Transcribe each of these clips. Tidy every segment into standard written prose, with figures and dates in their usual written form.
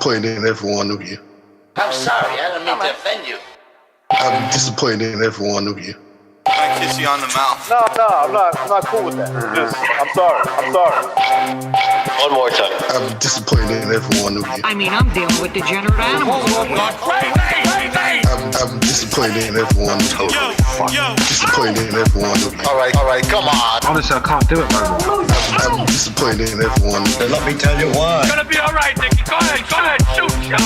disappointed in every one of you. I'm sorry, I don't mean to offend you. I'm disappointed in every one of you. I kiss you on the mouth. No, I'm not cool with that. I'm sorry. One more time. I'm disappointed in every one of you. I mean, I'm dealing with degenerate animals. Wait. I'm disappointed in every one of you. Disappointed in every one of you. All right, come on. Honestly, I can't do it, man. I'm disappointed in every one of you. Let me tell you why. Gonna be all right, Nicky. Go ahead, shoot. You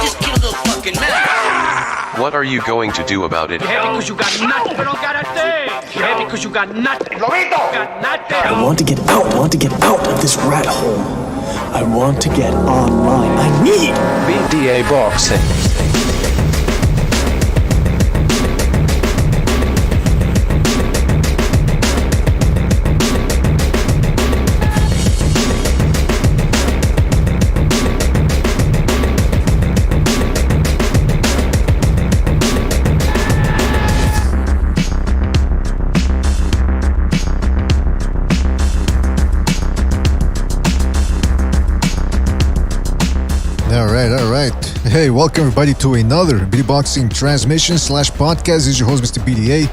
just killed a fucking man. What are you going to do about it? Yeah, because you got nothing. You don't got a thing. Yeah, because you got nothing. You got nothing. I want to get out. I want to get out of this rat hole. I want to get online. I need BDA boxing. All right. Hey, welcome everybody to another BD Boxing transmission / podcast. This is your host, Mr. BDA.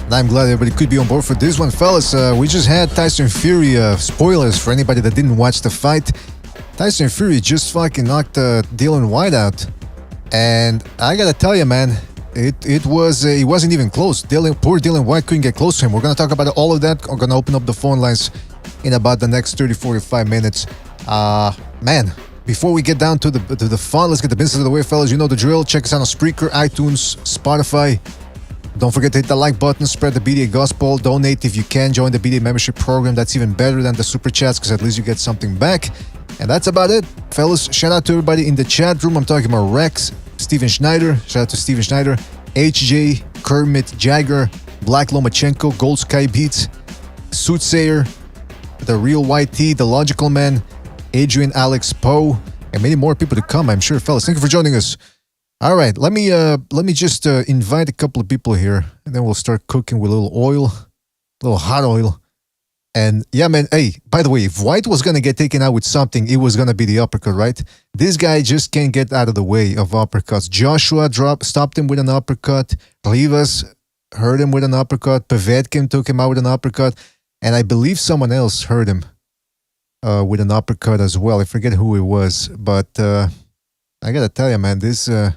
And I'm glad everybody could be on board for this one. Fellas, we just had Tyson Fury, spoilers for anybody that didn't watch the fight. Tyson Fury just fucking knocked Dillian Whyte out. And I gotta tell you, man, it wasn't even close. Poor Dillian Whyte couldn't get close to him. We're gonna talk about all of that. We're gonna open up the phone lines in about the next 30-45 minutes. Man, before we get down to the fun, let's get the business out of the way, fellas. You know the drill. Check us out on Spreaker, iTunes, Spotify. Don't forget to hit the like button, spread the BDA gospel, donate if you can, join the BDA membership program. That's even better than the super chats because at least you get something back. And that's about it, fellas. Shout out to everybody in the chat room. I'm talking about Rex, Steven Schneider. Shout out to Steven Schneider, HJ, Kermit, Jagger, Black Lomachenko, Gold Sky Beats, Soothsayer, The Real White T, The Logical Man, Adrian, Alex, Poe, and many more people to come, I'm sure, fellas. Thank you for joining us. All right, let me just invite a couple of people here, and then we'll start cooking with a little oil, a little hot oil. And yeah, man, hey, by the way, if Whyte was going to get taken out with something, it was going to be the uppercut, right? This guy just can't get out of the way of uppercuts. Joshua stopped him with an uppercut. Rivas hurt him with an uppercut. Povetkin took him out with an uppercut. And I believe someone else hurt him with an uppercut as well. I forget who it was, but I gotta tell you, man, this I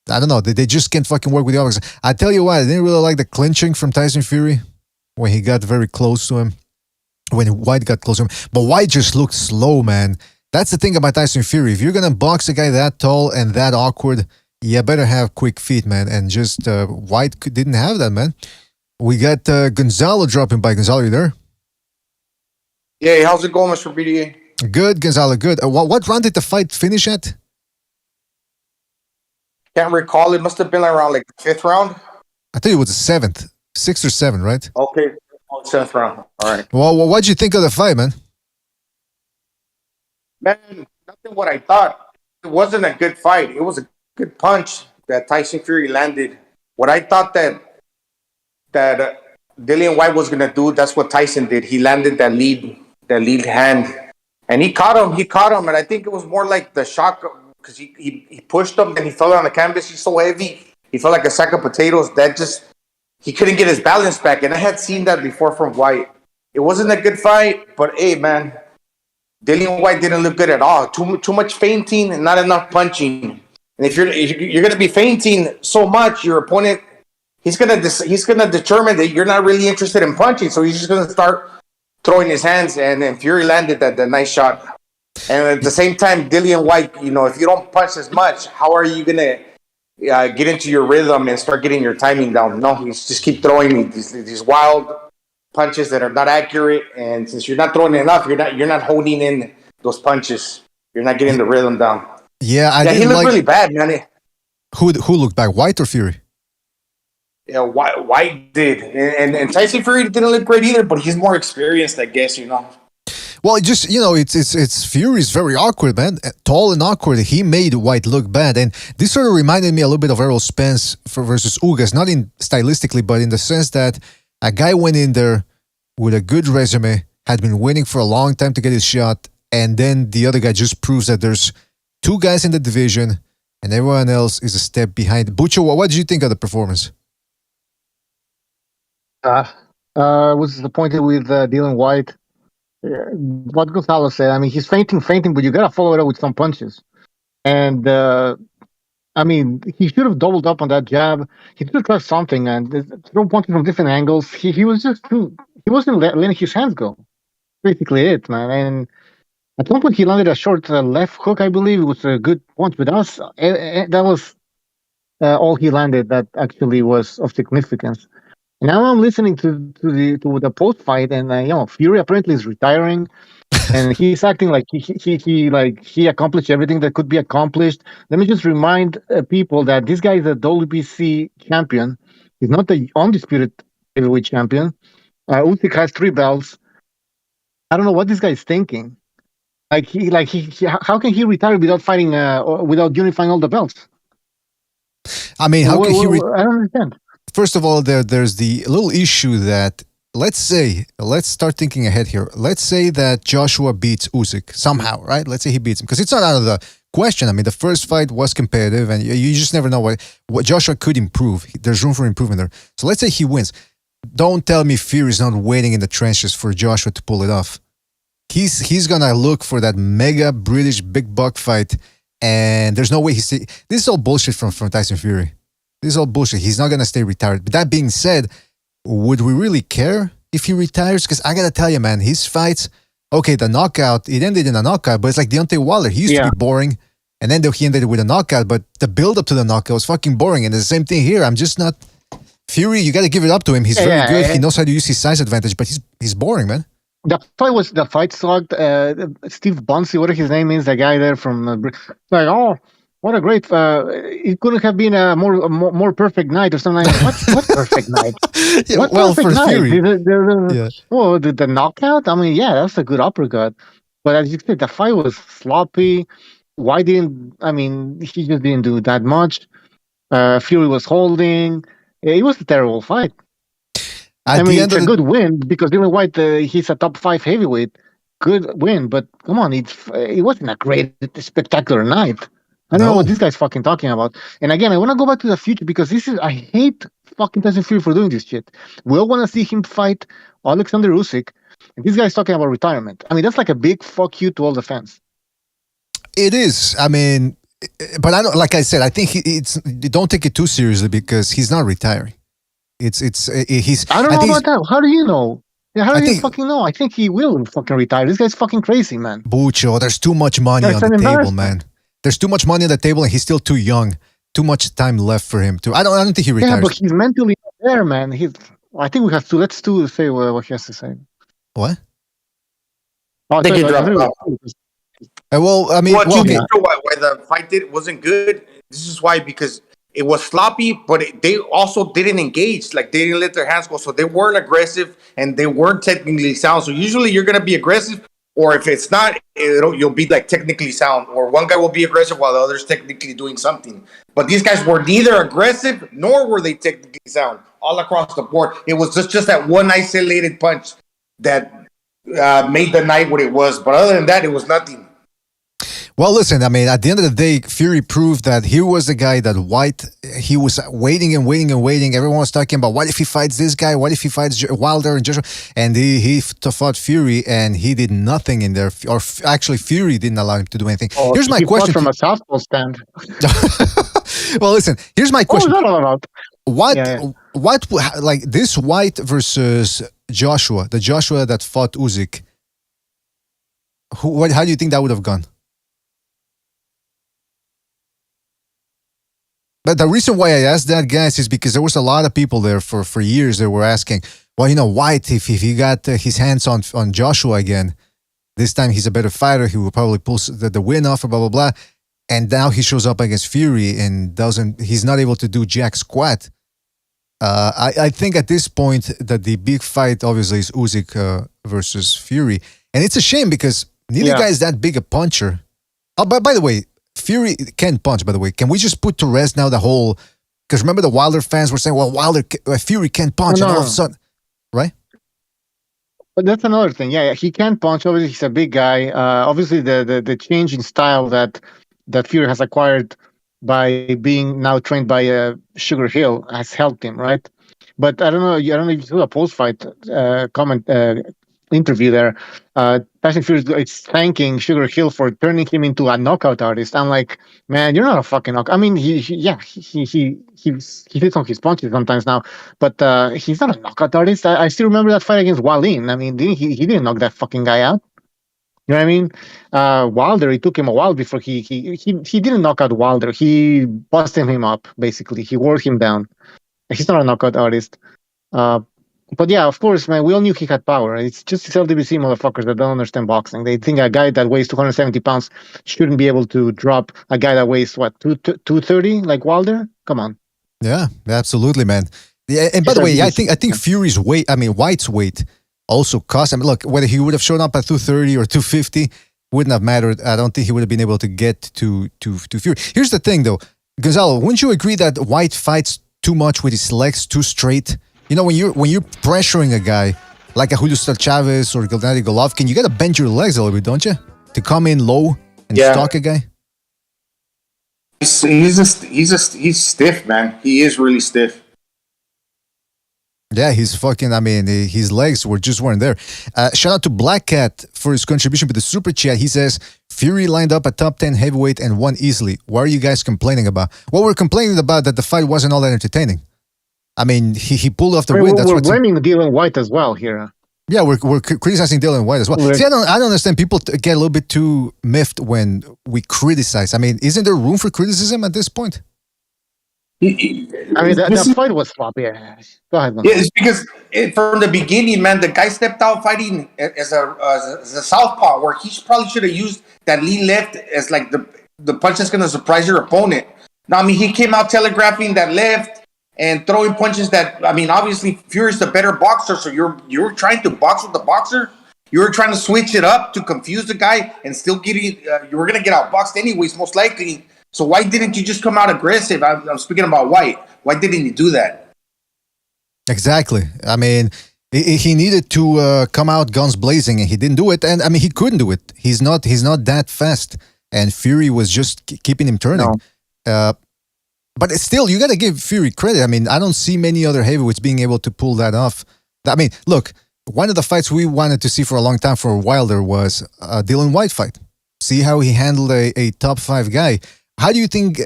don't know. They just can't fucking work with the uppercuts. I tell you what, I didn't really like the clinching from Tyson Fury when he got very close to him, when Whyte got close to him. But Whyte just looked slow, man. That's the thing about Tyson Fury. If you're gonna box a guy that tall and that awkward, you better have quick feet, man. And just Whyte didn't have that, man. We got Gonzalo dropping by. Gonzalo, you there? Yeah, how's it going, Mr. BDA? Good, Gonzalo, good. What round did the fight finish at? Can't recall. It must have been around like the 5th round. I think it was the 7th. 6th or 7, right? Okay, 7th round. All right. Well, what'd you think of the fight, man? Man, nothing what I thought. It wasn't a good fight. It was a good punch that Tyson Fury landed. What I thought that Dillian Whyte was going to do, that's what Tyson did. He landed that lead hand. And he caught him. And I think it was more like the shock because he pushed him and he fell on the canvas. He's so heavy. He felt like a sack of potatoes. He couldn't get his balance back. And I had seen that before from Whyte. It wasn't a good fight, but hey, man, Dillian Whyte didn't look good at all. Too much feinting and not enough punching. And if you're going to be feinting so much, your opponent, he's gonna determine that you're not really interested in punching, so he's just gonna start throwing his hands. And then Fury landed that nice shot. And at the same time, Dillian Whyte, if you don't punch as much, how are you gonna get into your rhythm and start getting your timing down? No, you just keep throwing these wild punches that are not accurate. And since you're not throwing enough, you're not holding in those punches. You're not getting the rhythm down. Yeah, he looked really bad, man. Who looked bad, Whyte or Fury? Yeah, Whyte did, and Tyson Fury didn't look great either, but he's more experienced, I guess. Well, it's Fury's very awkward, man. Tall and awkward. He made Whyte look bad, and this sort of reminded me a little bit of Errol Spence versus Ugas, not in stylistically, but in the sense that a guy went in there with a good resume, had been waiting for a long time to get his shot, and then the other guy just proves that there's two guys in the division, and everyone else is a step behind. Bucho, what did you think of the performance? Was disappointed with Dillian Whyte. What Gonzalo said, I mean, he's fainting, but you gotta follow it up with some punches. And I mean, he should have doubled up on that jab. He should have tried something and throw punches from different angles. He was just he wasn't letting his hands go. Basically, it, man. And at one point, he landed a short left hook. I believe it was a good punch, but that was all he landed. That actually was of significance. Now I'm listening to the post fight, and Fury apparently is retiring, and he's acting like he accomplished everything that could be accomplished. Let me just remind people that this guy is a WBC champion. He's not the undisputed heavyweight champion. Usyk has 3 belts. I don't know what this guy is thinking. How can he retire without fighting or without unifying all the belts? I mean, how can he? I don't understand. First of all, there's the little issue that let's start thinking ahead here. Let's say that Joshua beats Usyk somehow, right? Let's say he beats him because it's not out of the question. I mean, the first fight was competitive, and you just never know what Joshua could improve. There's room for improvement there. So let's say he wins. Don't tell me Fury is not waiting in the trenches for Joshua to pull it off. He's gonna look for that mega British big buck fight, and there's no way this is all bullshit from Tyson Fury. This is all bullshit. He's not going to stay retired. But that being said, would we really care if he retires? Because I got to tell you, man, his fights, okay, the knockout, it ended in a knockout, but it's like Deontay Wilder. He used to be boring, and then he ended with a knockout, but the build-up to the knockout was fucking boring. And it's the same thing here. I'm just not... Fury, you got to give it up to him. He's very good. He knows how to use his size advantage, but he's boring, man. The fight sucked. Steve Bunsey, whatever his name is, the guy there from... what a great! It couldn't have been a more perfect night or something. What perfect night? What perfect night? Fury. The knockout. I mean, that's a good uppercut. But as you said, the fight was sloppy. He just didn't do that much. Fury was holding. It was a terrible fight. It's a good win because Dillian Whyte, he's a top 5 heavyweight. Good win, but come on, it wasn't a great, spectacular night. I don't know what this guy's fucking talking about. And again, I want to go back to the future because I hate fucking Tyson Fury for doing this shit. We all want to see him fight Alexander Usyk, and this guy's talking about retirement. I mean, that's like a big fuck you to all the fans. It is. I mean, but I don't. Like I said, I think don't take it too seriously because he's not retiring. He's. I don't know about that. How do you know? How do you fucking know? I think he will fucking retire. This guy's fucking crazy, man. Bucho, there's too much money on the table, man. There's too much money on the table, and he's still too young. Too much time left for him to. I don't think he retires. Yeah, but he's mentally not there, man. I think we have to. Let's say what he has to say. What? I think he dropped off. Okay. Why the fight wasn't good? This is why, because it was sloppy, but they also didn't engage. Like, they didn't let their hands go, so they weren't aggressive and they weren't technically sound. So usually you're gonna be aggressive. Or if it's not, you'll be like technically sound. Or one guy will be aggressive while the other's technically doing something. But these guys were neither aggressive nor were they technically sound. All across the board, it was just that one isolated punch that made the night what it was. But other than that, it was nothing. Well, listen, I mean, at the end of the day, Fury proved that he was the guy that Whyte, he was waiting and waiting and waiting. Everyone was talking about what if he fights this guy? What if he fights Wilder and Joshua? And he fought Fury and he did nothing in there. Or actually, Fury didn't allow him to do anything. Here's my question. From a southpaw stand. Well, listen, here's my question. What was that all about? What, like this Whyte versus Joshua, the Joshua that fought Usyk, how do you think that would have gone? But the reason why I asked that, guys, is because there was a lot of people there for years that were asking, well, Whyte, if he got his hands on Joshua again, this time he's a better fighter, he will probably pull the win off, blah, blah, blah. And now he shows up against Fury and he's not able to do jack squat. I think at this point that the big fight obviously is Usyk versus Fury. And it's a shame because neither guy is that big a puncher. Oh, but by the way, Fury can't punch, by the way. Can we just put to rest now the whole... Because remember the Wilder fans were saying, well, Fury can't punch, and all of a sudden... Right? But that's another thing. Yeah, he can't punch. Obviously, he's a big guy. Obviously, the change in style that that Fury has acquired by being now trained by Sugar Hill has helped him, right? But I don't know. I don't know if you saw a post-fight comment interview there. Tyson Fury is thanking Sugar Hill for turning him into a knockout artist. I'm like, man, you're not a fucking knockout. I mean, he hits on his punches sometimes now, but he's not a knockout artist. I still remember that fight against Wallin. I mean, he didn't knock that fucking guy out. You know what I mean? Wilder, it took him a while before he didn't knock out Wilder. He busted him up, basically. He wore him down. He's not a knockout artist. But yeah, of course, man, we all knew he had power. It's just these LWC motherfuckers that don't understand boxing. They think a guy that weighs 270 pounds shouldn't be able to drop a guy that weighs, 230 like Wilder? Come on. Yeah, absolutely, man. Yeah, and by the way, I think Fury's weight, I mean, Whyte's weight also cost. I mean, look, whether he would have shown up at 230 or 250 wouldn't have mattered. I don't think he would have been able to get to Fury. Here's the thing, though. Gonzalo, wouldn't you agree that Whyte fights too much with his legs too straight? You know, when you're pressuring a guy like a Julio Cesar Chavez or Gennady Golovkin, you got to bend your legs a little bit, don't you? To come in low and stalk a guy. He's stiff, man. He is really stiff. Yeah, he's fucking, I mean, his legs weren't there. Shout out to Black Cat for his contribution with the super chat. He says, Fury lined up a top 10 heavyweight and won easily. What are you guys complaining about? Well, we're complaining about that the fight wasn't all that entertaining. I mean, he pulled off the win. We're blaming Dillian Whyte as well here. Yeah, we're criticizing Dillian Whyte as well. See, I don't understand. People get a little bit too miffed when we criticize. I mean, isn't there room for criticism at this point? I mean, that fight was sloppy. Go ahead, man. Yeah, it's because from the beginning, man, the guy stepped out fighting as a southpaw, where he probably should have used that lean left as like the punch that's going to surprise your opponent. Now, I mean, he came out telegraphing that left and throwing punches that, I mean, obviously Fury's the better boxer, so you're trying to box with the boxer. You were trying to switch it up to confuse the guy and still getting, you were going to get outboxed anyways, most likely. So why didn't you just come out aggressive? I'm speaking about Whyte. Why didn't you do that? Exactly. I mean, he needed to come out guns blazing, and he didn't do it. And I mean, he couldn't do it. He's not that fast. And Fury was just keeping him turning. No. But still, you got to give Fury credit. I mean, I don't see many other heavyweights being able to pull that off. I mean, look, one of the fights we wanted to see for a long time for Wilder was a Dillian Whyte fight. See how he handled a top 5 guy. How do you think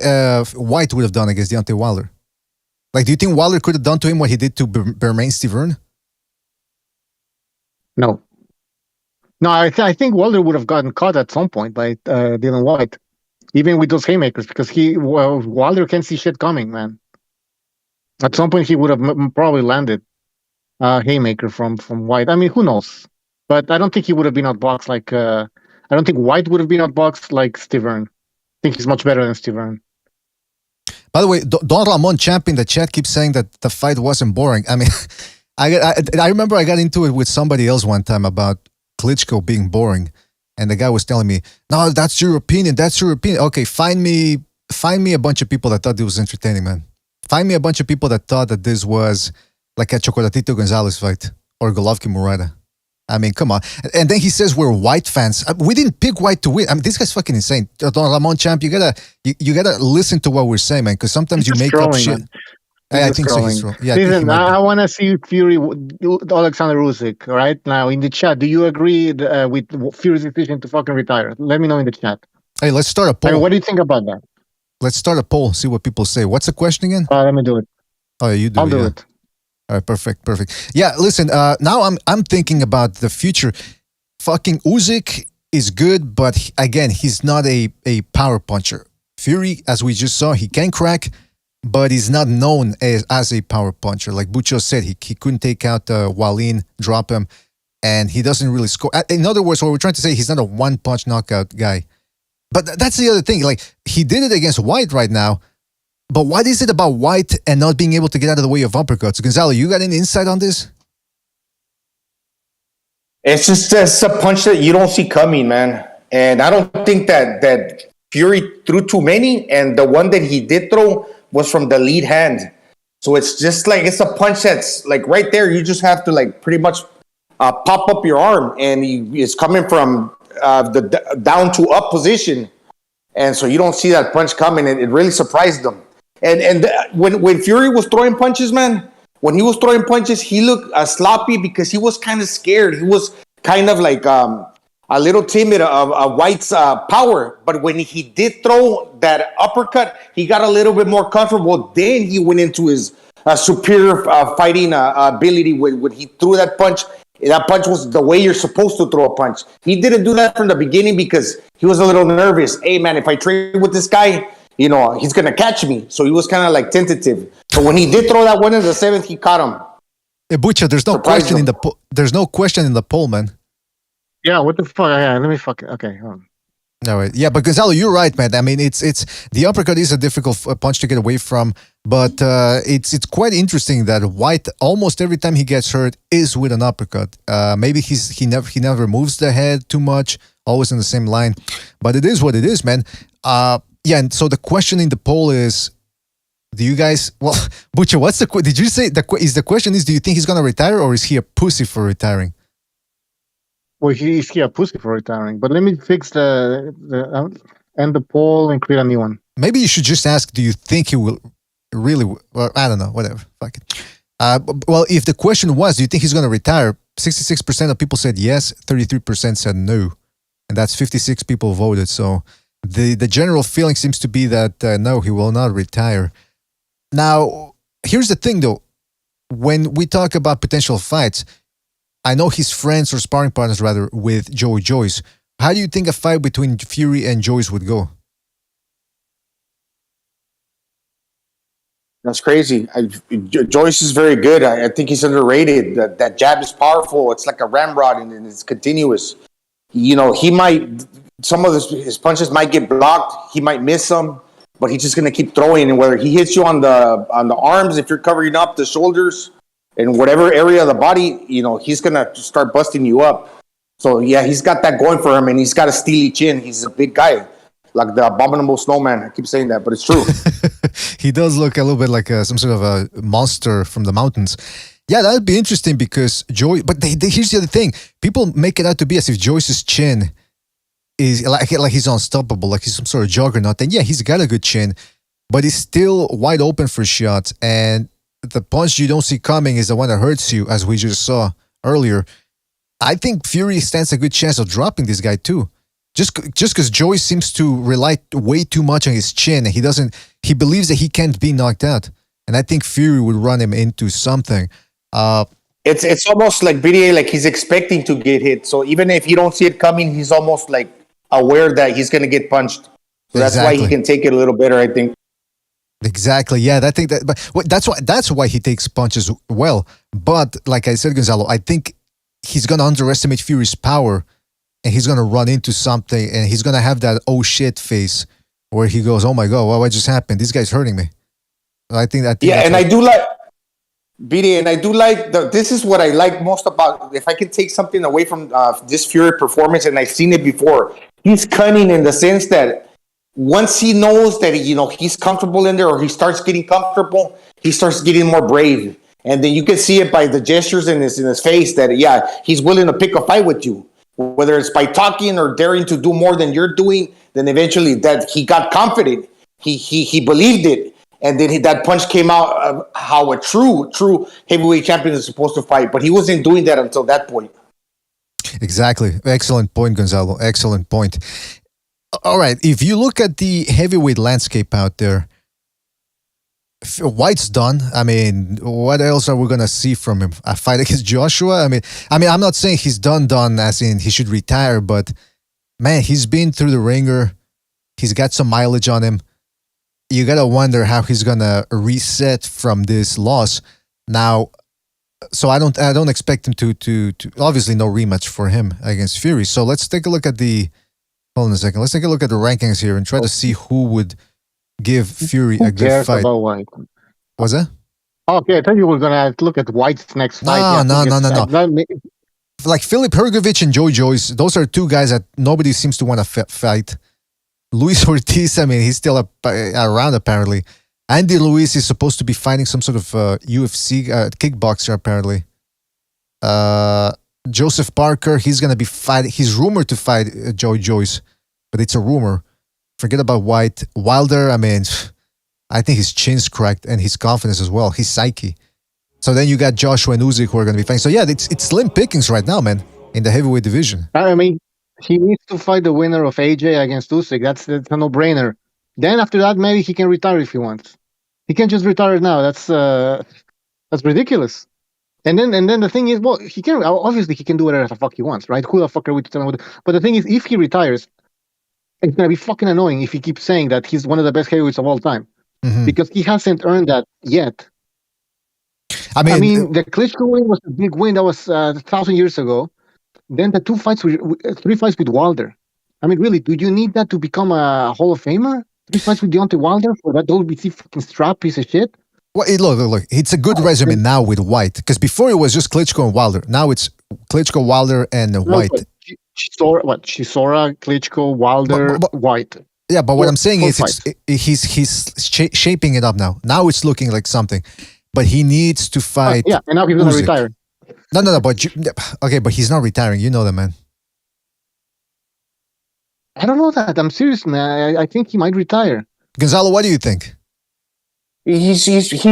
Whyte would have done against Deontay Wilder? Like, do you think Wilder could have done to him what he did to Bermain Stiverne? No. No, I think Wilder would have gotten caught at some point by Dillian Whyte. Even with those haymakers, because Wilder can see shit coming, man. At some point, he would have probably landed a haymaker from Whyte. I mean, who knows? But I don't think he would have been outboxed like. I don't think Whyte would have been outboxed like Stiverne. I think he's much better than Stiverne. By the way, Don Ramon Champ in the chat keeps saying that the fight wasn't boring. I mean, I remember I got into it with somebody else one time about Klitschko being boring. And the guy was telling me, no, that's your opinion. That's your opinion. Okay, find me a bunch of people that thought it was entertaining, man. Find me a bunch of people that thought that this was like a Chocolatito Gonzalez fight or Golovkin Murata. I mean, come on. And then he says we're Whyte fans. We didn't pick Whyte to win. I mean, this guy's fucking insane. Don Ramon Champ, you gotta listen to what we're saying, man, because sometimes you make up shit. I think so. He's wrong. Yeah, listen, I want to see Fury, Alexander Usyk, right now in the chat. Do you agree with Fury's decision to fucking retire? Let me know in the chat. Hey, let's start a poll. I mean, what do you think about that? Let's start a poll. See what people say. What's the question again? Let me do it. Oh, you do. I'll do it. All right, perfect. Yeah, listen. Now I'm thinking about the future. Fucking Usyk is good, but again, he's not a power puncher. Fury, as we just saw, he can crack, but he's not known as a power puncher. Like Bucho said, he couldn't take out Wallin, drop him, and he doesn't really score. In other words, what we're trying to say, he's not a one-punch knockout guy. But that's the other thing. Like, he did it against Whyte right now, but what is it about Whyte and not being able to get out of the way of uppercuts? Gonzalo, you got any insight on this? It's just a punch that you don't see coming, man. And I don't think that Fury threw too many, and the one that he did throw was from the lead hand. So it's just like, it's a punch that's like right there. You just have to like pretty much pop up your arm, and it's coming from the down to up position. And so you don't see that punch coming. It really surprised them. And when Fury was throwing punches, man, when he was throwing punches, he looked sloppy because he was kind of scared. He was kind of like a little timid of Whyte's power. But when he did throw that uppercut, he got a little bit more comfortable. Then he went into his superior fighting ability when he threw that punch. That punch was the way you're supposed to throw a punch. He didn't do that from the beginning because he was a little nervous. Hey, man, if I trade with this guy, you know, he's going to catch me. So he was kind of like tentative. But when he did throw that one in the seventh, he caught him. Hey, Butcher, there's no question in the there's no question in the poll, man. Yeah, what the fuck? Yeah, let me fuck it. Okay, hold on. No, wait. Yeah, but Gonzalo, you're right, man. I mean, it's the uppercut is a difficult punch to get away from, but it's quite interesting that Whyte almost every time he gets hurt is with an uppercut. Maybe he never moves the head too much, always in the same line, but it is what it is, man. Yeah, and so the question in the poll is, do you guys? Well, Butcher, what's the? Did you say the question is? Do you think he's gonna retire or is he a pussy for retiring? Well, he's a pussy for retiring. But let me fix the end the poll and create a new one. Maybe you should just ask, do you think he will really... Well, I don't know, whatever. Fuck it. Well, if the question was, do you think he's going to retire? 66% of people said yes, 33% said no. And that's 56 people voted. So the general feeling seems to be that no, he will not retire. Now, here's the thing though. When we talk about potential fights, I know he's friends or sparring partners rather with Joey Joyce. How do you think a fight between Fury and Joyce would go? That's crazy. Joyce is very good. I think he's underrated. That jab is powerful. It's like a ramrod and it's continuous. You know, he might, some of his punches might get blocked. He might miss some, but he's just going to keep throwing. And whether he hits you on the arms, if you're covering up the shoulders, in whatever area of the body, you know, he's going to start busting you up. So, yeah, he's got that going for him, and he's got a steely chin. He's a big guy, like the abominable snowman. I keep saying that, but it's true. He does look a little bit like some sort of a monster from the mountains. Yeah, that would be interesting because Joyce... But here's the other thing. People make it out to be as if Joyce's chin is like he's unstoppable, like he's some sort of juggernaut. And yeah, he's got a good chin, but he's still wide open for shots, and the punch you don't see coming is the one that hurts you, as we just saw earlier. I think Fury stands a good chance of dropping this guy too. Just because Joyce seems to rely way too much on his chin, and he believes that he can't be knocked out. And I think Fury would run him into something. It's almost like BDA, like he's expecting to get hit. So even if you don't see it coming, he's almost like aware that he's going to get punched. So that's why he can take it a little better, I think. Exactly. Yeah, I think that. But that's why he takes punches well. But like I said, Gonzalo, I think he's gonna underestimate Fury's power, and he's gonna run into something, and he's gonna have that oh shit face where he goes, "Oh my god, what just happened? This guy's hurting me." I think that. Yeah, and I do like BD, and I do like this is what I like most about. If I can take something away from this Fury performance, and I've seen it before, he's cunning in the sense that once he knows that he's comfortable in there, or he starts getting comfortable, he starts getting more brave, and then you can see it by the gestures in his face that he's willing to pick a fight with you, whether it's by talking or daring to do more than you're doing. Then eventually, that he got confident, he believed it, and then that punch came out of how a true heavyweight champion is supposed to fight. But he wasn't doing that until that point. Exactly. Excellent point, Gonzalo. Excellent point. All right, if you look at the heavyweight landscape out there, Whyte's done. I mean, what else are we gonna see from him? A fight against Joshua? I mean, I'm not saying he's done as in he should retire, but man, he's been through the ringer. He's got some mileage on him. You gotta wonder how he's gonna reset from this loss. Now, so I don't expect him to obviously no rematch for him against Fury. So let's take a look at the. Hold on a second. Let's take a look at the rankings here and try to see who would give Fury a good fight. About Whyte? Was that? Okay, I thought you were going to look at Whyte's next fight. No. Like Filip Hrgovic and Joe Joyce, those are two guys that nobody seems to want to fight. Luis Ortiz, I mean, he's still around apparently. Andy Luis is supposed to be fighting some sort of UFC kickboxer apparently. Joseph Parker, he's going to be fighting. He's rumored to fight Joe Joyce, but it's a rumor. Forget about Whyte. Wilder, I mean, I think his chin's cracked and his confidence as well, his psyche. So then you got Joshua and Usyk who are going to be fighting. So yeah, it's slim pickings right now, man, in the heavyweight division. I mean, he needs to fight the winner of AJ against Usyk. That's a no-brainer. Then after that, maybe he can retire if he wants. He can just retire now. That's ridiculous. And then the thing is, well, he can obviously he can do whatever the fuck he wants, right? Who the fuck are we to tell him what? But the thing is, if he retires, it's gonna be fucking annoying if he keeps saying that he's one of the best heavyweights of all time, because he hasn't earned that yet. I mean, the Klitschko win was a big win. That was 1,000 years ago. Then the 3 fights with Wilder. I mean, really, do you need that to become a Hall of Famer? 3 fights with Deontay Wilder for that WBC fucking strap piece of shit? Well, look. It's a good resume now with Whyte, because before it was just Klitschko and Wilder. Now it's Klitschko, Wilder, and Whyte. Chisora, Klitschko, Wilder, Whyte. Yeah, but what I'm saying is he's shaping it up now. Now it's looking like something. But he needs to fight. Yeah, and now he's going to retire. No. But he's not retiring. You know that, man. I don't know that. I'm serious, man. I think he might retire. Gonzalo, what do you think? He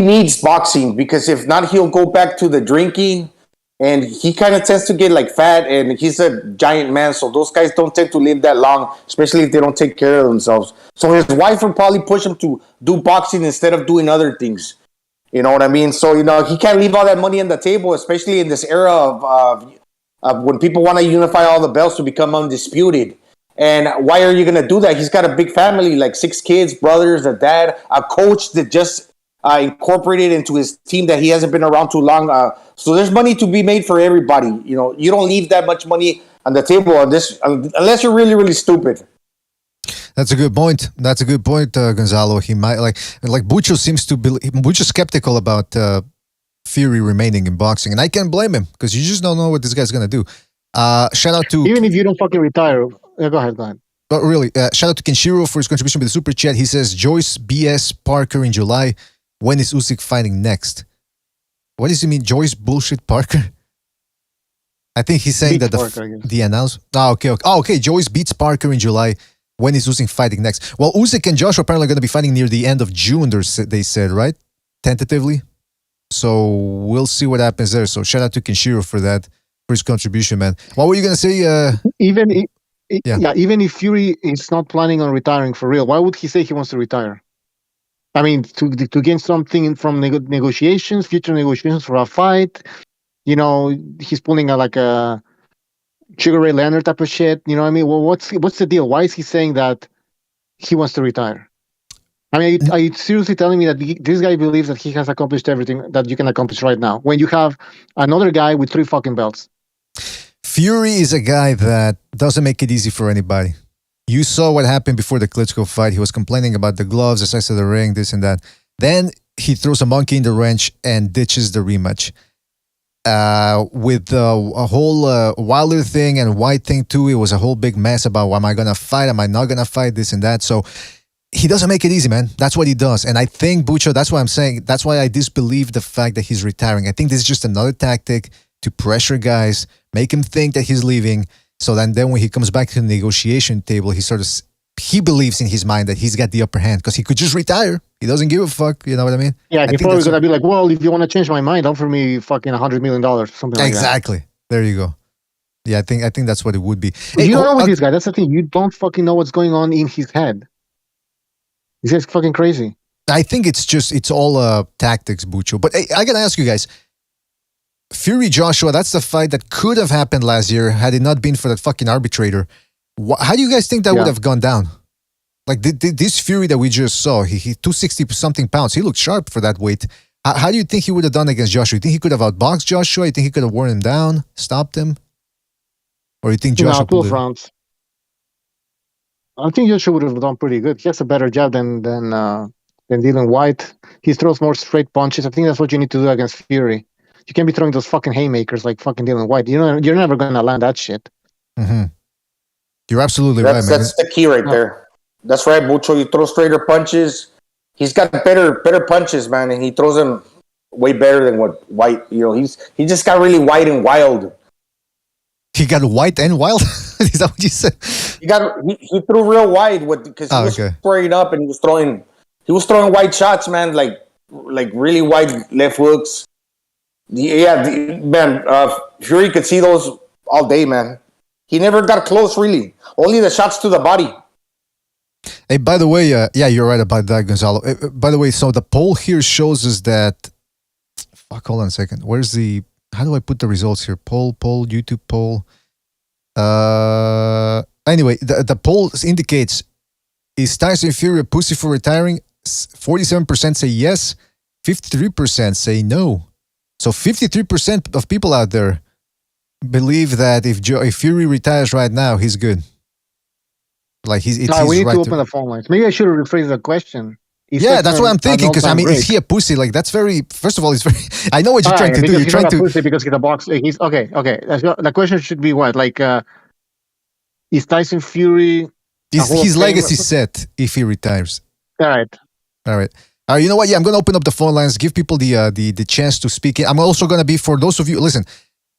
needs boxing, because if not, he'll go back to the drinking, and he kind of tends to get like fat, and he's a giant man, so those guys don't tend to live that long, especially if they don't take care of themselves. So his wife would probably push him to do boxing instead of doing other things. You know what I mean? So, he can't leave all that money on the table, especially in this era of when people want to unify all the belts to become undisputed. And why are you going to do that? He's got a big family, like 6 kids, brothers, a dad, a coach that just incorporated into his team that he hasn't been around too long. So there's money to be made for everybody. You don't leave that much money on the table unless you're really, really stupid. That's a good point. Gonzalo. He might like Bucho seems to be. Bucho's skeptical about Fury remaining in boxing, and I can't blame him, because you just don't know what this guy's gonna do. Shout out to even if you don't fucking retire. Go ahead. But really, shout out to Kenshiro for his contribution with the super chat. He says Joyce BS Parker in July. When is Usyk fighting next? What does he mean, Joyce bullshit Parker? I think he's saying that the announcement. Okay. Joyce beats Parker in July. When is Usyk fighting next? Well, Usyk and Joshua apparently going to be fighting near the end of June, they said, right? Tentatively. So we'll see what happens there. So shout out to Kenshiro for his contribution, man. What were you going to say? Even if Fury is not planning on retiring for real, why would he say he wants to retire? I mean, to gain something from negotiations, future negotiations for a fight. He's pulling a Sugar Ray Leonard type of shit. You know what I mean? Well, what's the deal? Why is he saying that he wants to retire? I mean, are you seriously telling me that this guy believes that he has accomplished everything that you can accomplish right now, when you have another guy with 3 fucking belts? Fury is a guy that doesn't make it easy for anybody. You saw what happened before the Klitschko fight. He was complaining about the gloves, the size of the ring, this and that. Then he throws a monkey in the wrench and ditches the rematch. With a whole Wilder thing and Whyte thing too, it was a whole big mess about, am I gonna fight, am I not gonna fight, this and that. So he doesn't make it easy, man. That's what he does. And I think, Bucho, that's why I'm saying, that's why I disbelieve the fact that he's retiring. I think this is just another tactic to pressure guys, make him think that he's leaving, so then when he comes back to the negotiation table, he believes in his mind that he's got the upper hand, because he could just retire. He doesn't give a fuck. You know what I mean? Yeah, he's probably going to be like, well, if you want to change my mind, offer me fucking $100 million, something like that. Exactly. There you go. Yeah, I think that's what it would be. Hey, you don't know with this guy. That's the thing. You don't fucking know what's going on in his head. He's just fucking crazy. I think it's all tactics, Bucho. But hey, I got to ask you guys, Fury Joshua, that's the fight that could have happened last year had it not been for that fucking arbitrator. How do you guys think that would have gone down? Like this Fury that we just saw, he 260 something pounds. He looked sharp for that weight. How do you think he would have done against Joshua? You think he could have outboxed Joshua? You think he could have worn him down, stopped him? Or you think Joshua could have? Rounds. I think Joshua would have done pretty good. He has a better jab than Dillian Whyte. He throws more straight punches. I think that's what you need to do against Fury. You can't be throwing those fucking haymakers like fucking Dillian Whyte. You're never gonna land that shit. Mm-hmm. You're absolutely right, man. That's the key right there. That's right, Bucho. You throw straighter punches. He's got better punches, man, and he throws them way better than what Whyte. He just got really white and wild. He got white and wild? Is that what you said? He threw real wide because he was sprayed up and he was throwing wide shots, man, like really wide left hooks. Fury could see those all day, man. He never got close, really. Only the shots to the body. Hey, by the way, yeah, you're right about that, Gonzalo. By the way, so the poll here shows us that. Fuck, hold on a second. How do I put the results here? Poll, YouTube poll. Anyway, the poll indicates, is Tyson Fury a pussy for retiring? 47% say yes, 53% say no. So 53% of people out there believe that if Fury retires right now, he's good. Like we need to open the phone lines. Maybe I should rephrase the question. That's what I'm thinking. Because I mean, is he a pussy? Like that's very. First of all, it's very. I know what you're trying to do. You're trying to pussy because he's a boxer. He's okay. The question should be what? Like, is Tyson Fury? Is his legacy set if he retires? All right. You know what? Yeah, I'm going to open up the phone lines, give people the chance to speak. I'm also going to be, for those of you, listen,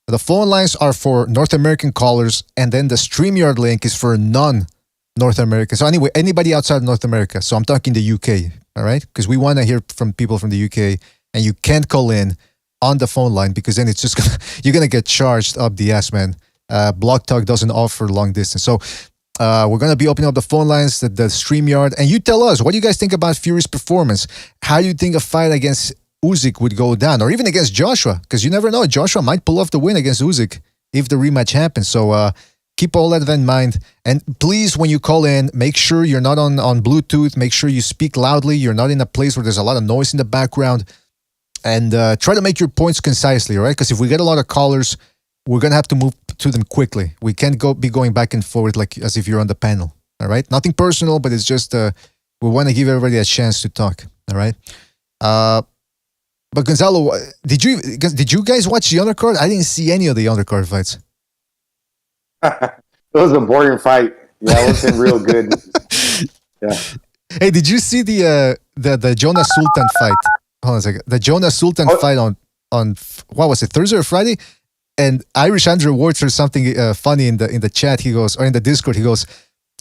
the phone lines are for North American callers, and then the StreamYard link is for non-North American. So anyway, anybody outside North America. So I'm talking the UK, all right? Because we want to hear from people from the UK, and you can't call in on the phone line because then it's just you're going to get charged up the ass, man. Blog Talk doesn't offer long distance. So we're going to be opening up the phone lines, the StreamYard, and you tell us, what do you guys think about Fury's performance? How do you think a fight against Usyk would go down, or even against Joshua? Because you never know, Joshua might pull off the win against Usyk if the rematch happens. So keep all that in mind. And please, when you call in, make sure you're not on Bluetooth. Make sure you speak loudly. You're not in a place where there's a lot of noise in the background. And try to make your points concisely, all right? Because if we get a lot of callers, we're going to have to move to them quickly. We can't be going back and forth like as if you're on the panel, all right? Nothing personal, but it's just we want to give everybody a chance to talk, all right? But Gonzalo, did you guys watch the undercard? I didn't see any of the undercard fights. It was a boring fight. Yeah, it wasn't real good. Yeah. Hey, did you see the Jonas Sultan fight? Hold on a second. The Jonas Sultan fight on what was it, Thursday or Friday? And Irish Andrew Ward said something funny in the chat. He goes, or in the Discord, he goes,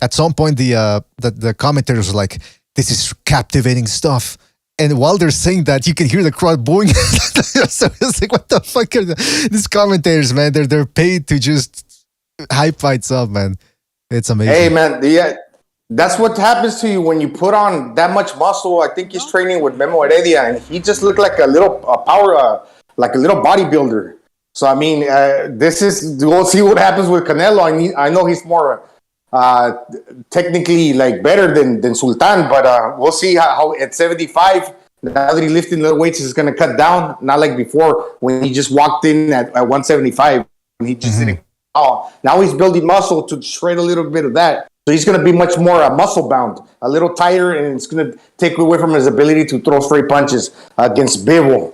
at some point the commentators were like, "This is captivating stuff." And while they're saying that, you can hear the crowd booing. So it's like, what the fuck are these commentators, man? They're paid to just hype fights up, man. It's amazing. Hey, man, that's what happens to you when you put on that much muscle. I think he's training with Memo Heredia, and he just looked like a little like a little bodybuilder. So I mean, we'll see what happens with Canelo. I know he's more technically like better than Sultan, but we'll see how at 75, now that he's lifting little weights, he's going to cut down. Not like before when he just walked in at 175 and he just didn't. Oh, now he's building muscle to shred a little bit of that. So he's going to be much more muscle bound, a little tighter, and it's going to take away from his ability to throw straight punches against Bivol,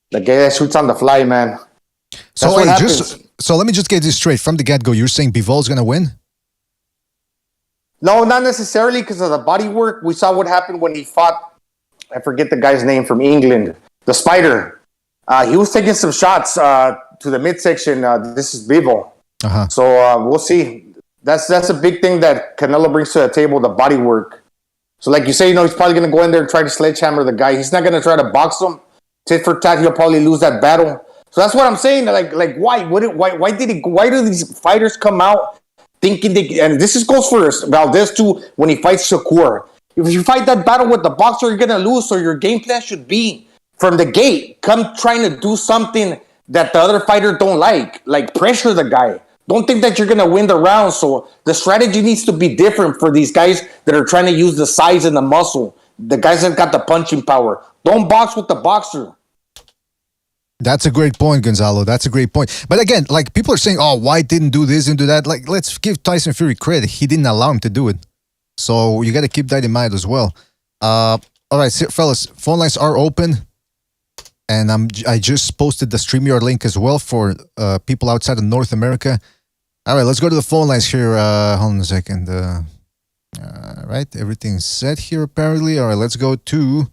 the guy that shoots on the fly, man. So let me just get this straight from the get-go. You're saying Bivol's going to win? No, not necessarily because of the body work. We saw what happened when he fought, I forget the guy's name from England, the Spider. He was taking some shots to the midsection. This is Bivol. Uh-huh. So we'll see. That's a big thing that Canelo brings to the table, the body work. So like you say, he's probably going to go in there and try to sledgehammer the guy. He's not going to try to box him. Tit for tat, he'll probably lose that battle. So that's what I'm saying. Like why do these fighters come out thinking and this goes for Valdez too when he fights Shakur. If you fight that battle with the boxer, you're gonna lose. So your game plan should be from the gate, come trying to do something that the other fighter don't like pressure the guy. Don't think that you're gonna win the round. So the strategy needs to be different for these guys that are trying to use the size and the muscle. The guys that got the punching power. Don't box with the boxer. That's a great point, Gonzalo. That's a great point. But again, like people are saying, oh, Whyte didn't do this and do that. Like, let's give Tyson Fury credit. He didn't allow him to do it. So you got to keep that in mind as well. All right, fellas, phone lines are open. And I just posted the StreamYard link as well for people outside of North America. All right, let's go to the phone lines here. Hold on a second. All right, everything's set here apparently. All right, let's go to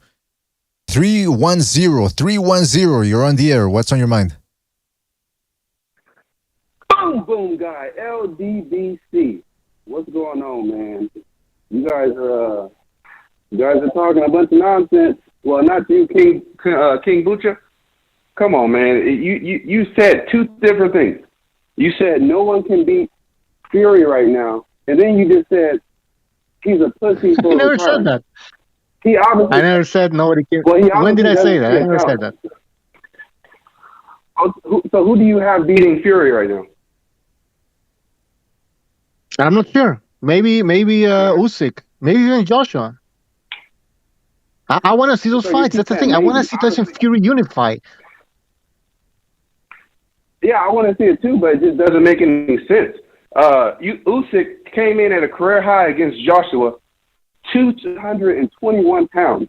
310. You're on the air. What's on your mind? Boom, boom, guy. LDBC. what's going on, man? You guys are talking a bunch of nonsense. Well, not you, King Bucha. Come on, man. You said two different things. You said no one can beat Fury right now, and then you just said he's a pussy for I never said that. He obviously. I never said nobody can. Well, when did I say that? I never said that. So who do you have beating Fury right now? I'm not sure. Maybe Usyk. Maybe even Joshua. I want to see those fights. That's the thing. I want to see Tyson Fury unify. Yeah, I want to see it too, but it just doesn't make any sense. Usyk came in at a career high against Joshua, 221 pounds.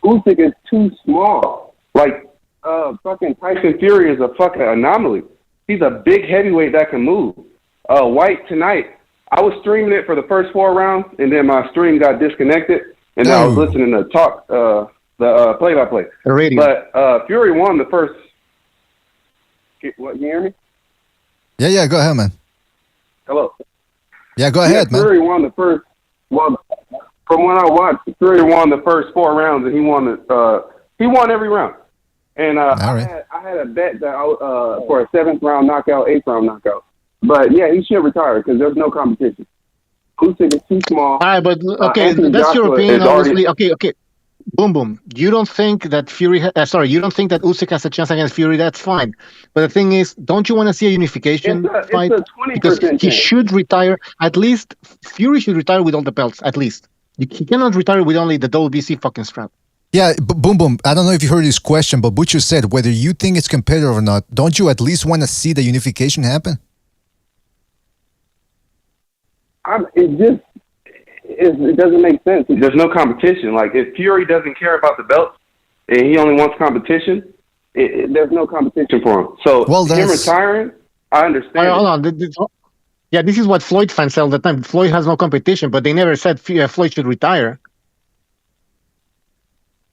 Usyk is too small. Like, fucking Tyson Fury is a fucking anomaly. He's a big heavyweight that can move. Whyte tonight, I was streaming it for the first 4 rounds, and then my stream got disconnected, and I was listening to the play-by-play. The radio. But Fury won the first. What, you hear me? Yeah, go ahead, man. Hello? Yeah, go ahead, man. Fury won the first. Well, from what I watched, Fury won the first 4 rounds, and he won every round. And I had a bet that for a 7th round knockout, 8th round knockout. But yeah, he should retire because there's no competition. Usyk is too small. All right, but okay, that's your opinion, obviously. Okay. Boom. You don't think that Fury? You don't think that Usyk has a chance against Fury? That's fine. But the thing is, don't you want to see a unification fight? It's a 20% because he chance. should retire. At least Fury should retire with all the belts. At least he cannot retire with only the WBC fucking strap. Yeah, Boom. I don't know if you heard his question, but Butcher said whether you think it's competitive or not, don't you at least want to see the unification happen? It doesn't make sense. There's no competition. Like, if Fury doesn't care about the belts and he only wants competition, there's no competition for him. So him retiring, I understand. Hold on. This is what Floyd fans say all the time. Floyd has no competition, but they never said Floyd should retire.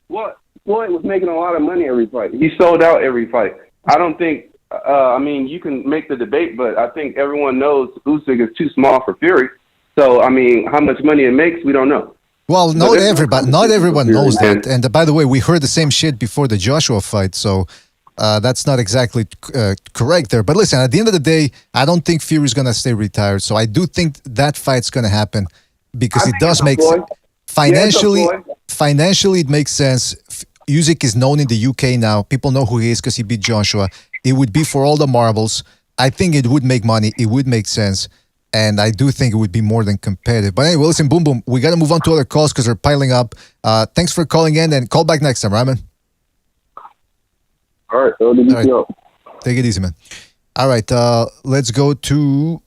What? Floyd was making a lot of money every fight. He sold out every fight. I don't think. You can make the debate, but I think everyone knows Usyk is too small for Fury. So, how much money it makes, we don't know. Well, not everyone knows that. And by the way, we heard the same shit before the Joshua fight, so that's not exactly correct there. But listen, at the end of the day, I don't think Fury's going to stay retired. So I do think that fight's going to happen because it does make sense. Financially, it makes sense. Usyk is known in the UK now. People know who he is because he beat Joshua. It would be for all the marbles. I think it would make money. It would make sense. And I do think it would be more than competitive. But anyway, listen, Boom. We got to move on to other calls because they're piling up. Thanks for calling in and call back next time, right, man? All right. So take it easy, man. All right. Let's go to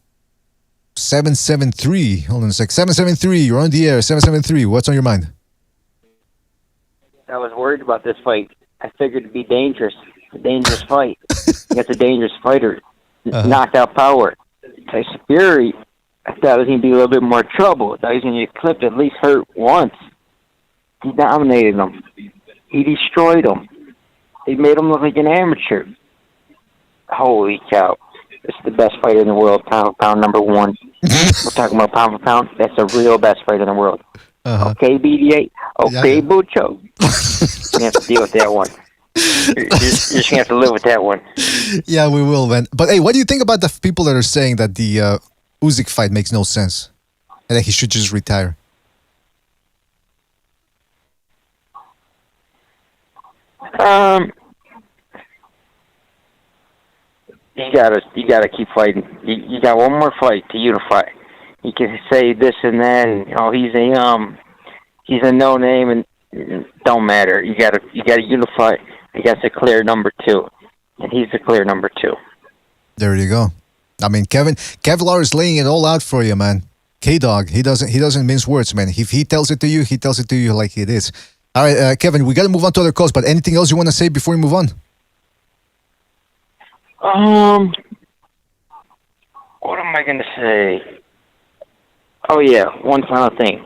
773. Hold on a sec. 773, you're on the air. 773, what's on your mind? I was worried about this fight. I figured it'd be dangerous. A dangerous fight. Against a dangerous fighter. Knockout power. Tyson Fury, I thought it was going to be a little bit more trouble. I thought he was going to get clipped, at least hurt once. He dominated him. He destroyed him. He made him look like an amateur. Holy cow. This is the best fighter in the world, pound for pound, number 1. We're talking about pound for pound. That's the real best fighter in the world. Okay, BDA. Okay, Bucho. You have to deal with that one. You're just going to have to live with that one. Yeah, we will, man. But hey, what do you think about the people that are saying that the Usyk fight makes no sense and that he should just retire? You gotta keep fighting. You got one more fight to unify. You can say this and that, and he's a no name, and it don't matter. You gotta unify against a clear number 2, and he's the clear number 2. There you go. Kevlar is laying it all out for you, man. K-Dog, he doesn't mince words, man. If he tells it to you, he tells it to you like it is. All right, Kevin, we got to move on to other calls, but anything else you want to say before we move on? What am I going to say? Oh, yeah, one final thing.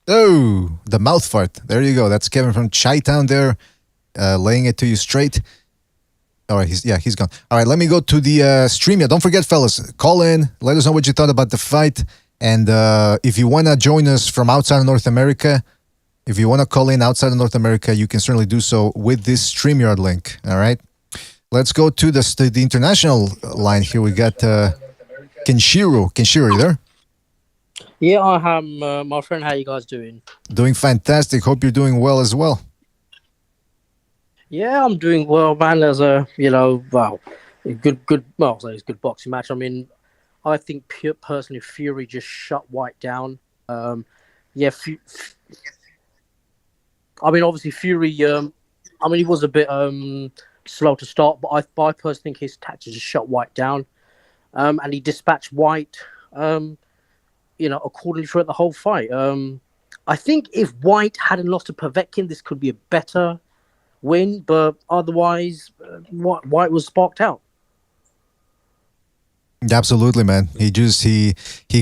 Oh, the mouth fart. There you go. That's Kevin from Chi-Town there, laying it to you straight. All right, he's gone. All right, let me go to the stream. Yeah, don't forget, fellas, call in. Let us know what you thought about the fight. And if you want to join us from outside of North America, if you want to call in outside of North America, you can certainly do so with this StreamYard link. All right, let's go to the international line here. We got Kenshiro. Kenshiro, you there? Yeah, I am, my friend. How you guys doing? Doing fantastic. Hope you're doing well as well. Yeah, I'm doing well, man. There's a good. Well, I'll say it's a good boxing match. I mean, I think personally, Fury just shut Whyte down. I mean, obviously, Fury. He was a bit slow to start, but I personally think his tactics just shut Whyte down, and he dispatched Whyte, accordingly throughout the whole fight. I think if Whyte hadn't lost to Povetkin, this could be a better win, but otherwise, Whyte was sparked out. Absolutely, man. He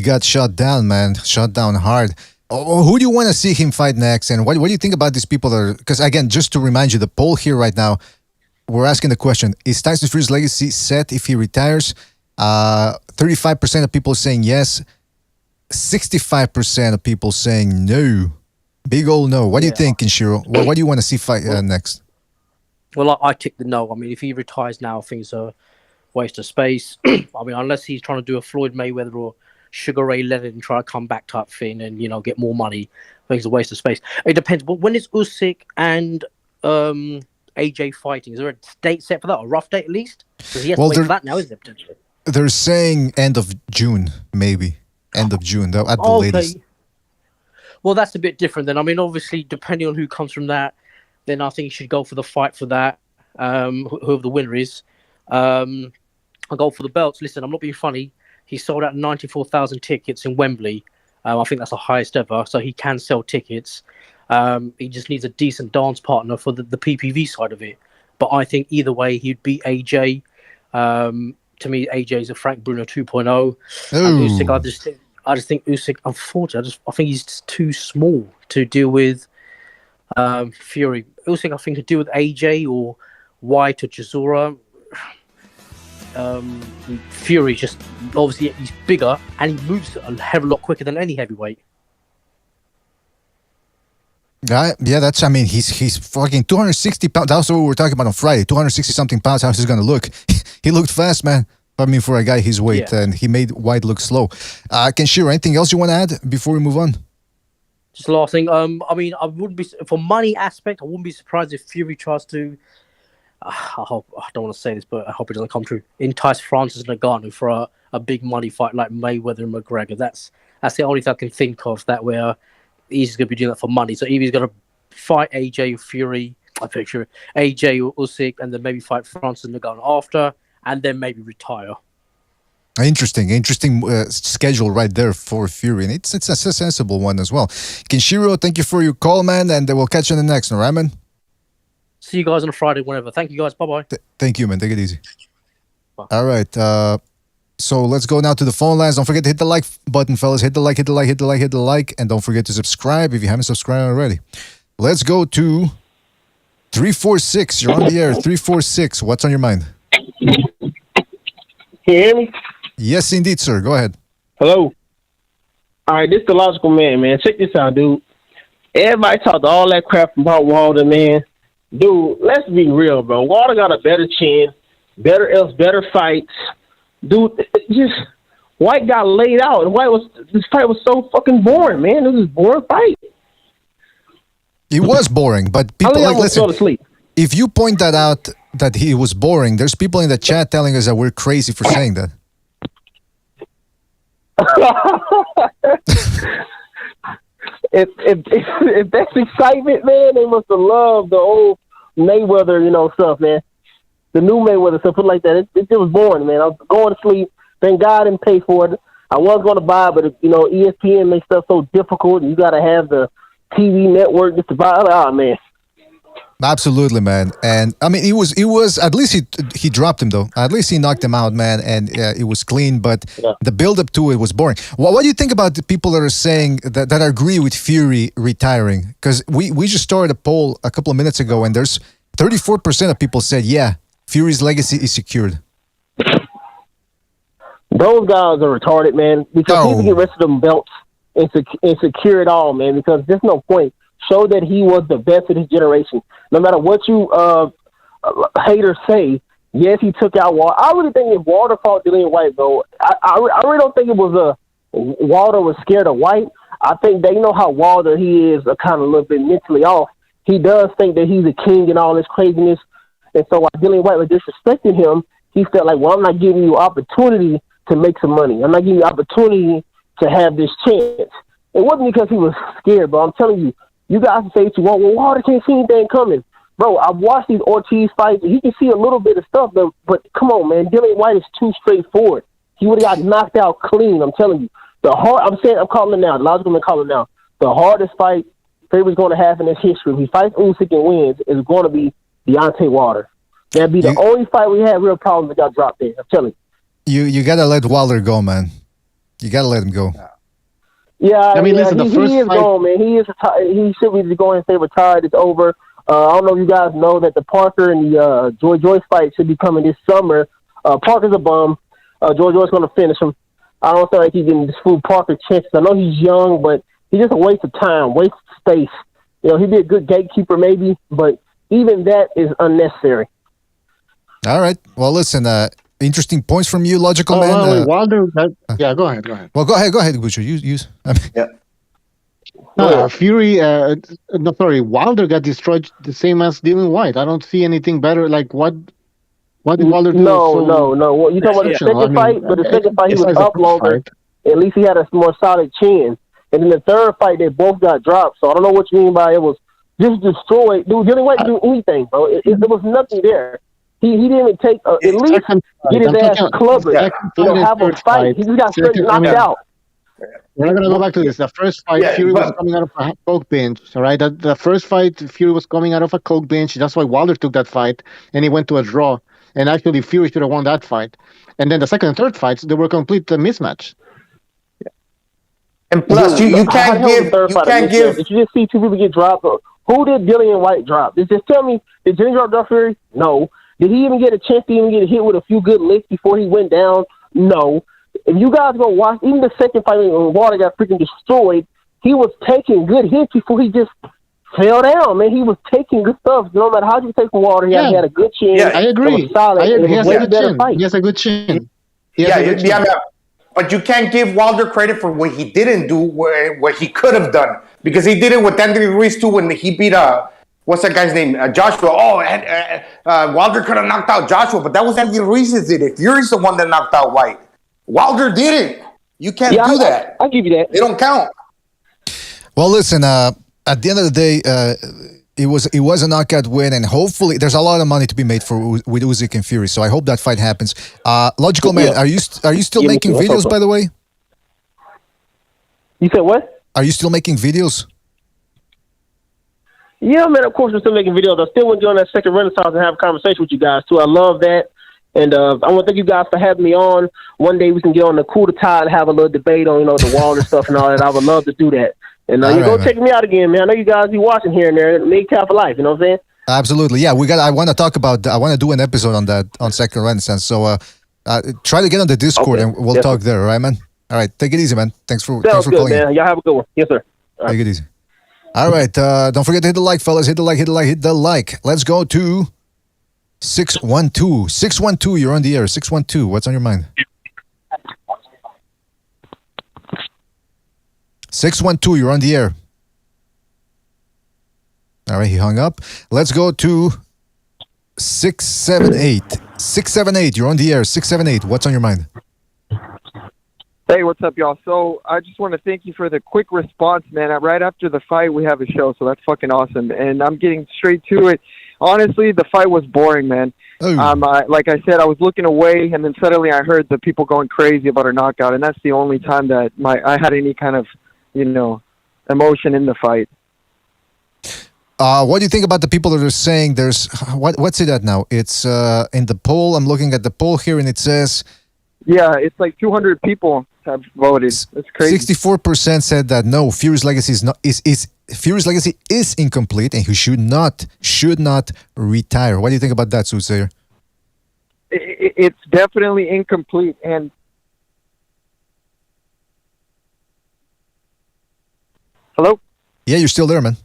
got shot down, man. Shot down hard. Who do you want to see him fight next? And what do you think about these people that are... Because again, just to remind you, the poll here right now, we're asking the question, is Tyson Fury's legacy set if he retires? 35% of people saying yes. 65% of people saying no. Big old no. What do you think, Kenshiro? What do you want to see fight next? Well, I tick the no. I mean, if he retires now, I think it's a waste of space. I mean, unless he's trying to do a Floyd Mayweather or Sugar Ray Leonard and try to come back type thing and, get more money, I think it's a waste of space. It depends. But when is Usyk and AJ fighting? Is there a date set for that? A rough date at least? Because he has to wait for that now, isn't it, potentially? They're saying end of June, maybe. End of June, though, at the latest. Well, that's a bit different then. I mean, obviously, depending on who comes from that, then I think you should go for the fight for that, whoever the winner is. I'll go for the belts. Listen, I'm not being funny. He sold out 94,000 tickets in Wembley. I think that's the highest ever, so he can sell tickets. He just needs a decent dance partner for the PPV side of it. But I think either way, he'd beat AJ. To me, AJ is a Frank Bruno 2.0. And Usyk, I just think Usyk, unfortunately, I think he's just too small to deal with Fury. Usyk, I think, could deal with AJ or Whyte or Chisora. Fury just, obviously, he's bigger and he moves a hell of a lot quicker than any heavyweight. Yeah, that's, I mean, he's fucking 260 pounds. That's what we were talking about on Friday. 260 something pounds. How's he going to look? He looked fast, man. I mean, for a guy his weight, and he made Whyte look slow. Kenshiro, anything else you want to add before we move on? Just last thing. I mean, I wouldn't be, for money aspect, I wouldn't be surprised if Fury tries to, I don't want to say this, but I hope it doesn't come true, entice Francis Ngannou for a big money fight like Mayweather and McGregor. That's the only thing I can think of that where he's going to be doing that for money. So either he's going to fight AJ or Fury, I picture AJ or Usyk, and then maybe fight Francis Ngannou after, and then maybe retire. Interesting schedule right there for Fury, and it's a sensible one as well. Kenshiro, thank you for your call, man, and we'll catch you on the next one, right, man? See you guys on a Friday, whenever. Thank you, guys. Bye-bye. Thank you, man. Take it easy. Bye. All right. So let's go now to the phone lines. Don't forget to hit the like button, fellas. Hit the like, and don't forget to subscribe if you haven't subscribed already. Let's go to 346. You're on the air. 346. What's on your mind? Can you hear me? Yes, indeed, sir. Go ahead. Hello. All right, this is the logical man. Check this out, dude. Everybody talked all that crap about Wilder, man. Dude, let's be real, bro. Wilder got a better chin, better fights. Dude, just Whyte got laid out. This fight was so fucking boring, man. It was a boring fight. It was boring, but people listen. If you point that out that he was boring, there's people in the chat telling us that we're crazy for saying that. if that's excitement, man, they must have loved the old Mayweather, stuff, man. The new Mayweather stuff, put like that. It was boring, man. I was going to sleep. Thank God I didn't pay for it. I was going to buy, but ESPN makes stuff so difficult, and you got to have the TV network just to buy it. Oh, man. Absolutely, man. And I mean, it was at least he dropped him though. At least he knocked him out, man, and it was clean. But the build up to it was boring. What do you think about the people that are saying that agree with Fury retiring? Because we just started a poll a couple of minutes ago, and there's 34% of people said, yeah, Fury's legacy is secured? Those guys are retarded, man. Because he can get rid of them belts and secure it all, man. Because there's no point. Show that he was the best of his generation. No matter what you haters say, yes, he took out Walter. I really think if Walter fought Dillian Whyte, though, I really don't think it was Walter was scared of Whyte. I think they know how Walter he is kind of a little bit mentally off. He does think that he's a king and all this craziness. And so while Dillian Whyte was disrespecting him, he felt like, well, I'm not giving you opportunity to make some money. I'm not giving you opportunity to have this chance. It wasn't because he was scared, but I'm telling you, you guys say what you want. Well, Walter can't see anything coming. Bro, I've watched these Ortiz fights. He can see a little bit of stuff, but come on, man. Dillian Whyte is too straightforward. He would have got knocked out clean, I'm telling you. I'm calling it now. The logical man calling it now. The hardest fight Fury's going to have in his history, if he fights Usyk and wins, is going to be Deontay Wilder. That'd be the only fight we had real problems that got dropped there. I'm telling you. You got to let Wilder go, man. You got to let him go. Yeah, I mean, listen, he is gone, man. He should be going and say retired. It's over. I don't know if you guys know that the Parker and the Joyce fight should be coming this summer. Parker's a bum. Joyce going to finish him. I don't feel like he's getting this fool Parker chances. I know he's young, but he's just a waste of time, waste of space. You know, he'd be a good gatekeeper maybe, but even that is unnecessary. All right. Well, listen, interesting points from you, logical man. Wilder, yeah, go ahead. Well, go ahead, Butcher. Fury, Wilder got destroyed the same as Dillian Whyte. I don't see anything better. Like, what did Wilder do? No. Well, you talking about the second fight? But the second fight, he was up longer. At least he had a more solid chin. And then the third fight, they both got dropped. So I don't know what you mean by it was just destroyed. Dude, Dillian Whyte didn't do anything, bro. There was nothing there. He didn't even take, at least get his ass clubbed. Have a fight. He just got straight knocked out. We're not going to go back to this. The first fight, Fury was coming out of a coke bench, all right? The first fight, Fury was coming out of a coke bench. That's why Wilder took that fight, and he went to a draw. And actually, Fury should have won that fight. And then the second and third fights, they were a complete mismatch. And plus, you can't give. Did you just see two people get dropped? Who did Dillian Whyte drop? Just tell me, did Dillian drop Fury? No. Did he even get a chance to even get hit with a few good licks before he went down? No. If you guys go watch, even the second fight when Walter got freaking destroyed, he was taking good hits before he just fell down, man. He was taking good stuff. No matter how you take from Walter, he had a good chin. Yeah, I agree. Solid. He has a good chin. He has a good chin. But you can't give Wilder credit for what he didn't do, what he could have done. Because he did it with Anthony Ruiz, too, when he beat, what's that guy's name? Joshua. Wilder could have knocked out Joshua, but that was Anthony Ruiz's did it. Fury's the one that knocked out Whyte. Wilder didn't. You can't do that. I'll give you that. They don't count. Well, listen, at the end of the day, it was a knockout win, and hopefully there's a lot of money to be made with Usyk and Fury. So I hope that fight happens. Logical man, are you still making videos? By the way, you said what? Are you still making videos? Yeah, man. Of course, we're still making videos. I still want to go on that second Renaissance and have a conversation with you guys too. I love that, and I want to thank you guys for having me on. One day we can get on the coup d'etat and have a little debate on the Wilder stuff and all that. I would love to do that. And go check me out again, man. I know you guys be watching here and there. Make time for life. You know what I'm saying? Absolutely. Yeah, I want to talk about. I want to do an episode on that on Second Renaissance. So try to get on the Discord and we'll talk there. All right, man. All right, take it easy, man. Thanks for calling, man. Y'all have a good one. Yes, sir. All right. Take it easy. All right, don't forget to hit the like, fellas. Hit the like. Let's go to 612. 612, you're on the air. 612, what's on your mind? 612, you're on the air. All right, he hung up. Let's go to 678. 678, you're on the air. 678, what's on your mind? Hey, what's up, y'all? So I just want to thank you for the quick response, man. Right after the fight, we have a show, so that's fucking awesome. And I'm getting straight to it. Honestly, the fight was boring, man. Like I said, I was looking away, and then suddenly I heard the people going crazy about her knockout, and that's the only time that I had any kind of, emotion in the fight. What do you think about the people that are saying there's what's it at now? It's in the poll. I'm looking at the poll here, and it says, yeah, it's like 200 people have voted. It's crazy. 64% said that no, Fury's legacy Fury's legacy is incomplete, and he should not retire. What do you think about that, Soothsayer? it's definitely incomplete. And hello? Yeah, you're still there, man.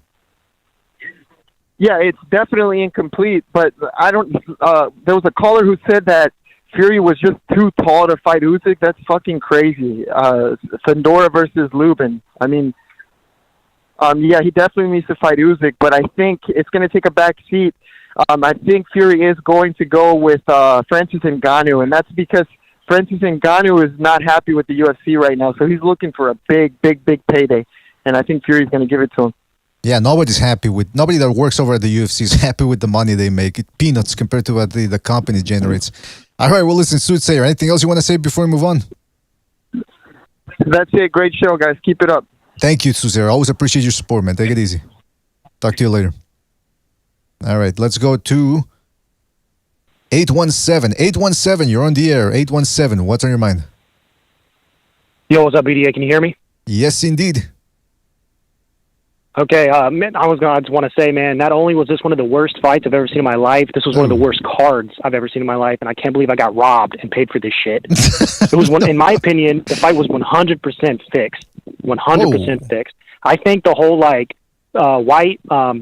Yeah, it's definitely incomplete. But I don't. There was a caller who said that Fury was just too tall to fight Usyk. That's fucking crazy. Fedora versus Lubin. I mean, yeah, he definitely needs to fight Usyk, but I think it's going to take a back seat. I think Fury is going to go with Francis Ngannou, and that's because Francis Ngannou is not happy with the UFC right now, so he's looking for a big payday, and I think Fury's going to give it to him. Yeah, nobody that works over at the UFC is happy with the money they make. It's peanuts compared to what the company generates. All right, well, listen, Soothsayer, anything else you want to say before we move on? That's it. Great show, guys. Keep it up. Thank you, Soothsayer. Always appreciate your support, man. Take it easy. Talk to you later. All right, let's go to 817. 817, you're on the air. 817, what's on your mind? Yo, what's up, BDA? Can you hear me? Yes, indeed. Okay, I just want to say, man, not only was this one of the worst fights I've ever seen in my life, this was one of the worst cards I've ever seen in my life, and I can't believe I got robbed and paid for this shit. It was in my opinion, the fight was 100% fixed. 100% fixed. I think the whole, Whyte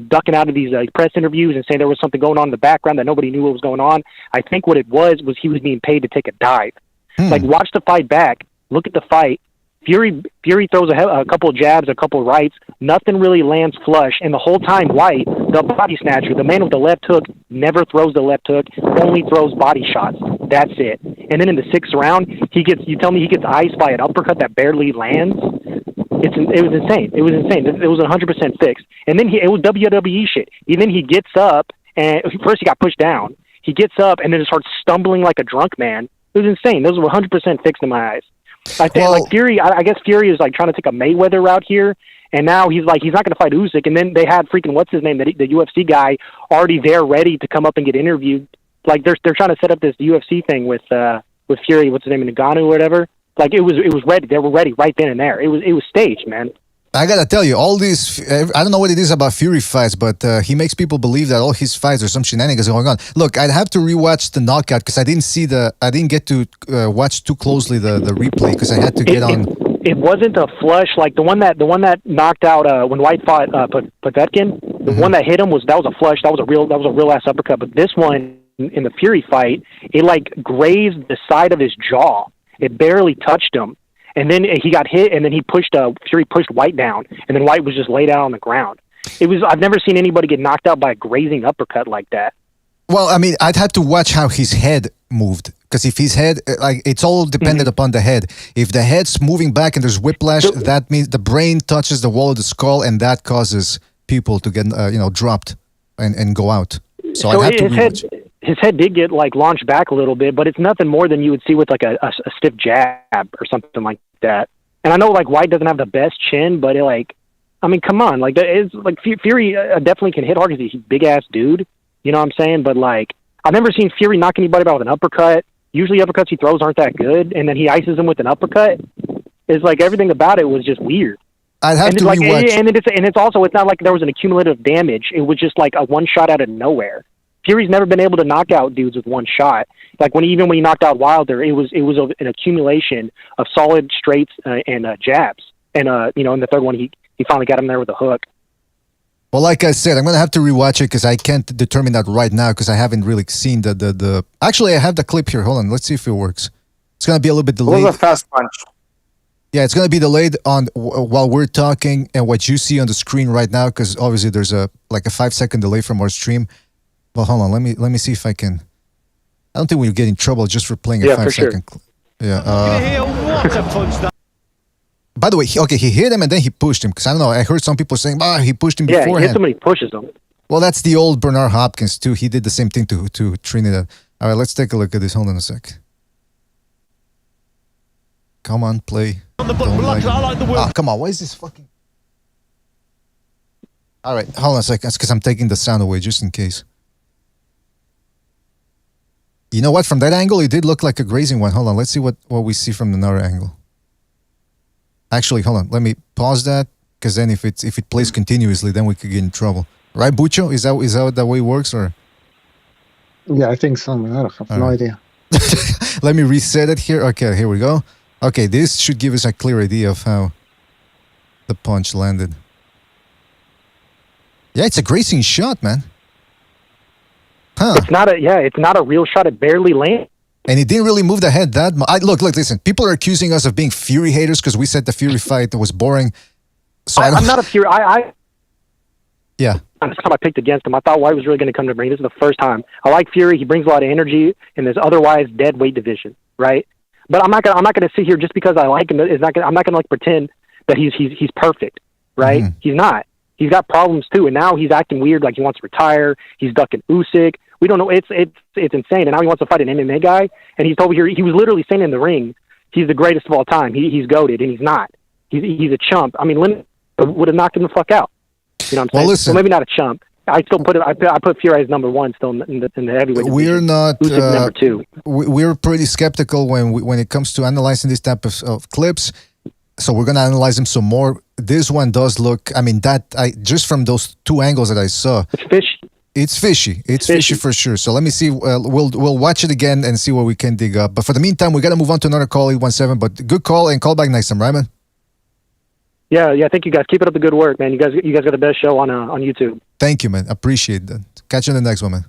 ducking out of these press interviews and saying there was something going on in the background that nobody knew what was going on, I think what it was he was being paid to take a dive. Watch the fight back, look at the fight. Fury throws a couple of jabs, a couple of rights. Nothing really lands flush. And the whole time, Whyte, the body snatcher, the man with the left hook, never throws the left hook, only throws body shots. That's it. And then in the sixth round, you tell me he gets iced by an uppercut that barely lands? It was insane. It was insane. It was 100% fixed. And then it was WWE shit. And then he gets up, and first he got pushed down. He gets up, and then starts stumbling like a drunk man. It was insane. Those were 100% fixed in my eyes. I think Fury. I guess Fury is trying to take a Mayweather route here, and now he's not going to fight Usyk. And then they had freaking what's his name, the UFC guy, already there ready to come up and get interviewed. They're trying to set up this UFC thing with Fury. What's his name, Ngannou or whatever. It was ready. They were ready right then and there. It was staged, man. I gotta tell you, all these, I don't know what it is about Fury fights, but he makes people believe that all his fights are some shenanigans going on. Look, I'd have to rewatch the knockout because I didn't get to watch too closely the replay because I had to get on. It wasn't a flush like the one that knocked out when Whyte fought Povetkin. The one that hit him was a flush. That was a real ass uppercut. But this one in the Fury fight, it grazed the side of his jaw. It barely touched him. And then he got hit, and then Fury pushed Whyte down, and then Whyte was just laid out on the ground. I've never seen anybody get knocked out by a grazing uppercut like that. Well, I mean, I'd have to watch how his head moved, because if his head, it's all dependent upon the head. If the head's moving back and there's whiplash, that means the brain touches the wall of the skull, and that causes people to get, dropped and go out. So I'd have to rewatch. His head did get launched back a little bit, but it's nothing more than you would see with a stiff jab or something like that. And I know Whyte doesn't have the best chin, but come on, Fury definitely can hit hard because he's a big ass dude. You know what I'm saying? But I've never seen Fury knock anybody out with an uppercut. Usually uppercuts he throws aren't that good, and then he ices him with an uppercut. It's everything about it was just weird. I'd have to rewatch. And it's also not like there was an accumulative damage. It was just a one shot out of nowhere. Fury's never been able to knock out dudes with one shot. When he knocked out Wilder, it was an accumulation of solid straights and jabs. And in the third one, he finally got him there with a hook. Well, like I said, I'm gonna have to rewatch it because I can't determine that right now because I haven't really seen the. Actually, I have the clip here. Hold on, let's see if it works. It's gonna be a little bit delayed. It was a fast punch. Yeah, it's gonna be delayed on while we're talking and what you see on the screen right now because obviously there's a 5-second delay from our stream. Well, hold on. Let me see if I can. I don't think we'll get in trouble just for playing a 5-second clip. Yeah. By the way, he hit him and then he pushed him because I don't know. I heard some people saying, he pushed him beforehand. Yeah, he hit him and he pushes him. Well, that's the old Bernard Hopkins too. He did the same thing to Trinidad. All right, let's take a look at this. Hold on a sec. Come on, play. Come on. Why is this fucking? All right, hold on a second. That's because I'm taking the sound away just in case. You know what? From that angle, it did look like a grazing one. Hold on. Let's see what we see from another angle. Actually, hold on. Let me pause that because then if it plays continuously, then we could get in trouble. Right, Bucho? Is that the way it works, or? Yeah, I think so. Man. I have no idea. Let me reset it here. Okay, here we go. Okay, this should give us a clear idea of how the punch landed. Yeah, it's a grazing shot, man. Huh. It's not a real shot. It barely landed. And he didn't really move the head that much. Look, listen. People are accusing us of being Fury haters because we said the Fury fight was boring. So I'm not a Fury. Yeah. This time I picked against him. I thought Whyte was really going to come to the ring. This is the first time. I like Fury. He brings a lot of energy in this otherwise dead weight division, right? But I'm not gonna sit here just because I like him. I'm not gonna like pretend that he's perfect, right? Mm-hmm. He's not. He's got problems too, and now he's acting weird, like he wants to retire. He's ducking Usyk. We don't know. It's insane. And now he wants to fight an MMA guy, and he's over here. He was literally saying in the ring, he's the greatest of all time. He's goated, and he's not. He's a chump. I mean, Lynn would have knocked him the fuck out. You know what I'm saying? Listen. Well, maybe not a chump. I still put it. I put Fury as number one still in the heavyweight division. We're not. Usyk number two. We're pretty skeptical when it comes to analyzing this type of clips. So we're gonna analyze them some more. This one does look. I mean, just from those two angles that I saw, it's fishy. It's fishy. It's fishy for sure. So let me see. We'll watch it again and see what we can dig up. But for the meantime, we gotta move on to another call, 817. But good call and call back next time, right, man? Yeah. Thank you guys. Keep it up the good work, man. You guys got the best show on YouTube. Thank you, man. Appreciate that. Catch you in the next one, man.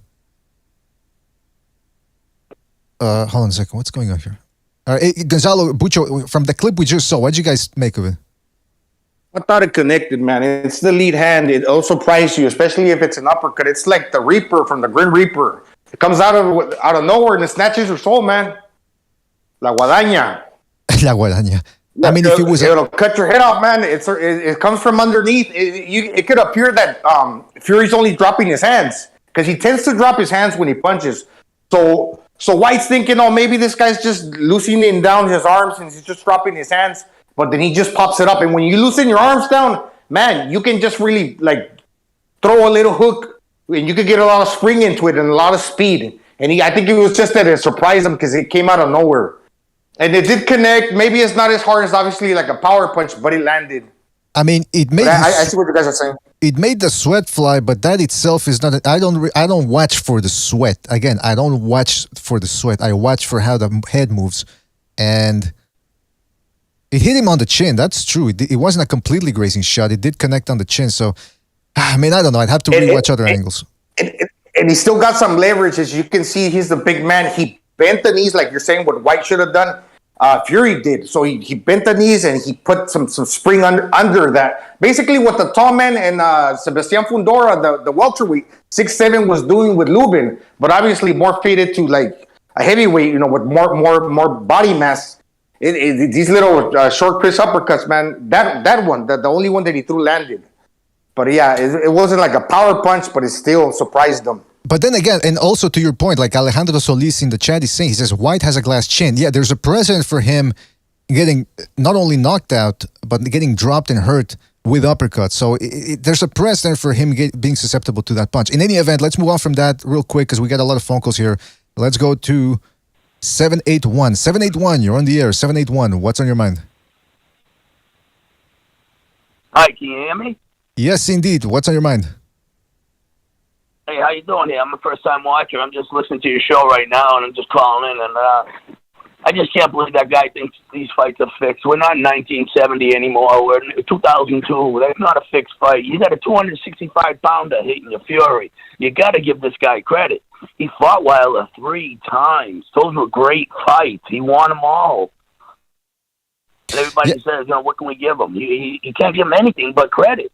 Hold on a second. What's going on here? All right, hey, Gonzalo Bucho, from the clip we just saw, what did you guys make of it? I thought it connected, man. It's the lead hand. It also surprises you, especially if it's an uppercut. It's like the Reaper from the Grim Reaper. It comes out of nowhere and it snatches your soul, man. La guadaña. La guadaña. I mean, if it was... It'll cut your head off, man. It comes from underneath. It could appear that Fury's only dropping his hands because he tends to drop his hands when he punches. So Whyte's thinking, oh, maybe this guy's just loosening down his arms and he's just dropping his hands. But then he just pops it up. And when you loosen your arms down, man, you can just really, throw a little hook. And you could get a lot of spring into it and a lot of speed. And I think it was just that it surprised him because it came out of nowhere. And it did connect. Maybe it's not as hard as, obviously, like a power punch, but it landed. I mean, it made... I see what you guys are saying. It made the sweat fly, but that itself is not... I don't watch for the sweat. Again, I don't watch for the sweat. I watch for how the head moves. And it hit him on the chin. That's true. It wasn't a completely grazing shot. It did connect on the chin. So, I mean, I don't know. I'd have to rewatch other angles. And he still got some leverage. As you can see, he's the big man. He bent the knees, like you're saying, what Whyte should have done. Fury did. So he bent the knees and he put some spring under that. Basically what the tall man and Sebastian Fundora, the welterweight, 6'7", was doing with Lubin, but obviously more faded to like a heavyweight, with more body mass. These little short Chris uppercuts, man, that one, the only one that he threw landed. But yeah, it wasn't like a power punch, but it still surprised them. But then again, and also to your point, like Alejandro Solis in the chat is saying, he says, Whyte has a glass chin. Yeah, there's a precedent for him getting not only knocked out, but getting dropped and hurt with uppercuts. So there's a precedent for him being susceptible to that punch. In any event, let's move on from that real quick because we got a lot of phone calls here. Let's go to 781. 781, you're on the air. 781, what's on your mind? Hi, can you hear me? Yes, indeed. What's on your mind? Hey, how you doing here? I'm a first-time watcher. I'm just listening to your show right now, and I'm just calling in, and I just can't believe that guy thinks these fights are fixed. We're not in 1970 anymore. We're in 2002. That's not a fixed fight. You got a 265-pounder hitting your Fury. You got to give this guy credit. He fought Wilder 3 times. Those were great fights. He won them all. And everybody says, what can we give him? You can't give him anything but credit.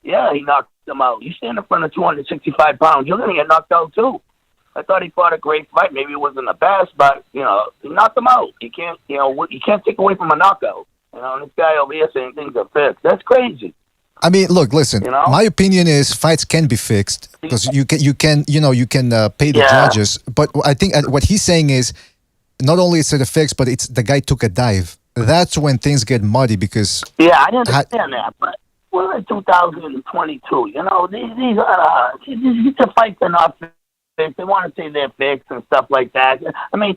Yeah, he knocked him out. You stand in front of 265 pounds, you're going to get knocked out too. I thought he fought a great fight. Maybe it wasn't the best, but, he knocked him out. You can't take away from a knockout. This guy over here saying things are fixed. That's crazy. I mean, look, listen. My opinion is fights can be fixed because you can pay the judges. But I think what he's saying is not only is it a fix, but it's the guy took a dive. That's when things get muddy because... Yeah, I understand that, but we're in 2022. These fights are not fixed. They want to say they're fixed and stuff like that. I mean,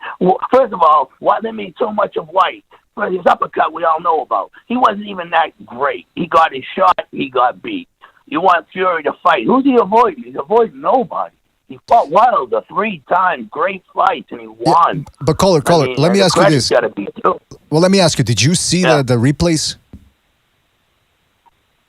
first of all, why they made so much of Whyte? For his uppercut, we all know about. He wasn't even that great. He got his shot. He got beat. You want Fury to fight. Who's he avoiding? He's avoiding nobody. He fought Wilder 3 times, great fights, and he won. Yeah, but caller, let me ask you this. Well, let me ask you, did you see the replays?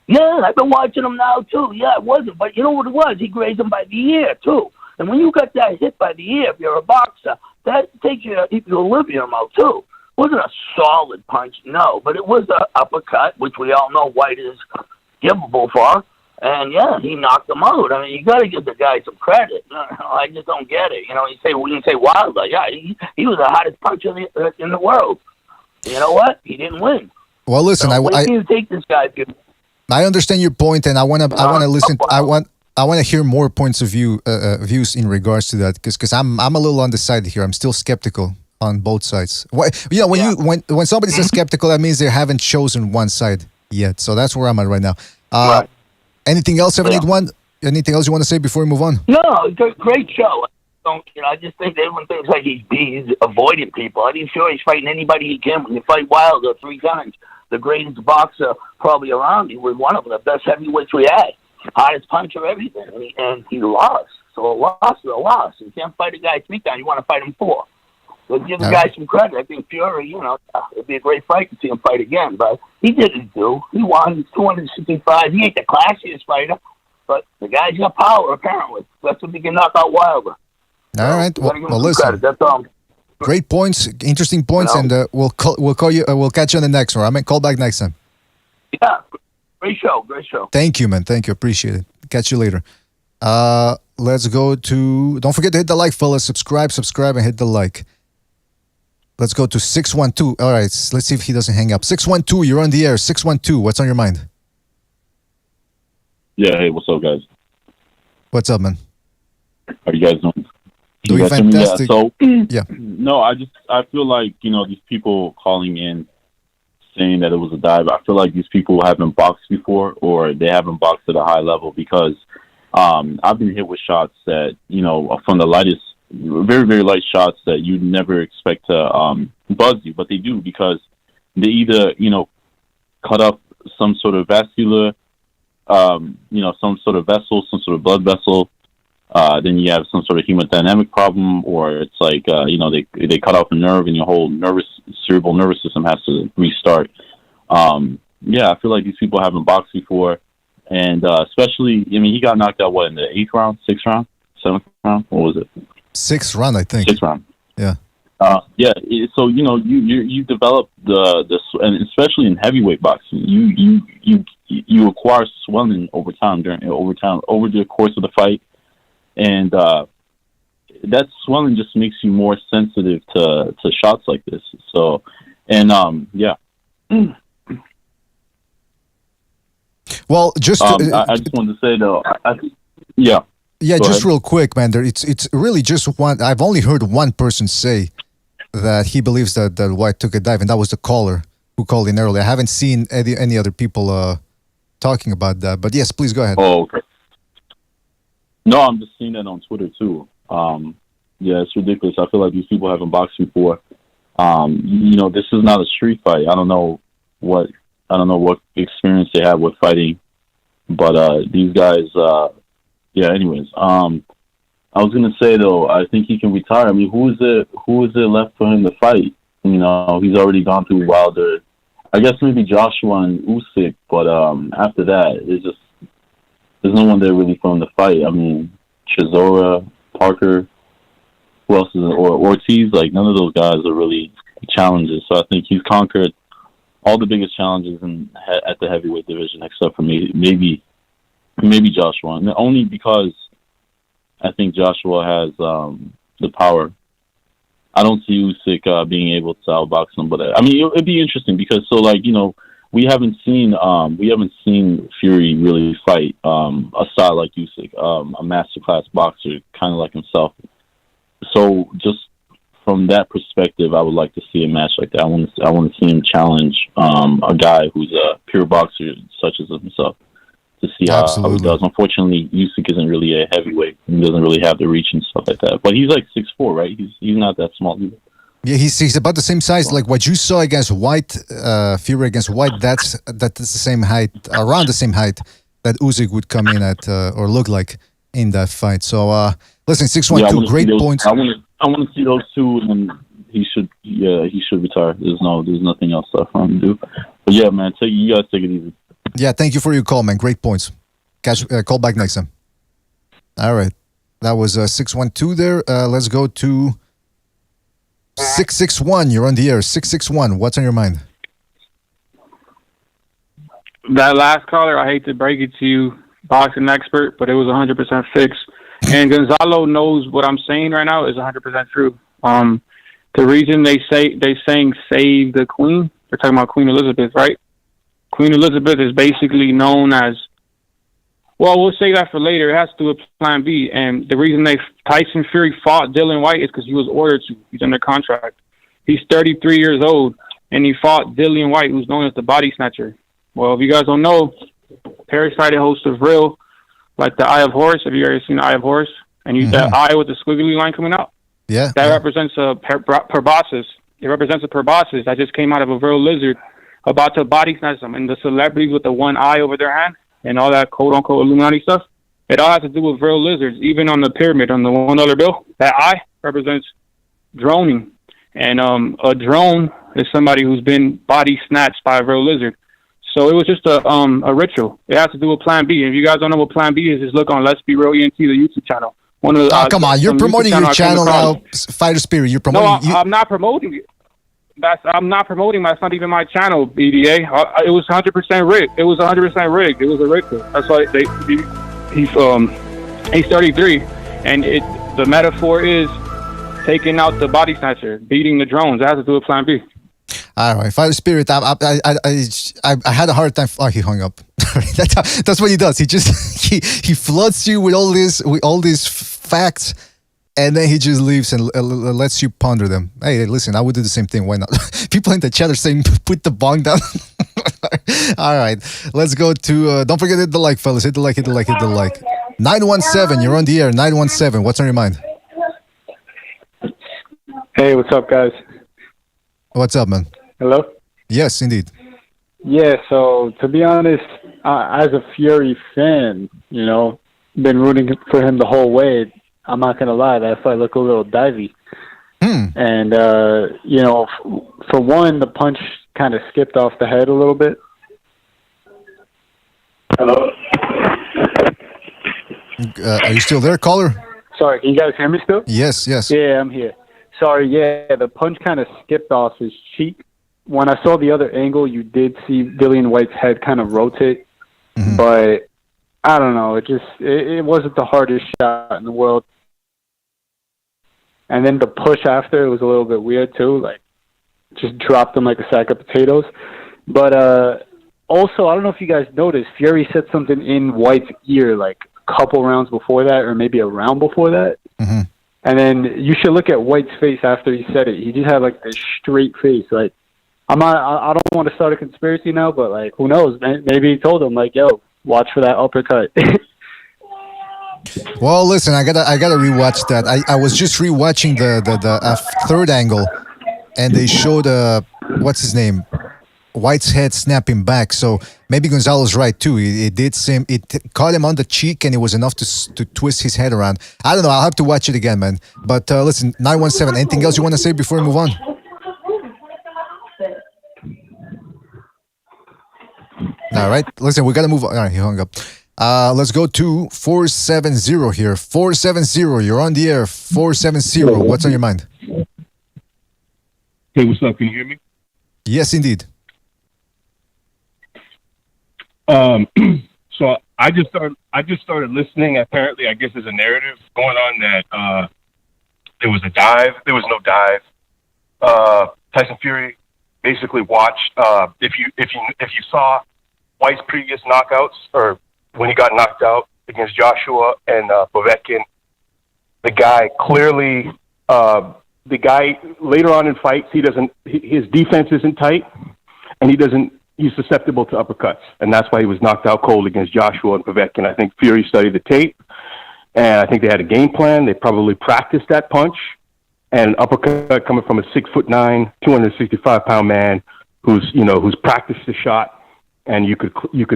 Yeah, I've been watching him now, too. Yeah, it wasn't. But you know what it was? He grazed him by the ear, too. And when you got that hit by the ear, if you're a boxer, that takes your equilibrium out, too. It wasn't a solid punch, no. But it was an uppercut, which we all know Whyte is givable for. And, yeah, he knocked him out. I mean, you got to give the guy some credit. I just don't get it. You know, you say Wilder. Yeah, he was the hottest puncher in the world. You know what? He didn't win. Well, listen, so when you take this guy, I understand your point, and I want to listen. I want to hear more points of views in regards to that, because I'm a little undecided here. I'm still skeptical on both sides. When somebody says skeptical, that means they haven't chosen one side yet. So that's where I'm at right now. Right. Anything else, One? Anything else you want to say before we move on? No, great show. I just think everyone thinks like he's avoiding people. I'm sure he's fighting anybody he can. When you fight Wilder 3 times, the greatest boxer probably around, he was one of them, the best heavyweights we had, hottest puncher, everything, and he lost. So a loss is a loss. You can't fight a guy 3 times. You want to fight him 4. So give the guy some credit. I think Fury, it'd be a great fight to see him fight again. But he didn't do. He won 265. He ain't the classiest fighter, but the guy's got power, apparently. That's what he can knock out Wilder. All right. Well, listen. Credit. That's all. Great points, interesting points, and we'll call you. We'll catch you on the next one. I mean, call back next time. Yeah, great show. Thank you, man. Thank you. Appreciate it. Catch you later. Let's go to. Don't forget to hit the like, fellas. Subscribe, and hit the like. Let's go to 612. All right, let's see if he doesn't hang up. 612, you're on the air. 612, what's on your mind? Yeah, hey, what's up, guys? What's up, man? How you guys doing? Doing fantastic. Yeah. No, I feel like, these people calling in saying that it was a dive, I feel like these people haven't boxed before, or they haven't boxed at a high level, because I've been hit with shots that, from the lightest, very, very light shots that you'd never expect to buzz you, but they do, because they either, cut up some sort of vascular, some sort of vessel, some sort of blood vessel. Then you have some sort of hemodynamic problem, or it's like, they cut off a nerve and your whole cerebral nervous system has to restart. I feel like these people haven't boxed before. And especially, he got knocked out, in the 8th round, 6th round, 7th round? What was it? 6th round, I think. 6th round. Yeah. So, you develop and especially in heavyweight boxing, you acquire swelling over the course of the fight. And that swelling just makes you more sensitive to shots like this. So, and Well, just I just wanted to say though, Yeah, just real quick, man. It's really just one. I've only heard one person say that he believes that Whyte took a dive, and that was the caller who called in earlier. I haven't seen any other people talking about that. But yes, please go ahead. Oh, okay. No, I'm just seeing that on Twitter too. It's ridiculous. I feel like these people haven't boxed before. This is not a street fight. I don't know what experience they have with fighting, but these guys. Anyways, I was gonna say though, I think he can retire. I mean, who is it left for him to fight? He's already gone through Wilder. I guess maybe Joshua and Usyk, but after that, there's no one there really for him to fight. I mean, Chisora, Parker, who else is it? Or Ortiz? Like, none of those guys are really challenges. So I think he's conquered all the biggest challenges at the heavyweight division, except for maybe Joshua. And only because I think Joshua has the power. I don't see Usyk being able to outbox him, but it'd be interesting because we haven't seen Fury really fight a style like Usyk, a masterclass boxer, kind of like himself. So just from that perspective, I would like to see a match like that. I want to see him challenge a guy who's a pure boxer such as himself to see how he does. Unfortunately, Usyk isn't really a heavyweight. He doesn't really have the reach and stuff like that. But he's like 6'4", right? He's not that small either. Yeah, he's about the same size. Like what you saw against Whyte, Fury against Whyte, that's the same height, around the same height that Usyk would come in at or look like in that fight. So Listen, 612, great points. I want to see those two, and he should retire. There's nothing else for him to do. But yeah, man, you guys take it easy. Yeah, thank you for your call, man. Great points. Call back next time. All right. That was 612 there. Let's go to 661. You're on the air. 661. What's on your mind? That last caller, I hate to break it to you, boxing expert, but it was 100% fixed. And Gonzalo knows what I'm saying right now is 100% true. The reason they saying save the queen, they're talking about Queen Elizabeth, right? Queen Elizabeth is basically known as, well, we'll say that for later. It has to do with Plan B. And the reason Tyson Fury fought Dillian Whyte is because he was ordered to. He's under contract. He's 33 years old, and he fought Dillian Whyte, who's known as the Body Snatcher. Well, if you guys don't know, Parasite host of Real, like the Eye of Horus. Have you ever seen the Eye of Horus? And that eye with the squiggly line coming out? Yeah. That represents a proboscis. It represents a proboscis that just came out of a real lizard about to body snatch them. And the celebrities with the one eye over their hand and all that quote-unquote Illuminati stuff, it all has to do with real lizards. Even on the pyramid, on the $1 bill, that eye represents droning. And a drone is somebody who's been body snatched by a real lizard. So it was just a ritual. It has to do with Plan B. If you guys don't know what Plan B is, just look on Let's Be Real ENT, the YouTube channel. Come on, you're promoting your channel now, Fighter Spirit. You're promoting. I'm not promoting it. I'm not promoting. That's not even my channel, BDA. It was 100% rigged. It was 100% rigged. It was a ritual. That's why he's 33, and the metaphor is taking out the body snatcher, beating the drones. That has to do with Plan B. All right, Fighter Spirit. I had a hard time. Oh, he hung up. That's what he does. He floods you with all these facts, and then he just leaves and lets you ponder them. Hey, listen, I would do the same thing. Why not? People in the chat are saying, "Put the bong down." All right, let's go to. Don't forget to hit the like, fellas. Hit the like. 917. You're on the air. 917. What's on your mind? Hey, what's up, guys? What's up, man? Hello? Yes, indeed. Yeah, so to be honest, as a Fury fan, been rooting for him the whole way. I'm not going to lie, that fight looked a little divey. And, for one, the punch kind of skipped off the head a little bit. Hello? Are you still there, caller? Sorry, can you guys hear me still? Yes. Yeah, I'm here. Sorry, the punch kind of skipped off his cheek. When I saw the other angle, you did see Dillian Whyte's head kind of rotate. But I don't know. It wasn't the hardest shot in the world. And then the push after, it was a little bit weird too. Like, just dropped him like a sack of potatoes. But also, I don't know if you guys noticed, Fury said something in Whyte's ear like a couple rounds before that, or maybe a round before that. And then you should look at Whyte's face after he said it. He just had like this straight face. Like, I don't want to start a conspiracy now, but like, who knows? Maybe he told him like, "Yo, watch for that uppercut." Well, listen, I gotta rewatch that. I was just rewatching the third angle, and they showed what's his name, Whyte's head snapping back. So maybe Gonzalo's right too. It caught him on the cheek, and it was enough to twist his head around. I don't know. I'll have to watch it again, man. But listen, 917. Anything else you want to say before we move on? All right. Listen, we gotta move on. All right, he hung up. Let's go to 470 here. 470. You're on the air. 470. What's on your mind? Hey, what's up? Can you hear me? Yes, indeed. So I just started listening. Apparently, I guess there's a narrative going on that there was a dive. There was no dive. Tyson Fury basically watched. If you saw Whyte's previous knockouts, or when he got knocked out against Joshua and Povetkin, the guy clearly, later on in fights, his defense isn't tight, and he's susceptible to uppercuts, and that's why he was knocked out cold against Joshua and Povetkin. I think Fury studied the tape, and I think they had a game plan. They probably practiced that punch, and uppercut coming from a 6'9", 265-pound man who's practiced the shot. And you could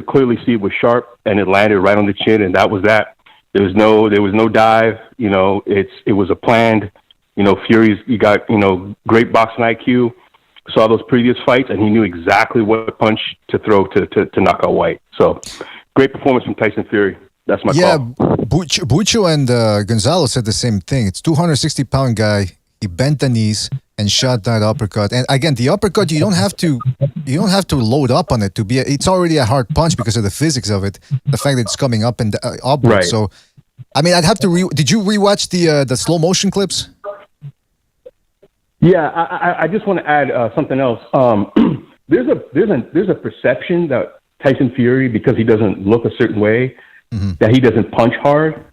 clearly see it was sharp, and it landed right on the chin, and that was that. There was no dive. You know, it was a planned. You know, you got great boxing IQ. Saw those previous fights, and he knew exactly what punch to throw to knock out Whyte. So, great performance from Tyson Fury. That's my call. Bucho and Gonzalo said the same thing. It's 260-pound guy. He bent the knees and shot that uppercut. And again, the uppercut, you don't have to load up on it to be. It's already a hard punch because of the physics of it. The fact that it's coming up and upward. Right. So, I mean, I'd have to. Did you rewatch the slow motion clips? Yeah, I just want to add something else. There's a perception that Tyson Fury, because he doesn't look a certain way, that he doesn't punch hard.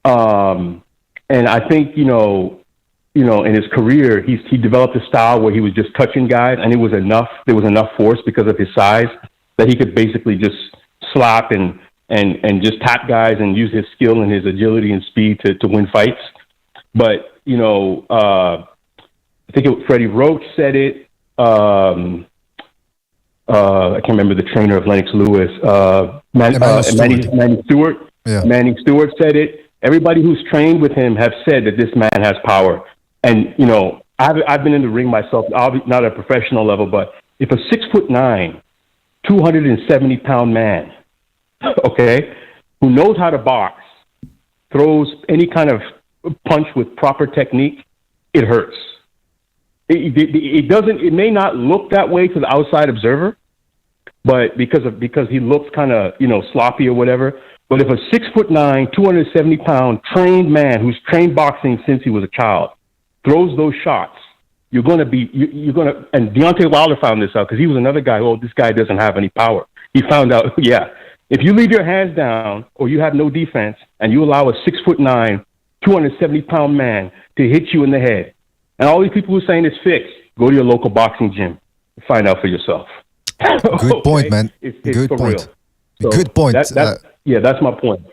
And I think in his career, he developed a style where he was just touching guys, and it was enough. There was enough force because of his size that he could basically just slap and just tap guys and use his skill and his agility and speed to win fights. But I think Freddie Roach said it. I can't remember the trainer of Lennox Lewis. Manny Stewart. Yeah. Manny Stewart said it. Everybody who's trained with him have said that this man has power. And I've been in the ring myself, not at a professional level, but if a 6'9", 270-pound man, okay, who knows how to box, throws any kind of punch with proper technique, it hurts. It doesn't. It may not look that way to the outside observer, but because he looks kind of sloppy or whatever. But if a 6'9", 270-pound trained man who's trained boxing since he was a child throws those shots, you're gonna. And Deontay Wilder found this out because he was another guy. Oh, this guy doesn't have any power. He found out. Yeah, if you leave your hands down or you have no defense and you allow a 6'9", 270-pound man to hit you in the head. And all these people who are saying it's fixed, go to your local boxing gym and find out for yourself. Good point, man. Good point. So Good point. Yeah, that's my point.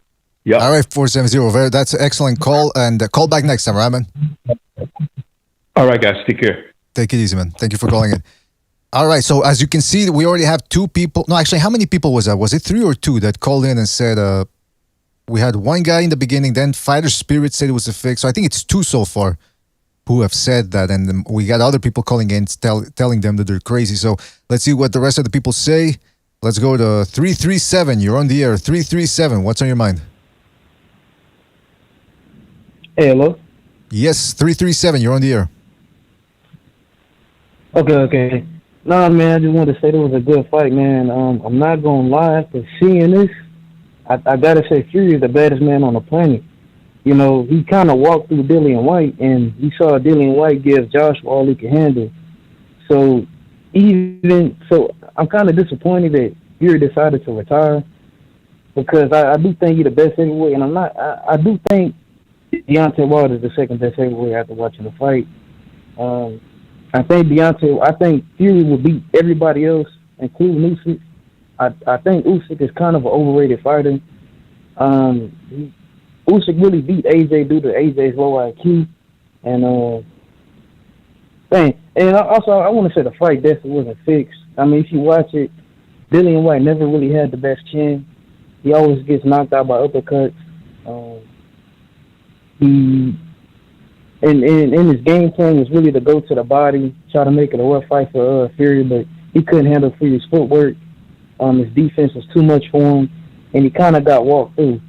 Yeah. All right, 470. That's an excellent call. And call back next time, right, man? All right, guys. Take care. Take it easy, man. Thank you for calling in. All right, so as you can see, we already have 2 people. No, actually, how many people was that? Was it 3 or 2 that called in and said we had one guy in the beginning, then Fighter Spirit said it was a fix. So I think it's 2 so far who have said that, and we got other people calling in telling them that they're crazy. So let's see what the rest of the people say. Let's go to 337. You're on the air. 337. What's on your mind? Hey, hello? Yes, 337. You're on the air. Okay. Nah, man, I just wanted to say it was a good fight, man. I'm not going to lie. After seeing this, I got to say Fury is the baddest man on the planet. He kind of walked through Dillian Whyte, and he saw Dillian Whyte give Joshua all he could handle. So I'm kind of disappointed that Fury decided to retire because I do think he's the best heavyweight, and I do think Deontay Wilder is the second best heavyweight after watching the fight. I think Fury will beat everybody else, including Usyk. I think Usyk is kind of an overrated fighter. Usyk really beat AJ due to AJ's low IQ, and also I want to say the fight definitely wasn't fixed. I mean, if you watch it, Dillian Whyte never really had the best chin. He always gets knocked out by uppercuts. In his game plan was really to go to the body, try to make it a rough fight for Fury, but he couldn't handle Fury's footwork. His defense was too much for him, and he kind of got walked through.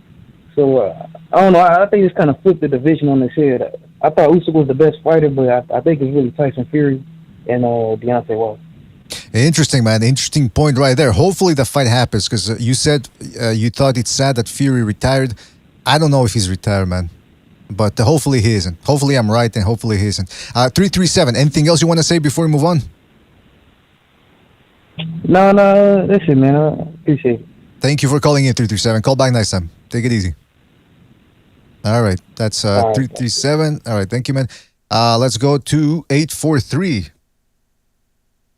So, I don't know. I think it's kind of flipped the division on his head. I thought Usyk was the best fighter, but I think it's really Tyson Fury and Deontay Wilder. Interesting, man. Interesting point right there. Hopefully the fight happens because you said you thought it's sad that Fury retired. I don't know if he's retired, man. But hopefully he isn't. Hopefully I'm right and hopefully he isn't. 337. Anything else you want to say before we move on? No, that's it, man. I appreciate it. Thank you for calling in, 337. Call back next time. Take it easy. All right. That's 337. All right. Thank you, man. Let's go to 843.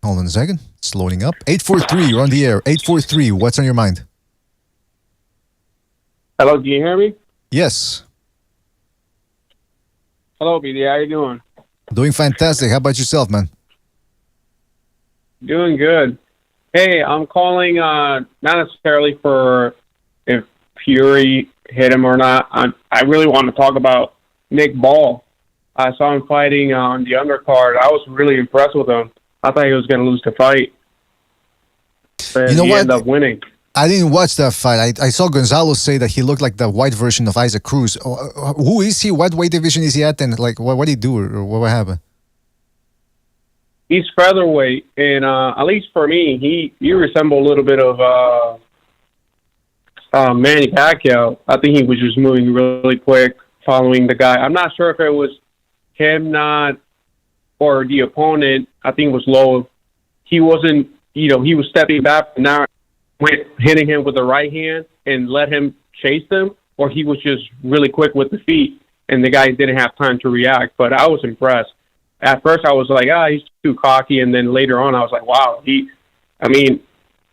Hold on a second. It's loading up. 843. You're on the air. 843. What's on your mind? Hello. Can you hear me? Yes. Hello, BD. How you doing? Doing fantastic. How about yourself, man? Doing good. Hey, I'm calling not necessarily for if Fury hit him or not. I really want to talk about Nick Ball. I saw him fighting on the undercard. I was really impressed with him. I thought he was going to lose the fight. But You know he what? ended up winning. I didn't watch that fight. I saw Gonzalo say that he looked like the white version of Isaac Cruz. Who is he? What weight division is he at? And like, what did he do, or what happened? He's featherweight, and at least for me, he resembled a little bit of Manny Pacquiao. I think he was just moving really quick, following the guy. I'm not sure if it was him or the opponent. I think it was low. He wasn't, he was stepping back, and now went hitting him with the right hand and let him chase them, or he was just really quick with the feet, and the guy didn't have time to react. But I was impressed. At first, I was like, he's too cocky, and then later on, I was like, wow.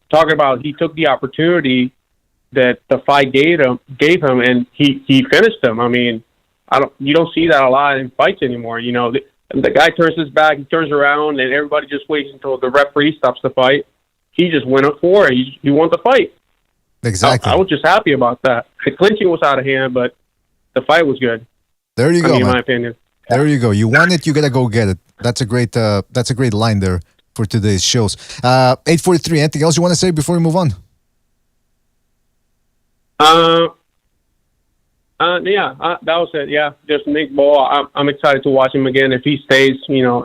Talking about he took the opportunity that the fight gave him, and he finished him. You don't see that a lot in fights anymore. The guy turns his back, he turns around, and everybody just waits until the referee stops the fight. He just went up for it. He won the fight. Exactly. I was just happy about that. The clinching was out of hand, but the fight was good. There you go, in man. my opinion. There you go. You want it, you gotta go get it. That's a great line there for today's shows. 8:43. Anything else you want to say before we move on? That was it. Yeah, just Nick Ball. I'm excited to watch him again if he stays,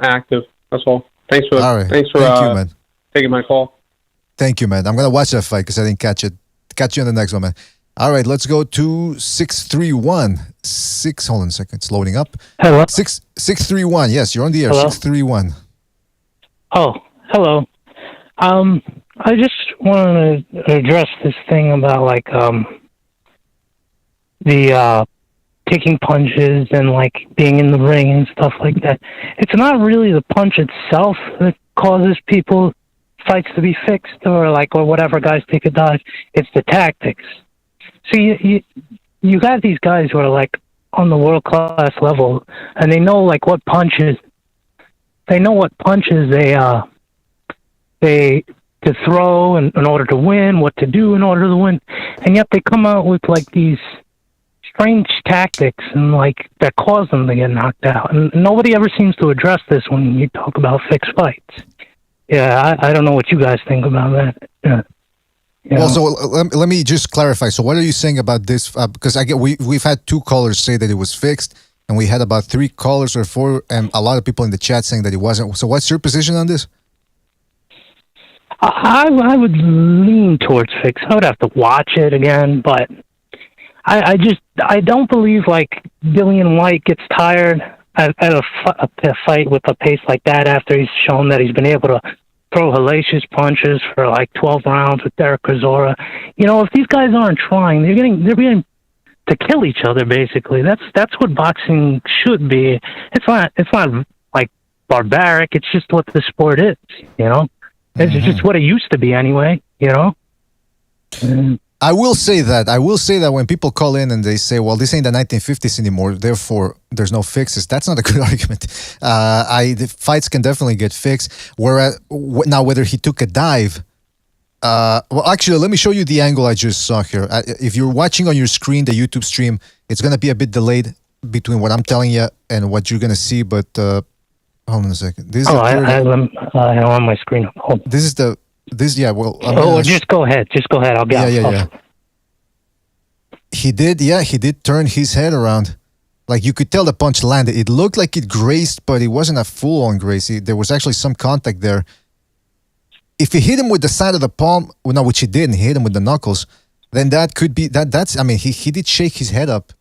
active. That's all. Thank you, man. Taking my call. Thank you, man. I'm gonna watch that fight because I didn't catch it. Catch you on the next one, man. All right, let's go to 631. Hold on a second. It's loading up. Hello. 631. Yes, you're on the air. Hello? 631. Oh, hello. I just wanted to address this thing about the taking punches and being in the ring and stuff like that. It's not really the punch itself that causes fights to be fixed or whatever guys take a dive. It's the tactics. So you got these guys who are on the world class level, and they know what punches. They know what punches they to throw in order to win, what to do in order to win, and yet they come out with these strange tactics and that cause them to get knocked out. And nobody ever seems to address this when you talk about fixed fights. Yeah, I don't know what you guys think about that. Well, so let me just clarify. So what are you saying about this? Because we've had 2 callers say that it was fixed, and we had about 3 callers or 4, and a lot of people in the chat saying that it wasn't. So what's your position on this? I would lean towards fixed. I would have to watch it again, but I don't believe Dillian Whyte gets tired at a fight with a pace like that after he's shown that he's been able to throw hellacious punches for 12 rounds with Derek Chisora. If these guys aren't trying, they're getting to kill each other. Basically, that's what boxing should be. It's not barbaric. It's just what the sport is. It's just what it used to be anyway. I will say that when people call in and they say, well, this ain't the 1950s anymore, therefore there's no fixes, that's not a good argument. The fights can definitely get fixed. Whereas, now, whether he took a dive, well, actually, let me show you the angle I just saw here. If you're watching on your screen, the YouTube stream, it's going to be a bit delayed between what I'm telling you and what you're going to see, but hold on a second. This is I have on my screen. Hold on. Just go ahead. I'll be out. Yeah. He did turn his head around. You could tell the punch landed. It looked like it grazed, but it wasn't a full-on graze. There was actually some contact there. If he hit him with the side of the palm, which he did, and he hit him with the knuckles, then that could be he did shake his head up.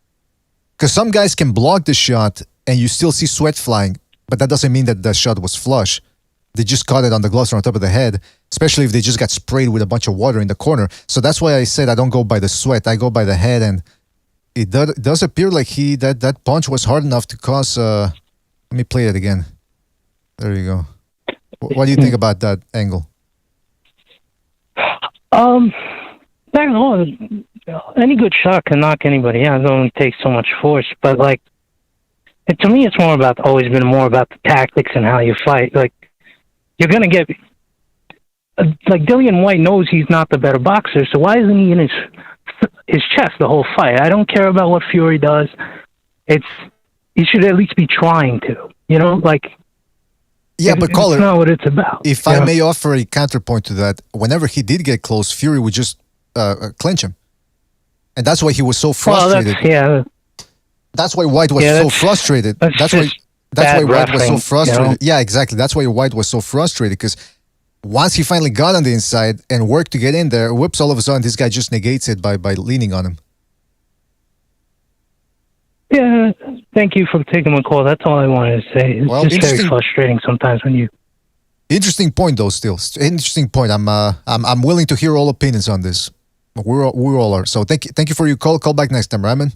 Because some guys can block the shot and you still see sweat flying, but that doesn't mean that the shot was flush. They just caught it on the gloves or on top of the head, especially if they just got sprayed with a bunch of water in the corner. So that's why I said I don't go by the sweat. I go by the head, and it does appear like that punch was hard enough to cause... let me play it again. There you go. What do you think about that angle? Any good shot can knock anybody out. It only takes so much force. But to me, it's always been more about the tactics and how you fight. You're gonna get Dillian Whyte knows he's not the better boxer, so why isn't he in his his chest the whole fight. I don't care about what Fury does. He should at least be trying to. You know, like. Yeah, but caller, it's not what it's about. If I may offer a counterpoint to that, whenever he did get close, Fury would just clinch him, and that's why he was so frustrated. That's why Whyte was so frustrated. That's why Whyte was so frustrated. Yeah, exactly. That's why Whyte was so frustrated, because once he finally got on the inside and worked to get in there, whoops! All of a sudden, this guy just negates it by leaning on him. Yeah, thank you for taking my call. That's all I wanted to say. It's just very frustrating sometimes when you. Interesting point, though. Still, interesting point. I'm willing to hear all opinions on this. We all are. So thank you for your call. Call back next time, right, man?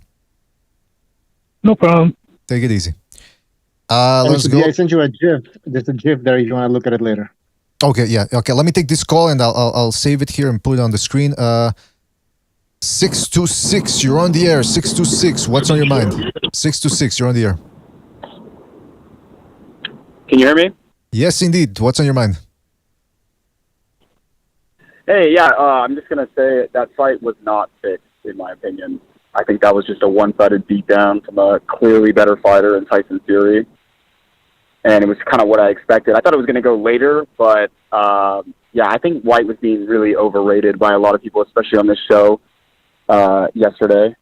No problem. Take it easy. Let's go. I sent you a GIF. There's a GIF there if you want to look at it later. Okay, yeah. Okay, let me take this call and I'll save it here and put it on the screen. 626, you're on the air. 626, what's on your mind? 626, you're on the air. Can you hear me? Yes, indeed. What's on your mind? Hey, yeah, I'm just going to say that fight was not fixed, in my opinion. I think that was just a one-sided beatdown from a clearly better fighter in Tyson Fury. And it was kind of what I expected. I thought it was going to go later, but yeah, I think Whyte was being really overrated by a lot of people, especially on this show yesterday.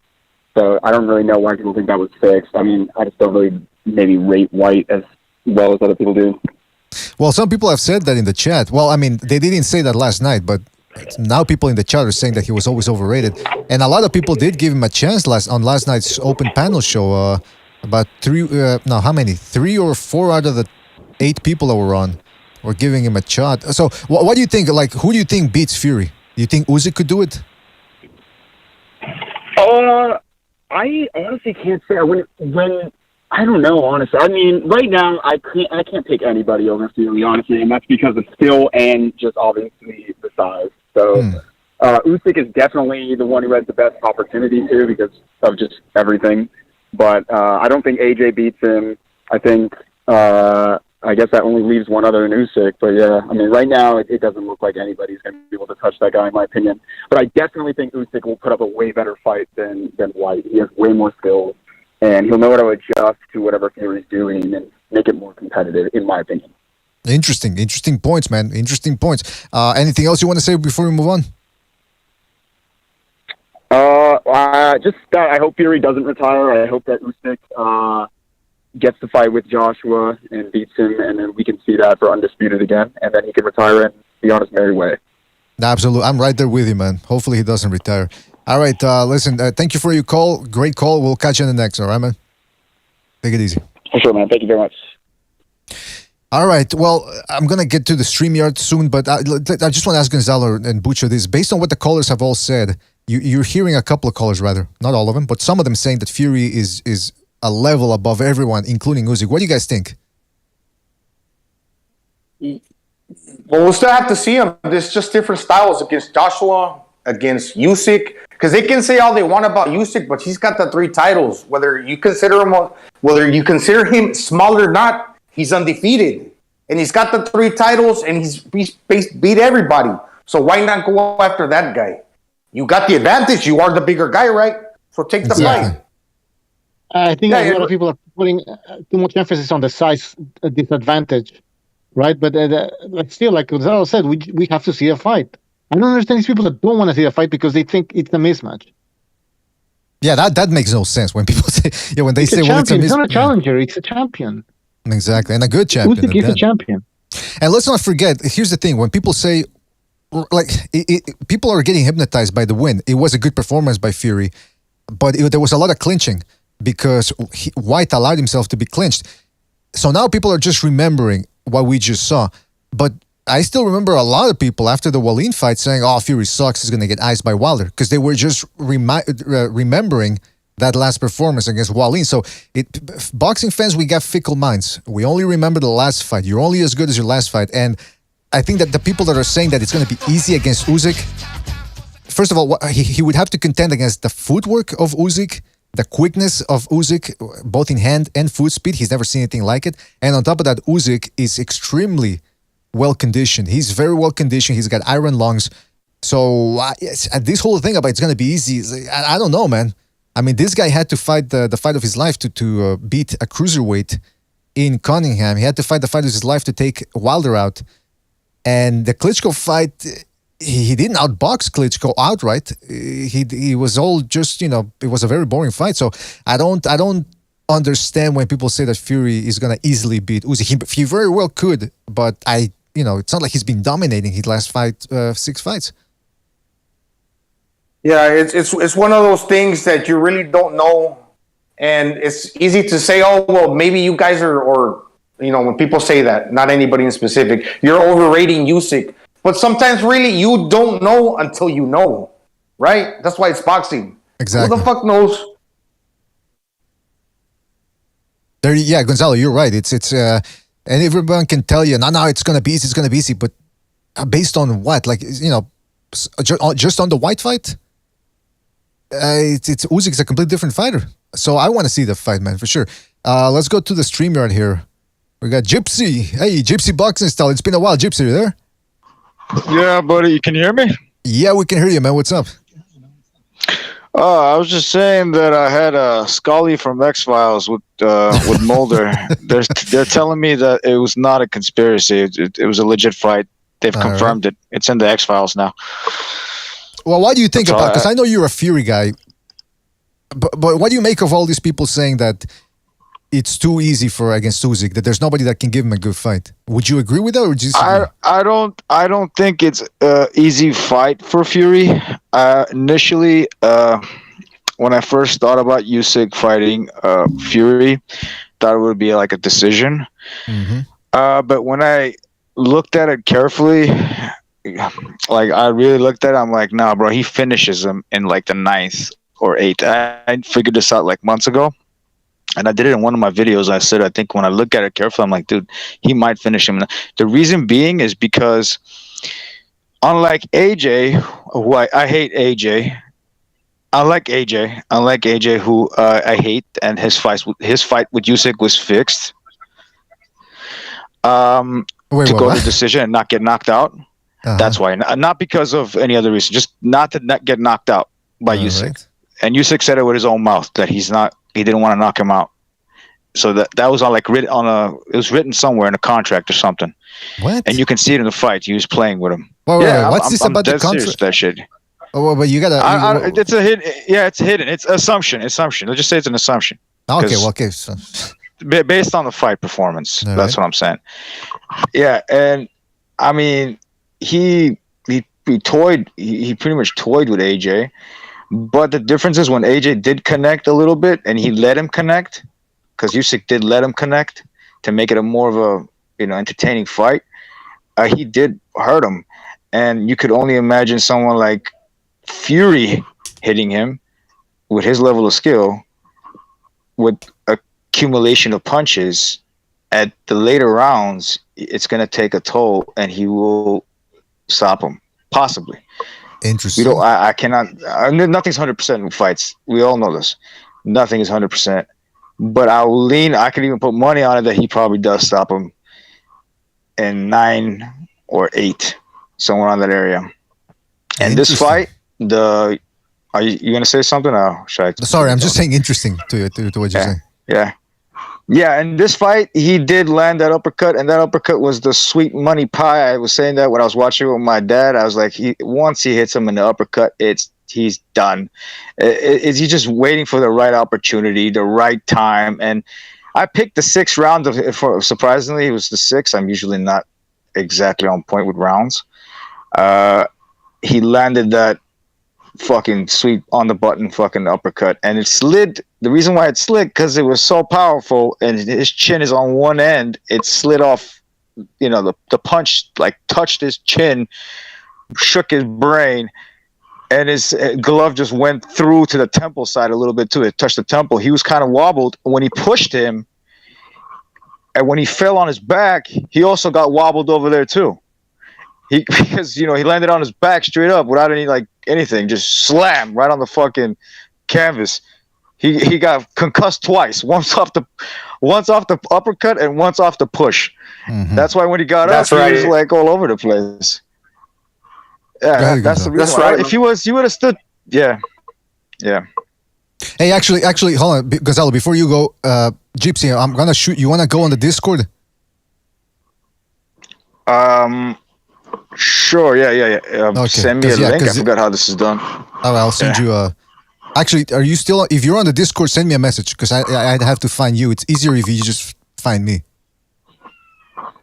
So I don't really know why people think that was fixed. I mean, I just don't really maybe rate Whyte as well as other people do. Well, some people have said that in the chat. Well, I mean, they didn't say that last night, but now people in the chat are saying that he was always overrated. And a lot of people did give him a chance on last night's open panel show. About 3 or 4 out of the 8 people that were on were giving him a shot. So what do you think? Like, who do you think beats Fury? Do you think Usyk could do it? I honestly can't say. When I don't know, honestly. I mean, right now I can't pick anybody over Fury, honestly, and that's because of skill and just obviously the size. So Usyk is definitely the one who has the best opportunity to, because of just everything. But I don't think AJ beats him. I think I guess that only leaves one other than Usyk. But yeah, I mean, right now it doesn't look like anybody's going to be able to touch that guy, in my opinion. But I definitely think Usyk will put up a way better fight than Whyte. He has way more skills, and he'll know how to adjust to whatever Fury's doing and make it more competitive, in my opinion. Interesting points, man. Interesting points. Anything else you want to say before we move on? Just that I hope Fury doesn't retire. I hope that Usyk gets to fight with Joshua and beats him, and then we can see that for Undisputed again, and then he can retire and be on his merry way. Absolutely. I'm right there with you, man. Hopefully he doesn't retire. All right, listen, thank you for your call. Great call. We'll catch you in the next, all right, man? Take it easy. For sure, man. Thank you very much. All right. Well, I'm going to get to the StreamYard soon, but I just want to ask Gonzalo and Butcher this. Based on what the callers have all said, you're hearing a couple of callers, rather, not all of them, but some of them saying that Fury is a level above everyone, including Usyk. What do you guys think? Well, we'll still have to see him. There's just different styles against Joshua, against Usyk, because they can say all they want about Usyk, but he's got the 3 titles. Whether you consider him smaller or not, he's undefeated, and he's got the 3 titles, and he's beat everybody. So why not go after that guy? You got the advantage. You are the bigger guy, right? So take the fight. I think a lot of people are putting too much emphasis on the size disadvantage, right? But still, like Gonzalo said, we have to see a fight. I don't understand these people that don't want to see a fight because they think it's a mismatch. Yeah, that makes no sense when people say, when they say, well, it's a mismatch. It's not a challenger, it's a champion. Exactly, and a good champion. Usyk is a champion. And let's not forget, here's the thing, when people say, like, people are getting hypnotized by the win. It was a good performance by Fury, but there was a lot of clinching because Whyte allowed himself to be clinched. So now people are just remembering what we just saw. But I still remember a lot of people after the Wallin fight saying, oh, Fury sucks, he's going to get iced by Wilder, because they were just remembering that last performance against Wallin. So boxing fans, we got fickle minds. We only remember the last fight. You're only as good as your last fight. And I think that the people that are saying that it's going to be easy against Usyk, first of all, he would have to contend against the footwork of Usyk, the quickness of Usyk, both in hand and foot speed. He's never seen anything like it. And on top of that, Usyk is extremely well-conditioned. He's very well-conditioned. He's got iron lungs. So this whole thing about it's going to be easy, I don't know, man. I mean, this guy had to fight the fight of his life to beat a cruiserweight in Cunningham. He had to fight the fight of his life to take Wilder out. And the Klitschko fight, he didn't outbox Klitschko outright. He was all just, it was a very boring fight. So I don't understand when people say that Fury is going to easily beat Usyk. He very well could, but it's not like he's been dominating his last 6 fights. Yeah, it's one of those things that you really don't know, and it's easy to say, oh, well, maybe you guys are, or when people say that, not anybody in specific, you're overrating Usyk. But sometimes really you don't know until you know, right? That's why it's boxing. Exactly. Who the fuck knows? Yeah, Gonzalo, you're right. It's and everyone can tell you, no, it's gonna be easy, but based on what? Like, just on the Whyte fight? It's Usyk's a completely different fighter. So I want to see the fight, man, for sure. Let's go to the StreamYard here. We got Gypsy. Hey, Gypsy Boxing Style. It's been a while. Gypsy, you there? Yeah, buddy. You can hear me? Yeah, we can hear you, man. What's up? I was just saying that I had Scully from X-Files with Mulder. They're telling me that it was not a conspiracy. It was a legit fight. They've confirmed it. It's in the X-Files now. Well, what do you think about? Because I know you're a Fury guy, but what do you make of all these people saying that it's too easy against Usyk, that there's nobody that can give him a good fight? Would you agree with that, or just? I don't think it's an easy fight for Fury. Initially, when I first thought about Usyk fighting Fury, thought it would be like a decision. Mm-hmm. But when I looked at it carefully, like I really looked at it, I'm like, nah, bro, he finishes him in like the 9th or 8th. I figured this out like months ago, and I did it in one of my videos. I said, I think when I look at it carefully, I'm like, dude, he might finish him. The reason being is because unlike AJ, who I hate AJ, unlike AJ, who I hate, and his fight with Usyk was fixed to go to decision and not get knocked out. That's why, not because of any other reason, just not to not get knocked out by Usyk. Right. And Usyk said it with his own mouth that he didn't want to knock him out. So that was on like it was written somewhere in a contract or something. What? And you can see it in the fight. He was playing with him. What's this about the contract? That shit. Oh, but you gotta. It's a hidden. Yeah, it's hidden. It's assumption. Let's just say it's an assumption. Okay. So. Based on the fight performance, that's what I'm saying. Yeah, and I mean, he toyed. He pretty much toyed with AJ, but the difference is when AJ did connect a little bit, and he let him connect, because Usyk did let him connect to make it a more of a entertaining fight. He did hurt him, and you could only imagine someone like Fury hitting him with his level of skill, with accumulation of punches at the later rounds. It's going to take a toll, and he will stop him, possibly. Interesting. I cannot. Nothing's 100% in fights. We all know this. Nothing is 100%. But I will lean. I could even put money on it that he probably does stop him in 9 or 8, somewhere on that area. And this fight, are you gonna say something? Or should I? Sorry, I'm just saying interesting to what you're saying. Yeah. In this fight, he did land that uppercut, and that uppercut was the sweet money pie. I was saying that when I was watching it with my dad. I was like, once he hits him in the uppercut, he's done. He's just waiting for the right opportunity, the right time. And I picked the 6th round. Surprisingly, it was the 6th. I'm usually not exactly on point with rounds. He landed that fucking sweet on the button fucking uppercut, and it slid. The reason why it slid, because it was so powerful, and his chin is on one end. It slid off. The punch like touched his chin, shook his brain, and his glove just went through to the temple side a little bit too. It touched the temple. He was kind of wobbled when he pushed him, and when he fell on his back, he also got wobbled over there too. Because he landed on his back straight up without anything, just slam right on the fucking canvas. He got concussed twice, once off the uppercut and once off the push. Mm-hmm. That's why when he got up, he was like all over the place. Yeah, that's the reason. That's why. right. If he would have stood. Yeah. Hey, actually, hold on, Gonzalo. Before you go, Gypsy, I'm gonna shoot. You wanna go on the Discord? Sure. Yeah. Okay, Send me a link. I forgot how this is done. All right, I'll send you a. Actually, are you still? If you're on the Discord, send me a message because I'd have to find you. It's easier if you just find me.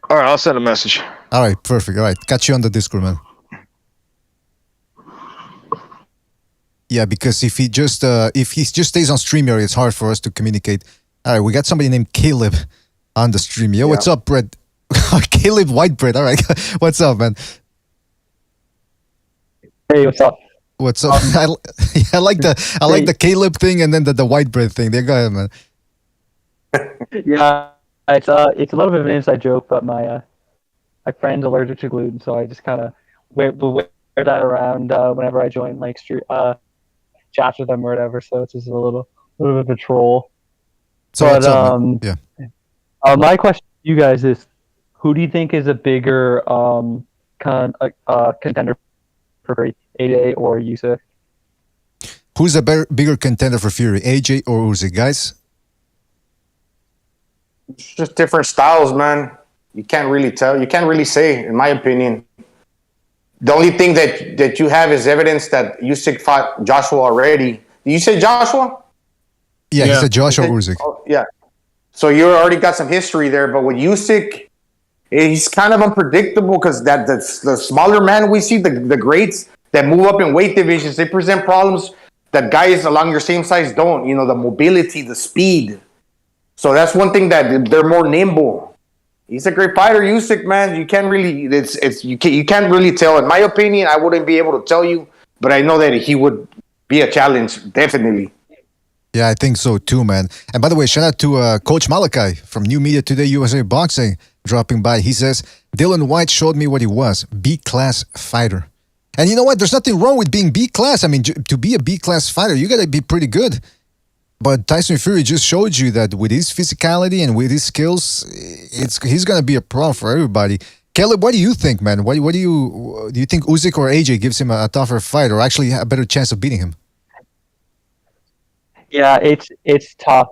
All right, I'll send a message. All right, perfect. All right, catch you on the Discord, man. Yeah, because if he just stays on StreamYard, it's hard for us to communicate. All right, we got somebody named Caleb on the stream. Yo, what's up, Brett? Caleb White Bread. All right, what's up, man? Hey, what's up? What's up? I like the Caleb thing and then the white bread thing. There, go ahead, man. Yeah, it's a little bit of an inside joke, but my friend's allergic to gluten, so I just kind of wear that around whenever I join like chats with them or whatever. So it's just a little bit of a troll. So but what's up, man? Yeah. My question to you guys is, who do you think is a bigger contender for AJ or Usyk? Who's a bigger contender for Fury, AJ or Usyk, guys? It's just different styles, man. You can't really tell. You can't really say, in my opinion. The only thing that you have is evidence that Usyk fought Joshua already. Did you say Joshua? Yeah, he said Joshua Usyk. Oh, yeah. So you already got some history there. But with Usyk, he's kind of unpredictable because the smaller man we see, the greats that move up in weight divisions, they present problems that guys along your same size don't. You know, the mobility, the speed. So that's one thing that they're more nimble. He's a great fighter, Usyk, man. You can't really, you can't really tell. In my opinion, I wouldn't be able to tell you, but I know that he would be a challenge, definitely. Yeah, I think so too, man. And by the way, shout out to Coach Malachi from New Media Today USA Boxing dropping by. He says, Dillian Whyte showed me what he was, B-class fighter. And you know what? There's nothing wrong with being B-class. I mean, to be a B-class fighter, you got to be pretty good. But Tyson Fury just showed you that with his physicality and with his skills, he's going to be a pro for everybody. Caleb, what do you think, man? What do you think Usyk or AJ gives him a tougher fight or actually a better chance of beating him? Yeah, it's tough.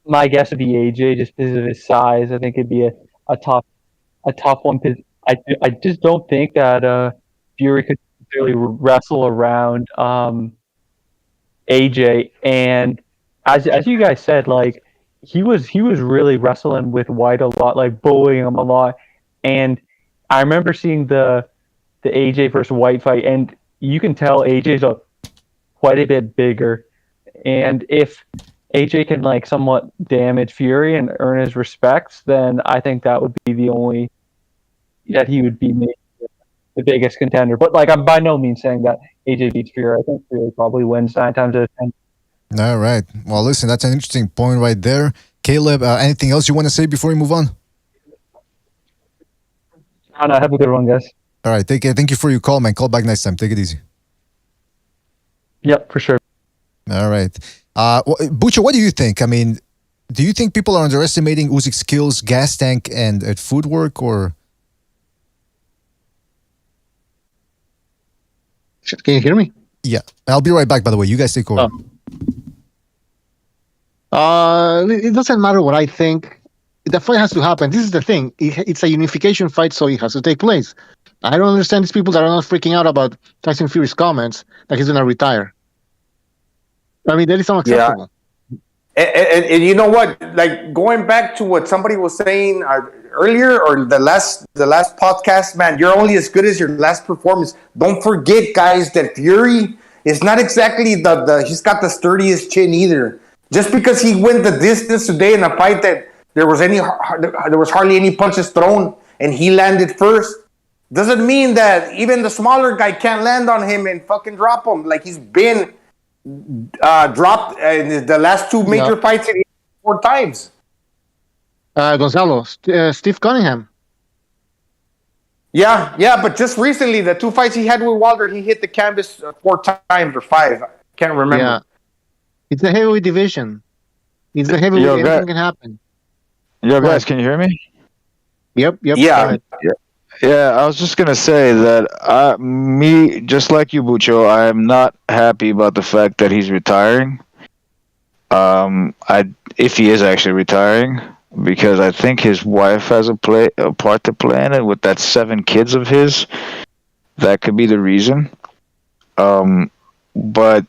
My guess would be AJ just because of his size. I think it'd be a tough one because I just don't think that Fury could really wrestle around AJ. And as you guys said, like he was really wrestling with Whyte a lot, like bullying him a lot. And I remember seeing the AJ versus Whyte fight, and you can tell AJ's quite a bit bigger. And if AJ can like somewhat damage Fury and earn his respects, then I think that would be the only that he would be the biggest contender. But like I'm by no means saying that AJ beats Fury. I think Fury probably wins 9 times out of 10. All right. Well, listen, that's an interesting point right there. Caleb, anything else you want to say before we move on? No, have a good one, guys. All right. Thank you for your call, man. Call back next time. Take it easy. Yep, for sure. All right. Butcher, what do you think? I mean, do you think people are underestimating Usyk's skills, gas tank, and footwork, or? Can you hear me? Yeah. I'll be right back, by the way. You guys take over. It doesn't matter what I think. The fight has to happen. This is the thing. It's a unification fight, so it has to take place. I don't understand these people that are not freaking out about Tyson Fury's comments that he's going to retire. I mean, that is unacceptable. Yeah. And you know what? Like going back to what somebody was saying earlier or the last podcast, man, you're only as good as your last performance. Don't forget, guys, that Fury is not exactly he's got the sturdiest chin either. Just because he went the distance today in a fight that there was hardly any punches thrown and he landed first, doesn't mean that even the smaller guy can't land on him and fucking drop him. Like he's been dropped in the last 2 major fights 4 times. Gonzalo, Steve Cunningham. Yeah, but just recently, the 2 fights he had with Wilder, he hit the canvas 4 times or 5. Can't remember. Yeah. It's a heavyweight division. It's a heavyweight. Anything can happen. Yo, guys, can you hear me? Yep. Yeah. Yeah, I was just gonna say that me, just like you, Bucho, I am not happy about the fact that he's retiring. If he is actually retiring, because I think his wife has a part to play in it with that 7 kids of his. That could be the reason. But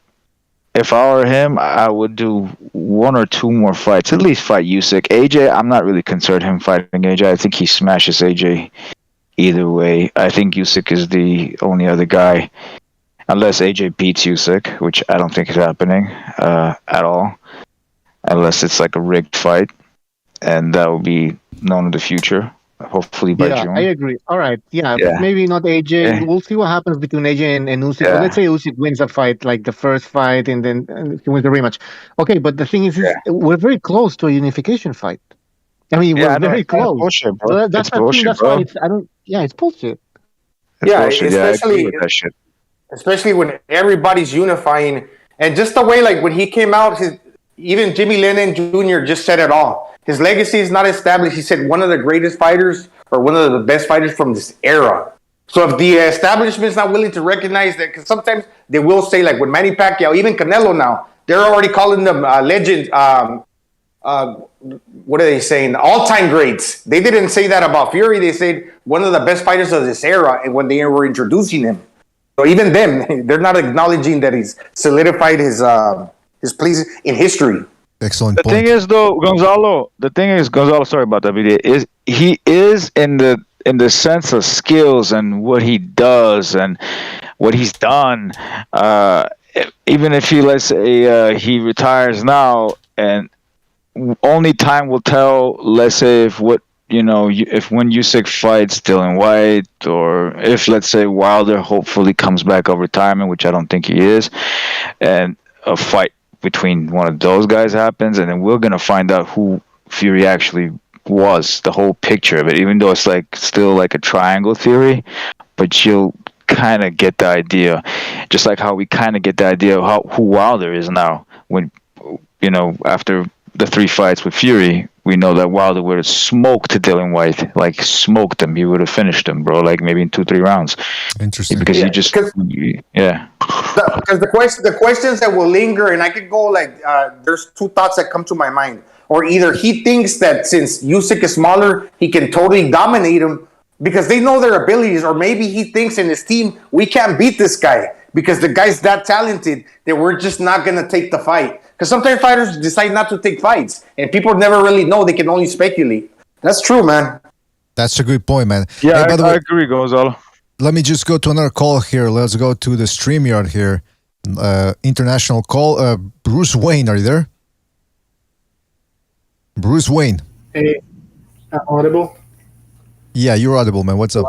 if I were him, I would do 1 or 2 more fights. At least fight Usyk. AJ, I'm not really concerned him fighting AJ. I think he smashes AJ either way. I think Usyk is the only other guy, unless AJ beats Usyk, which I don't think is happening at all, unless it's like a rigged fight, and that will be known in the future. Hopefully by June. I agree. All right, Yeah. but maybe not AJ. Yeah. We'll see what happens between AJ and Usyk. Yeah. But let's say Usyk wins a fight, like the first fight, and then he wins the rematch. Okay, but the thing is we're very close to a unification fight. I mean, Yeah, I we're know, very it's kinda close. bullshit, bro. So that's It's the thing. bullshit, That's bro. why I don't. Yeah, it's bullshit. It's Yeah, bullshit. Yeah, I especially- agree with that shit. especially when everybody's unifying, and just the way, like when he came out, even Jimmy Lennon Jr. just said it all. His legacy is not established. He said one of the greatest fighters or one of the best fighters from this era. So if the establishment's not willing to recognize that, because sometimes they will say, like with Manny Pacquiao, even Canelo now, they're already calling them legend. What are they saying? All-time greats. They didn't say that about Fury. They said one of the best fighters of this era, and when they were introducing him. So even them, they're not acknowledging that he's solidified his place in history. Excellent The point. thing is, though, Gonzalo. Sorry about that, BD. Is he is in the sense of skills and what he does and what he's done. Even if let's say he retires now, and only time will tell. Let's say if when Usyk fights Dillian Whyte, or if let's say Wilder hopefully comes back of retirement, which I don't think he is, and a fight between one of those guys happens, and then we're gonna find out who Fury actually was, the whole picture of it, even though it's like still like a triangle theory, but you'll kind of get the idea, just like how we kind of get the idea of who Wilder is now. When after the 3 fights with Fury, we know that Wilder would have smoked Dillian Whyte, like smoked him. He would have finished him, bro, like maybe in 2-3 rounds. Interesting. Because he just Because the questions that will linger, and I could go like, there's 2 thoughts that come to my mind. Or either he thinks that since Usyk is smaller, he can totally dominate him because they know their abilities, or maybe he thinks in his team, we can't beat this guy because the guy's that talented that we're just not going to take the fight. Because sometimes fighters decide not to take fights, and people never really know. They can only speculate. That's true, man. That's a good point, man. Yeah, Hey, by the I way, agree, Gonzalo. let me just go to another call here. Let's go to the StreamYard here. International call. Bruce Wayne, are you there? Bruce Wayne. Hey, audible? Yeah, you're audible, man. What's up?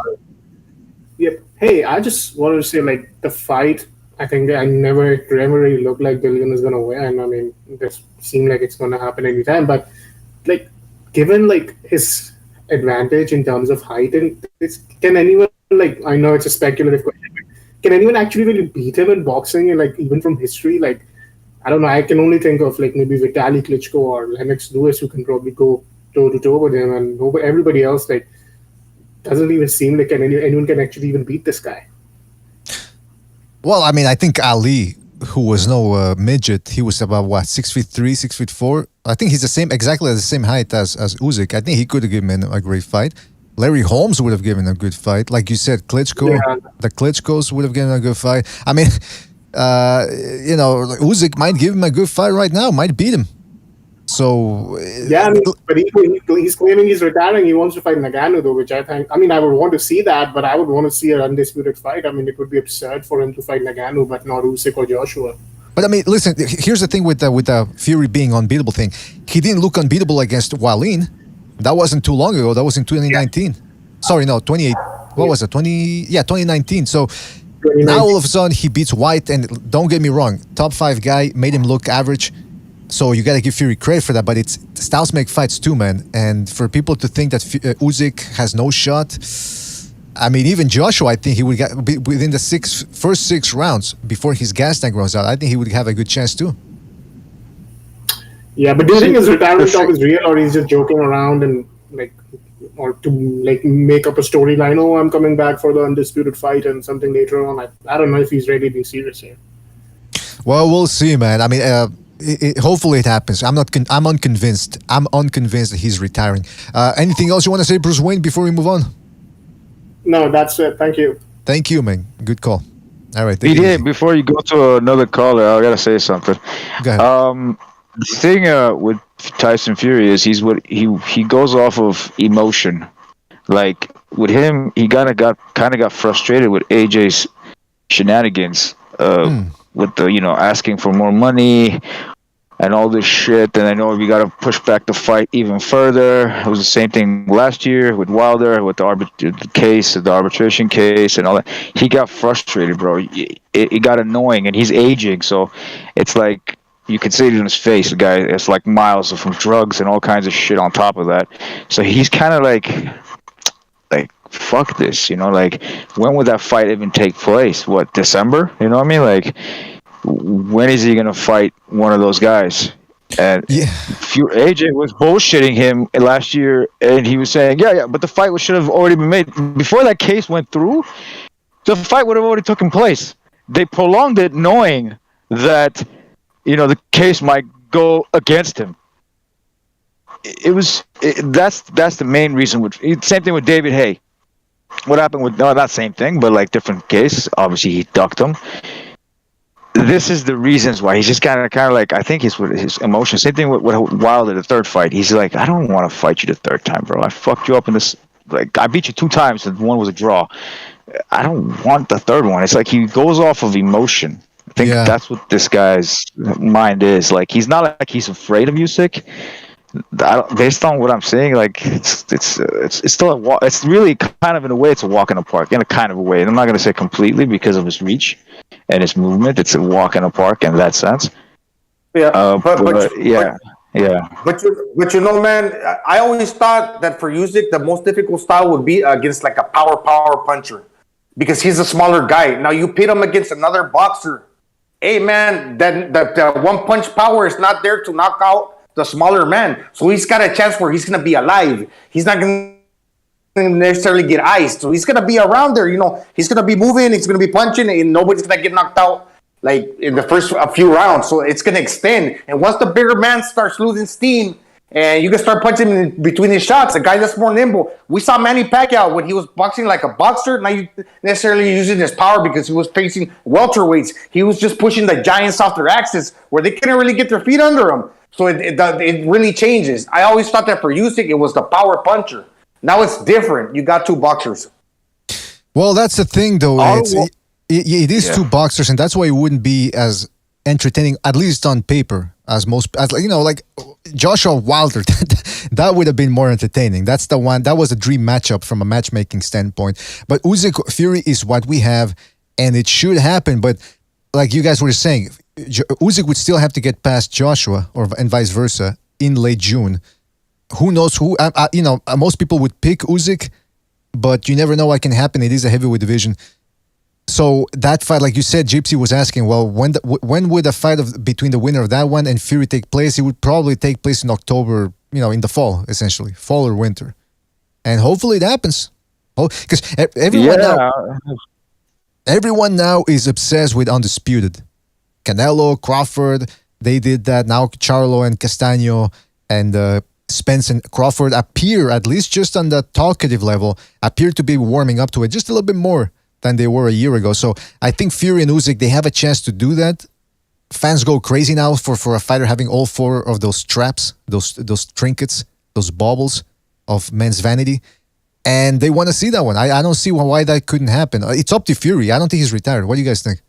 Yep. Hey, I just wanted to say, like, the fight, I think I never really looked like Dillian was going to win. I mean, this seemed like it's going to happen anytime. But, like, given, like, his advantage in terms of height, and can anyone, like, I know it's a speculative question, but can anyone actually really beat him in boxing, and, like, even from history? Like, I don't know. I can only think of, like, maybe Vitaly Klitschko or Lennox Lewis, who can probably go toe-to-toe with him. And everybody else, like, doesn't even seem like anyone can actually even beat this guy. Well, I mean, I think Ali, who was no midget, he was about, 6'3", 6'4"? I think he's exactly the same height as Usyk. I think he could have given him a great fight. Larry Holmes would have given a good fight. Like you said, Klitschko, the Klitschkos would have given a good fight. I mean, Usyk might give him a good fight right now, might beat him. So yeah, I mean, but he's claiming he's retiring. He wants to fight Ngannou, though, which I mean, I would want to see that, but I would want to see an undisputed fight. I mean, it would be absurd for him to fight Ngannou, but not Usyk or Joshua. But I mean, listen, here's the thing with the Fury being unbeatable thing. He didn't look unbeatable against Wallin. That wasn't too long ago. That was in 2019. Sorry, no, 28. What was it? 2019. So now all of a sudden he beats Whyte, and don't get me wrong, top 5 guy, made him look average. So you got to give Fury credit for that, but styles make fights too, man. And for people to think that Usyk has no shot, I mean, even Joshua, I think he would be within the first 6 rounds before his gas tank runs out. I think he would have a good chance too. Yeah, but do you think his retirement talk is real, or he's just joking around and like or to like make up a storyline. Oh, I'm coming back for the undisputed fight and something later on. I don't know if he's really being serious here. Well, we'll see, man. I mean, hopefully it happens. I'm unconvinced. I'm unconvinced that he's retiring. Anything else you want to say, Bruce Wayne, before we move on? No, that's it. Thank you. Thank you, man. Good call. All right. BDA, before you go to another caller, I gotta say something. Go ahead. The thing with Tyson Fury is he goes off of emotion. Like with him, he kind of got frustrated with AJ's shenanigans. With the asking for more money and all this shit. And I know we got to push back the fight even further. It was the same thing last year with Wilder, with the arbitration case and all that. He got frustrated, bro. It got annoying, and he's aging, so it's like you can see it in his face. The guy is like miles from drugs and all kinds of shit on top of that. So he's kind of like fuck this, like when would that fight even take place? What, December? You know what I mean? Like when is he gonna fight one of those guys? And AJ was bullshitting him last year, and he was saying, yeah, but the fight should have already been made before that case went through. The fight would have already taken place. They prolonged it, knowing that the case might go against him. That's the main reason. Same thing with David Haye. What happened with not same thing, but like different case. Obviously, he ducked him. This is the reasons why he's just kind of like, I think he's with his emotions. Same thing with Wilder, the third fight. He's like, I don't want to fight you the third time, bro. I fucked you up in this. Like, I beat you 2 times, and one was a draw. I don't want the third one. It's like he goes off of emotion. I think that's what this guy's mind is. Like, he's not like he's afraid of Usyk. Based on what I'm saying, like it's still it's really kind of in a way it's a walk in the park in a kind of a way. And I'm not going to say completely because of his reach and his movement. It's a walk in the park in that sense. Yeah, But man, I always thought that for Usyk the most difficult style would be against like a power puncher because he's a smaller guy. Now you pit him against another boxer. Hey man, then the one punch power is not there to knock out the smaller man, so he's got a chance where he's going to be alive. He's not going to necessarily get iced, so he's going to be around there. He's going to be moving, he's going to be punching, and nobody's going to get knocked out like in the first few rounds. So it's going to extend, and once the bigger man starts losing steam, and you can start punching in between his shots, a guy that's more nimble. We saw Manny Pacquiao when he was boxing like a boxer, not necessarily using his power because he was facing welterweights. He was just pushing the giants off their axes where they couldn't really get their feet under him. So it really changes. I always thought that for Usyk, it was the power puncher. Now it's different. You got 2 boxers. Well, that's the thing, though. It is 2 boxers, and that's why it wouldn't be as entertaining, at least on paper, as like Joshua Wilder. That would have been more entertaining. That's the one. That was a dream matchup from a matchmaking standpoint. But Usyk Fury is what we have, and it should happen. But like you guys were saying, Usyk would still have to get past Joshua, and vice versa, in late June. Who knows who? Most people would pick Usyk, but you never know what can happen. It is a heavyweight division. So that fight, like you said, Gypsy was asking, well, when would a fight between the winner of that one and Fury take place? It would probably take place in October, in the fall, essentially, fall or winter, and hopefully it happens. Because everyone now is obsessed with Undisputed. Canelo, Crawford, they did that. Now Charlo and Castaño and Spence and Crawford appear, at least just on the talkative level, appear to be warming up to it just a little bit more than they were a year ago. So I think Fury and Usyk, they have a chance to do that. Fans go crazy now for a fighter having all 4 of those straps, those trinkets, those baubles of men's vanity. And they want to see that one. I don't see why that couldn't happen. It's up to Fury. I don't think he's retired. What do you guys think?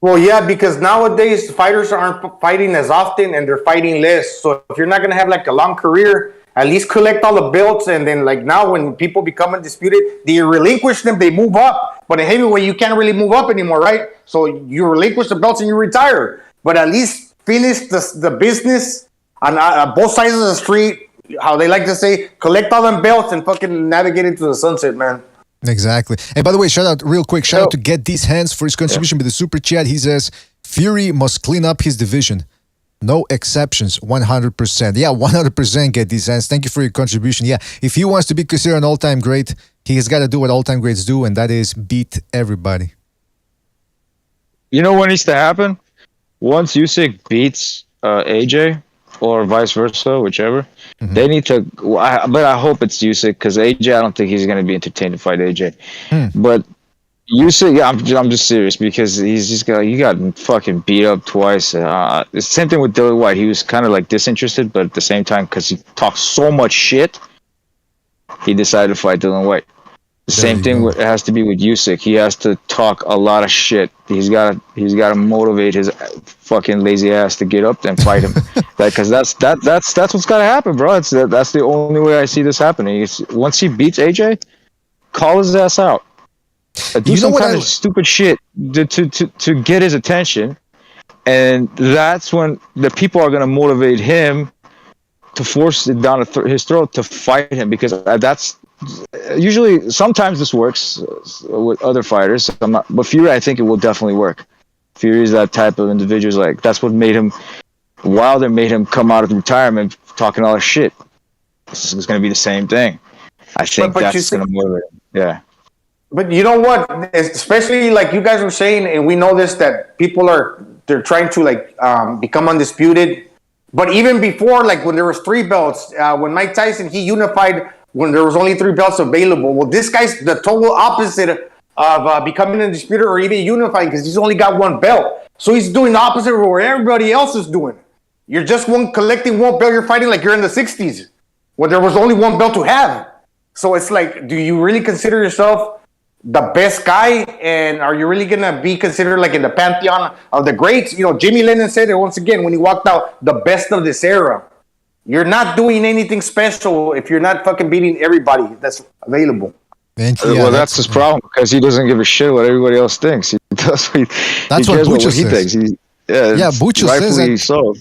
Well, yeah, because nowadays fighters aren't fighting as often and they're fighting less. So if you're not going to have like a long career, at least collect all the belts. And then like now when people become undisputed, they relinquish them, they move up. But in heavyweight, you can't really move up anymore, right? So you relinquish the belts and you retire. But at least finish the business on both sides of the street. How they like to say, collect all them belts and fucking navigate into the sunset, man. Exactly. And by the way, shout out to Get These Hands for his contribution with the super chat. He says, Fury must clean up his division. No exceptions, 100%. Yeah, 100% get these hands. Thank you for your contribution. Yeah, if he wants to be considered an all-time great, he has got to do what all-time greats do, and that is beat everybody. You know what needs to happen? Once Usyk beats AJ, or vice versa, whichever, they need to. But I hope it's Usyk because AJ, I don't think he's going to be entertained to fight AJ. But Usyk, yeah, I'm just serious because he got fucking beat up twice. It's the same thing with Dillian Whyte. He was kind of like disinterested, but at the same time, because he talked so much shit, he decided to fight Dillian Whyte. The same thing has to be with Usyk. He has to talk a lot of shit. He's got to motivate his fucking lazy ass to get up there and fight him. Because that's what's got to happen, bro. That's the only way I see this happening. Once he beats AJ, call his ass out. Do some kind of stupid shit to get his attention, and that's when the people are going to motivate him to force it down his throat to fight him, because that's usually, sometimes this works with other fighters. But Fury, I think it will definitely work. Fury is that type of individual. Like, that's what made him, Wilder made him come out of retirement talking all this shit. This is going to be the same thing. I think that's going to motivate him. Yeah. But you know what? Especially like you guys were saying, and we know this, that they're trying to like become undisputed. But even before, like when there was 3 belts, when Mike Tyson, he unified when there was only 3 belts available. Well, this guy's the total opposite of becoming undisputed or even unifying, because he's only got 1 belt. So he's doing the opposite of what everybody else is doing. You're just collecting 1 belt. You're fighting like you're in the 60s, when there was only 1 belt to have. So it's like, do you really consider yourself the best guy, and are you really gonna be considered like in the pantheon of the greats? You know, Jimmy Lennon said it once again when he walked out, the best of this era. You're not doing anything special if you're not fucking beating everybody that's available. Well, that's his problem, because he doesn't give a shit what everybody else thinks. He does. That's what Bucha says. Thinks. Bucha says that. So.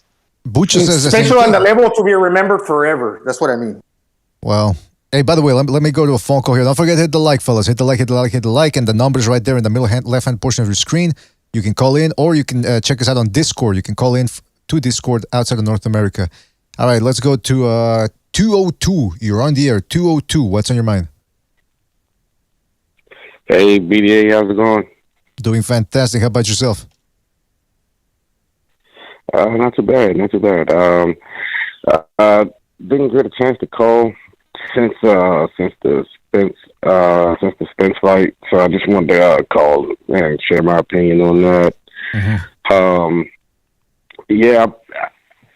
Bucha says special on the level to be remembered forever. That's what I mean. Well. Hey, by the way, let me go to a phone call here. Don't forget to hit the like, fellas. Hit the like, and the number's right there in the middle left-hand portion of your screen. You can call in, or you can check us out on Discord. You can call in to Discord outside of North America. All right, let's go to 202. You're on the air. 202. What's on your mind? Hey, BDA, how's it going? Doing fantastic. How about yourself? Not too bad. Didn't get a chance to call since the Spence fight, so I just wanted to call and share my opinion on that. Yeah,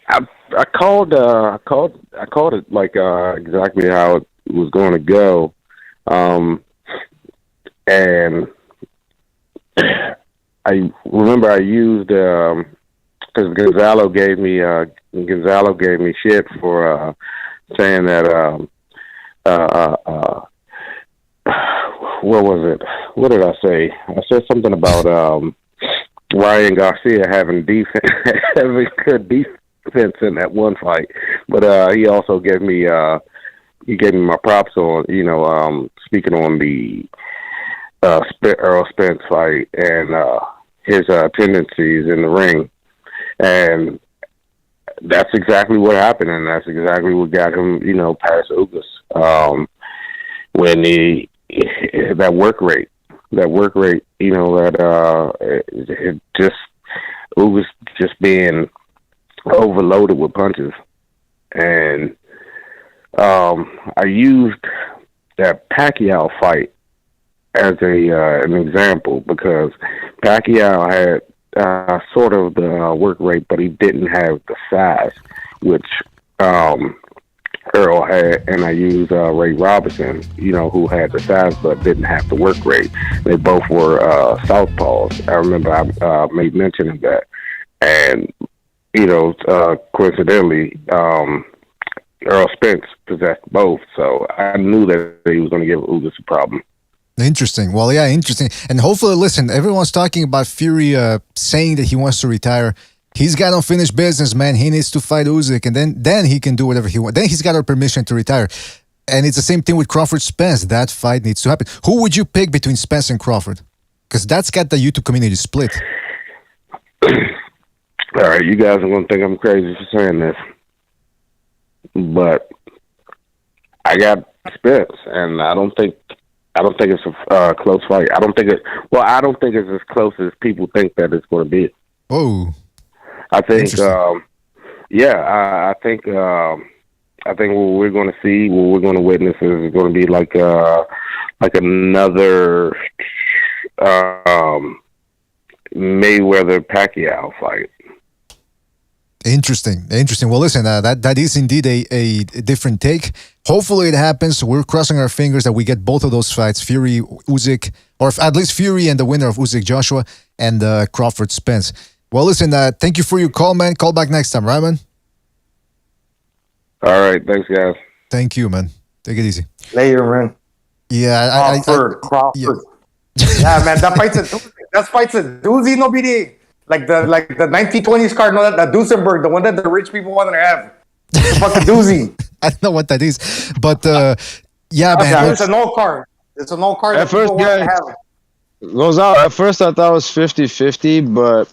I called it like exactly how it was going to go, and I remember I used because Gonzalo gave me shit for saying that. What was it? What did I say? I said something about Ryan Garcia having good defense in that one fight, but he also gave me my props on speaking on the Earl Spence fight and his tendencies in the ring, and that's exactly what happened, and that's exactly what got him, past Ugas. When that work rate, it just Ugas just being overloaded with punches, and I used that Pacquiao fight as an example, because Pacquiao had sort of the work rate, but he didn't have the size, which Earl had, and I used Ray Robinson, who had the size but didn't have the work rate. They both were southpaws. I remember I made mention of that, and coincidentally, Earl Spence possessed both, so I knew that he was going to give Ugas a problem. Interesting. Well, yeah, interesting. And hopefully, listen, everyone's talking about Fury saying that he wants to retire. He's got unfinished business, man. He needs to fight Usyk, and then he can do whatever he wants. Then he's got our permission to retire. And it's the same thing with Crawford Spence. That fight needs to happen. Who would you pick between Spence and Crawford? Because that's got the YouTube community split. All right, you guys are gonna think I'm crazy for saying this, but I got Spence, and I don't think it's a close fight. I don't think it's as close as people think that it's going to be. Oh, I think, I think what we're going to see, what we're going to witness, is going to be like another Mayweather Pacquiao fight. Interesting. Well, listen, that is indeed a different take. Hopefully it happens. We're crossing our fingers that we get both of those fights, Fury, Usyk, or at least Fury and the winner of Usyk, Joshua, and Crawford, Spence. Well, listen, thank you for your call, man. Call back next time, right, man? All right. Thanks, guys. Thank you, man. Take it easy. Later, man. Yeah. Crawford. Yeah, man. That fight's a doozy, no BD. Like the 1920s card, no, that Duesenberg, the one that the rich people want to have. It's a fucking doozy. I don't know what that is, but yeah, man. It's an old card. It's an old card that people want to have. Goes out. At first, I thought it was 50-50, but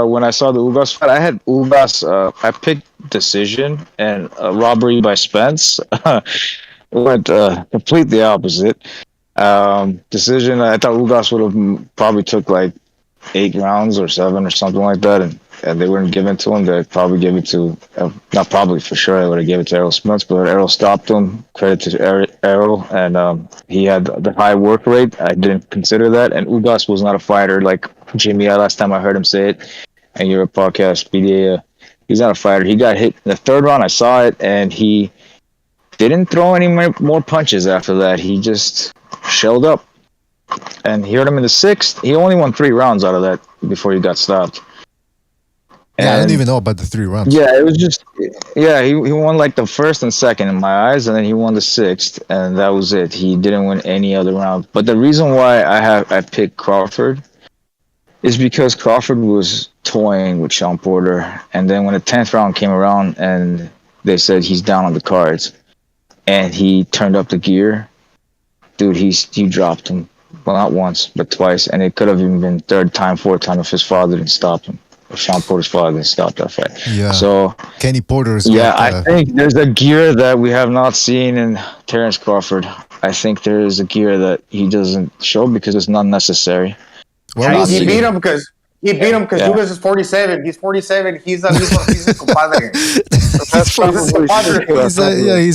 when I saw the Ugas fight, I had Ugas. I picked decision and robbery by Spence. Went completely opposite. Decision. I thought Ugas would have probably took like 8 rounds or 7 or something like that, and they wouldn't give it to him. They'd probably give it to, not probably, for sure, they would have given it to Errol Spence, but Errol stopped him. Credit to Errol, and he had the high work rate. I didn't consider that, and Ugas was not a fighter like Jimmy. Last time I heard him say it, and you're a podcast, BDA, he's not a fighter. He got hit in the 3rd round. I saw it, and he didn't throw any more punches after that. He just shelled up. And he hurt him in the 6th. He only won 3 rounds out of that before he got stopped. And I didn't even know about the 3 rounds. Yeah, it was just, he won like the 1st and 2nd in my eyes, and then he won the 6th, and that was it. He didn't win any other round. But the reason why I picked Crawford is because Crawford was toying with Sean Porter, and then when the 10th round came around and they said he's down on the cards, and he turned up the gear, dude, he dropped him. Well, not once, but twice. And it could have even been 3rd time, 4th time if his father didn't stop him. If Sean Porter's father didn't stop that fight. Yeah. So, Kenny Porter is I think there's a gear that we have not seen in Terrence Crawford. I think there is a gear that he doesn't show because it's not necessary. Well, he beat him because Lucas is 47. He's 47. He's a compadre. He's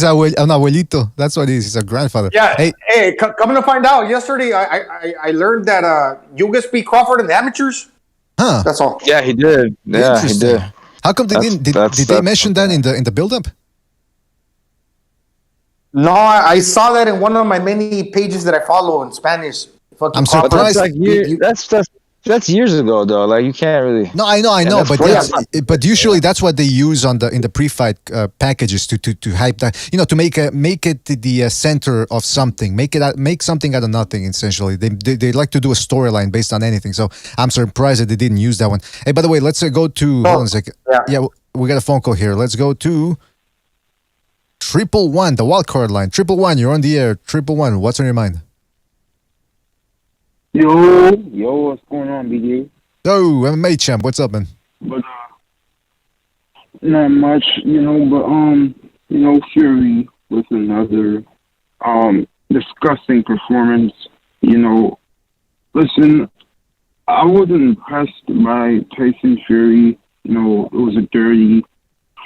an abuelito. That's what he is. He's a grandfather. Yeah. Hey, coming to find out, yesterday I learned that Lucas beat Crawford in the amateurs. Huh. That's all. Yeah, he did. Yeah, he did. How come they didn't? Did they mention that in the build-up? No, I saw that in one of my many pages that I follow in Spanish. I'm surprised. That's years ago, though. Like, you can't really. No, I know, but usually that's what they use in the pre-fight packages to hype that, to make it the center of something, make something out of nothing. Essentially, they like to do a storyline based on anything. So I'm surprised that they didn't use that one. Hey, by the way, let's go to. Hold on a second. Yeah, we got a phone call here. Let's go to 111, the wild card line. 111, you're on the air. 111, what's on your mind? Yo, what's going on, BJ? Yo, MMA champ, what's up, man? But not much, but Fury was another disgusting performance. Listen, I wasn't impressed by Tyson Fury. It was a dirty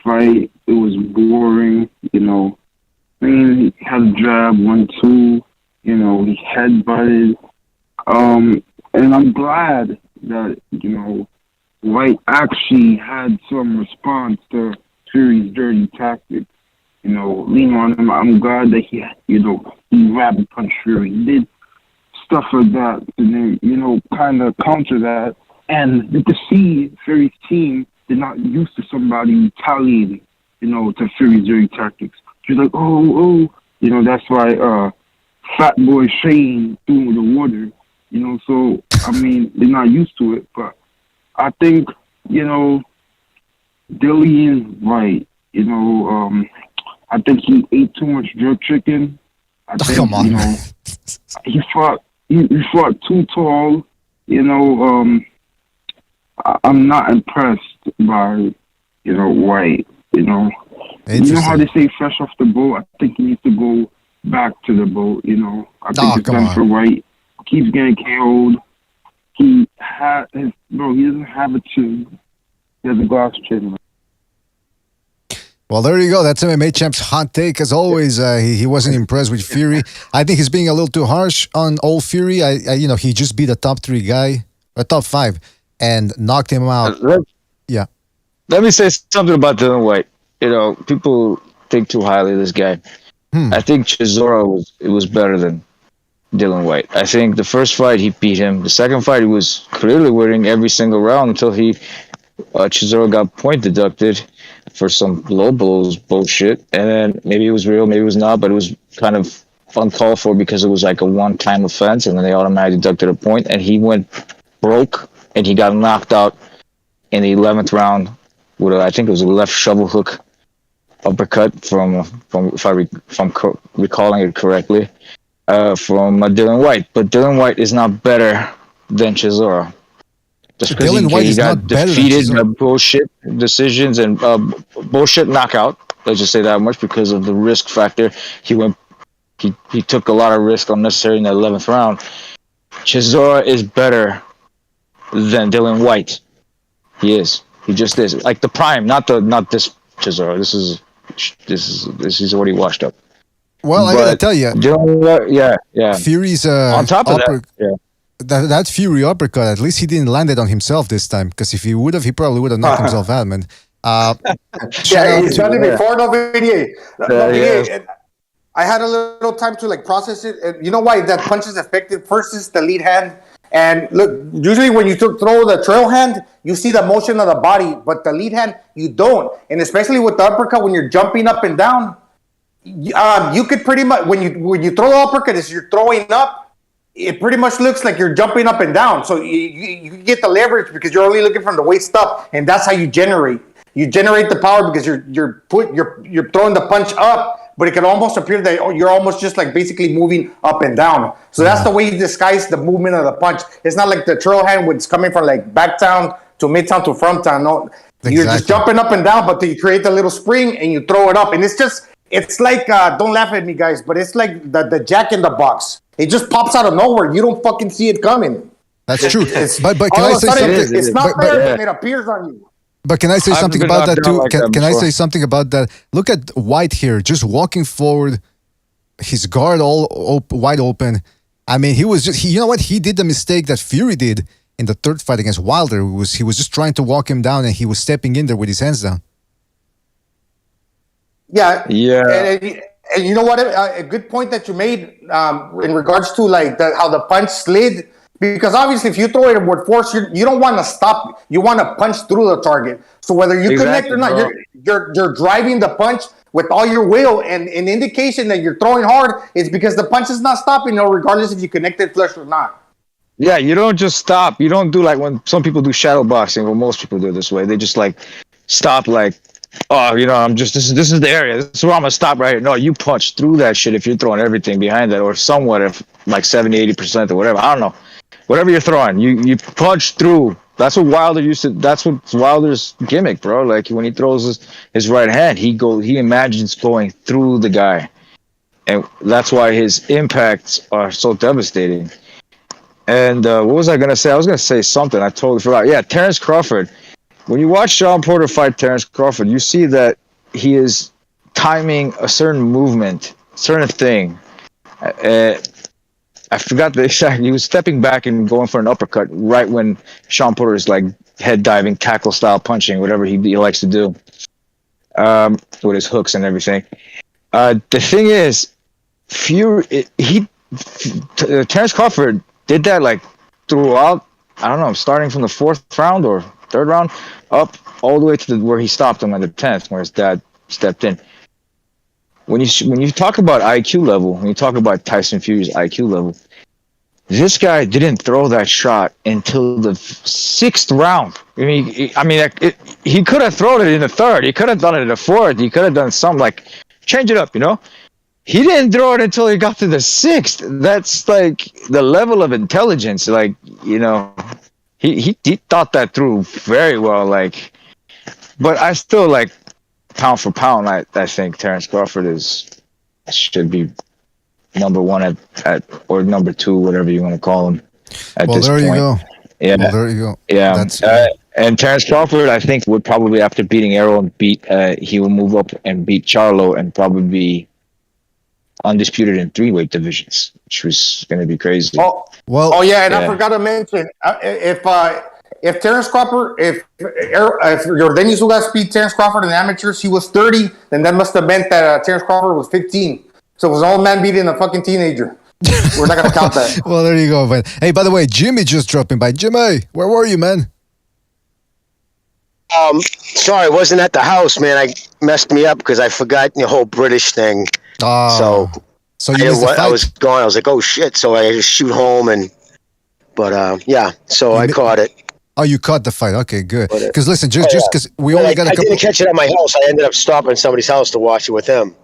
fight. It was boring. He had a jab, 1-2. He headbutted. And I'm glad that, Whyte actually had some response to Fury's dirty tactics. Lean on him. I'm glad that he grabbed and punched Fury. He did stuff like that to then, kind of counter that. And to see Fury's team, they're not used to somebody retaliating, to Fury's dirty tactics. She's like, that's why, Fat Boy Shane threw the water. So, they're not used to it, but I think, Dillian, right, I think he ate too much jerk chicken. I think, come on, he fought too tall, I'm not impressed by, Whyte. You know how they say fresh off the boat. I think he needs to go back to the boat. I think it's done for Whyte. Keeps getting KO'd. He doesn't have a chin. He has a glass chin. Well, there you go. That's MMA Champ's hot take. As always, he wasn't impressed with Fury. I think he's being a little too harsh on old Fury. He just beat a top 3 guy, a top 5, and knocked him out. Yeah. Let me say something about Dillian Whyte. People think too highly of this guy. I think Chisora was better than Dillian Whyte. I think the first fight he beat him. The second fight he was clearly winning every single round until Chisora got point deducted for some low blows bullshit, and then maybe it was real, maybe it was not, but it was kind of uncalled for because it was like a one-time offense, and then they automatically deducted a point, and he went broke, and he got knocked out in the 11th round with I think it was a left shovel hook uppercut from if I'm recalling it correctly, from Dillian Whyte. But Dillian Whyte is not better than Chisora. Just because he got defeated by bullshit decisions and bullshit knockout. Let's just say that much because of the risk factor. He took a lot of risk unnecessary in the 11th round. Chisora is better than Dillian Whyte. He is. He just is. Like the prime, not this Chisora. This is already washed up. Well, I gotta tell you, yeah. Fury's on top of that. That Fury uppercut, at least he didn't land it on himself this time. Because if he would have, he probably would have knocked himself out, man. He's done it before, no VDA. I had a little time to process it. And you know why that punch is effective? First is the lead hand. And look, usually when you throw the trail hand, you see the motion of the body, but the lead hand, you don't. And especially with the uppercut, when you're jumping up and down, you could pretty much, when you throw the uppercut, as you're throwing up, it pretty much looks like you're jumping up and down. So you get the leverage because you're only looking from the waist up, and that's how you generate. You generate the power because you're throwing the punch up, but it can almost appear that you're almost just basically moving up and down. So that's the way you disguise the movement of the punch. It's not like the trail hand when it's coming from back town to midtown to front town. No, You're just jumping up and down, but you create a little spring and you throw it up, and it's like don't laugh at me, guys, but it's like the Jack in the Box. It just pops out of nowhere. You don't fucking see it coming. That's true. But can I say something? It's not there, it appears on you. But can I say something about that too? Can I say something about that? Look at Whyte here, just walking forward, his guard all wide open. I mean, he was just, you know what? He did the mistake that Fury did in the third fight against Wilder. He was just trying to walk him down, and he was stepping in there with his hands down. Yeah. And you know what? A good point that you made in regards to how the punch slid. Because obviously, if you throw it with force, you don't want to stop. You want to punch through the target. So whether you connect or not, you're driving the punch with all your will. And an indication that you're throwing hard is because the punch is not stopping, regardless if you connected flush or not. Yeah, you don't just stop. You don't do when some people do shadow boxing, or most people do it this way. They just stop I'm just this is the area. This is where I'm gonna stop right here. No, you punch through that shit if you're throwing everything behind that, or somewhat, if 70-80% or whatever. I don't know. Whatever you're throwing, you punch through. That's what Wilder used to. That's what Wilder's gimmick, bro. When he throws his right hand, he imagines going through the guy, and that's why his impacts are so devastating. And what was I gonna say? I was gonna say something. I totally forgot. Yeah, Terrence Crawford. When you watch Sean Porter fight Terrence Crawford, you see that he is timing a certain movement, certain thing. I forgot the exact. He was stepping back and going for an uppercut right when Sean Porter is head diving, tackle style punching, whatever he likes to do, with his hooks and everything. The thing is, Terrence Crawford did that throughout. I don't know, starting from the 4th round or 3rd round, up all the way to where he stopped him at the 10th, where his dad stepped in. When you talk about IQ level, when you talk about Tyson Fury's IQ level, this guy didn't throw that shot until the 6th round. He could have thrown it in the 3rd. He could have done it in the 4th. He could have done something change it up, He didn't throw it until he got to the 6th. That's the level of intelligence. He he thought that through very well. Like, but I still like pound for pound. I think Terrence Crawford should be number one at or number two, whatever you want to call him. At Well, this there point. you go. Yeah, Well, there you go. yeah. That's And Terrence Crawford, I think, would probably after beating Errol and he will move up and beat Charlo and probably be undisputed in 3-weight divisions, which was going to be crazy. Oh, well, yeah, and I forgot to mention if Terrence Crawford, if Yordenis Ugas beat Terrence Crawford in amateurs, he was 30, then that must have meant that Terrence Crawford was 15. So it was an old man beating a fucking teenager. We're not going to count that. Well, there you go, man. Hey, by the way, Jimmy just dropping by. Jimmy, where were you, man? Sorry, I wasn't at the house, man. I messed me up because I forgot the whole British thing. So you missed the fight? I was gone. I was like, oh shit! So I just shoot home yeah. So I caught it. Oh, you caught the fight. Okay, good. Because listen, just because we only got a couple. I didn't catch it at my house. I ended up stopping at somebody's house to watch it with him.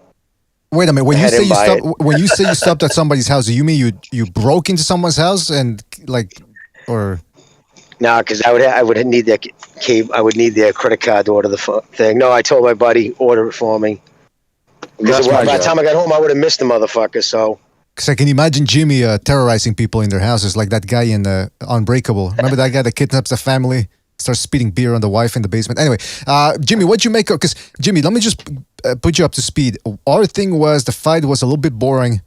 Wait a minute. When you say you stopped at somebody's house, you mean you broke into someone's house and or? No, because I would need their I would need their credit card to order the thing. No, I told my buddy order it for me. Because by the time I got home, I would have missed the motherfucker. So. Because I can imagine Jimmy terrorizing people in their houses, like that guy in Unbreakable. Remember that guy that kidnaps the family, starts spitting beer on the wife in the basement. Anyway, Jimmy, what'd you make of? Because Jimmy, let me just put you up to speed. Our thing was the fight was a little bit boring.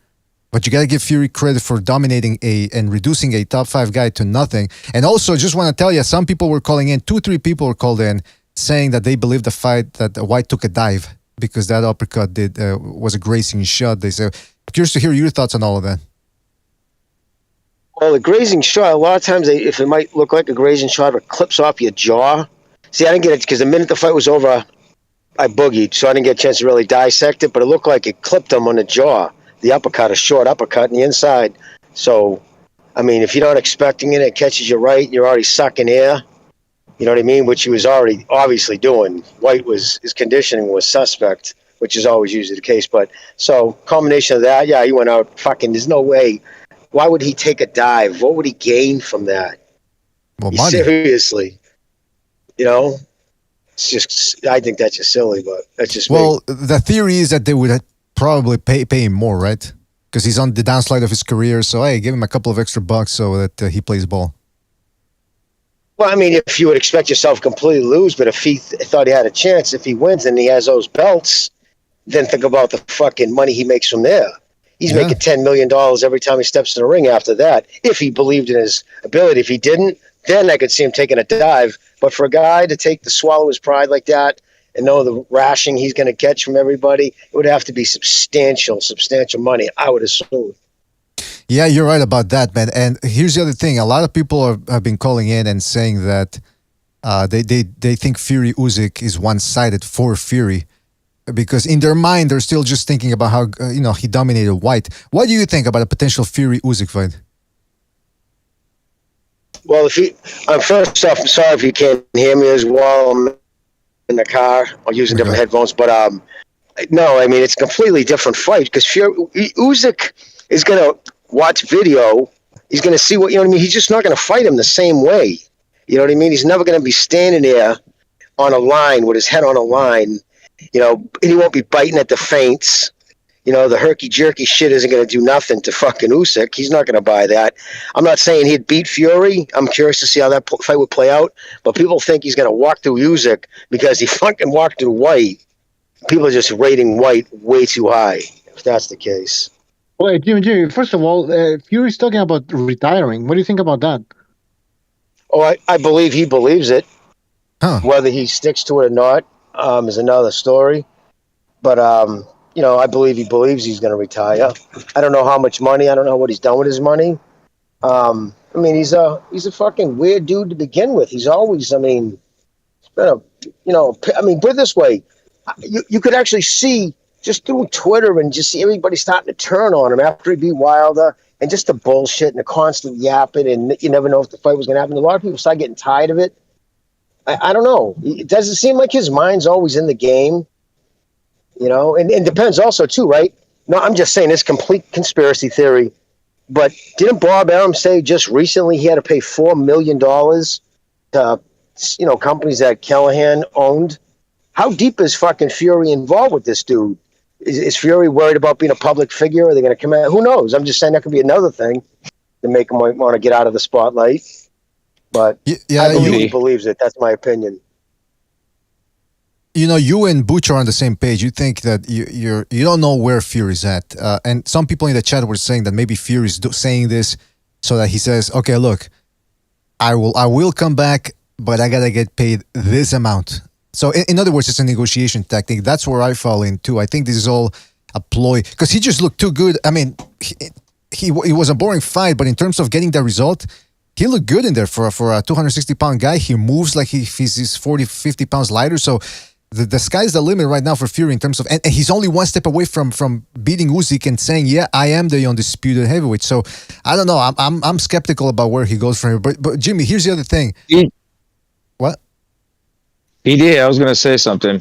But you got to give Fury credit for dominating and reducing a top 5 guy to nothing. And also, just want to tell you, some people were calling in, 2-3 people were called in, saying that they believed the fight that Whyte took a dive because that uppercut was a grazing shot. They said, curious to hear your thoughts on all of that. Well, the grazing shot, a lot of times, if it might look like a grazing shot, it clips off your jaw. See, I didn't get it because the minute the fight was over, I boogied, so I didn't get a chance to really dissect it, but it looked like it clipped him on the jaw. The uppercut, a short uppercut in the inside. So, I mean, if you're not expecting it, it catches you right, you're already sucking air. You know what I mean? Which he was already obviously doing. Whyte his conditioning was suspect, which is always usually the case. But so, combination of that, yeah, he went out fucking, there's no way. Why would he take a dive? What would he gain from that? Well, money. Seriously. You know? It's just, I think that's just silly, but that's just me. The theory is that they would probably pay him more, right? Because he's on the downslide of his career. So, hey, give him a couple of extra bucks so that he plays ball. Well, I mean, if you would expect yourself to completely lose, but if he thought he had a chance, if he wins and he has those belts, then think about the fucking money he makes from there. He's making $10 million every time he steps in the ring after that, if he believed in his ability. If he didn't, then I could see him taking a dive. But for a guy to swallow his pride like that, and know the rationing he's going to catch from everybody, it would have to be substantial money, I would assume. Yeah, you're right about that, man. And here's the other thing. A lot of people have been calling in and saying that they think Fury Usyk is one-sided for Fury because in their mind, they're still just thinking about how he dominated Whyte. What do you think about a potential Fury Usyk fight? Well, first off, I'm sorry if you can't hear me as well. I'm in the car or using different headphones, but no, I mean it's a completely different fight because Usyk is gonna watch video. He's gonna see what I mean. He's just not gonna fight him the same way. You know what I mean? He's never gonna be standing there on a line with his head on a line. And he won't be biting at the feints. The herky-jerky shit isn't going to do nothing to fucking Usyk. He's not going to buy that. I'm not saying he'd beat Fury. I'm curious to see how that fight would play out. But people think he's going to walk through Usyk because he fucking walked through Whyte. People are just rating Whyte way too high, if that's the case. Well, Jimmy, first of all, Fury's talking about retiring. What do you think about that? Oh, I believe he believes it. Huh. Whether he sticks to it or not is another story. But, I believe he believes he's going to retire. I don't know how much money. I don't know what he's done with his money. I mean, he's a fucking weird dude to begin with. He's always, it's been put it this way. You could actually see just through Twitter and just see everybody starting to turn on him after he beat Wilder and just the bullshit and the constant yapping and you never know if the fight was going to happen. A lot of people start getting tired of it. I don't know. It doesn't seem like his mind's always in the game. And it depends also too, right? No, I'm just saying it's complete conspiracy theory. But didn't Bob Arum say just recently he had to pay $4 million companies that Callahan owned. How deep is fucking Fury involved with this dude? Is Fury worried about being a public figure? Are they going to come out? Who knows? I'm just saying that could be another thing to make him want to get out of the spotlight. But I believe he believes it. That's my opinion. You and Butch are on the same page. You think that you don't know where Fury's at, and some people in the chat were saying that maybe Fury's saying this so that he says, "Okay, look, I will come back, but I gotta get paid this amount." So, in other words, it's a negotiation tactic. That's where I fall in too. I think this is all a ploy because he just looked too good. I mean, he was a boring fight, but in terms of getting the result, he looked good in there for a 260-pound guy. He moves like he's 40, 50 pounds lighter. So. The sky's the limit right now for Fury in terms of, and he's only one step away from beating Usyk and saying, "Yeah, I am the undisputed heavyweight." So I don't know. I'm skeptical about where he goes from here. But Jimmy, here's the other thing. What? PDA, I was gonna say something.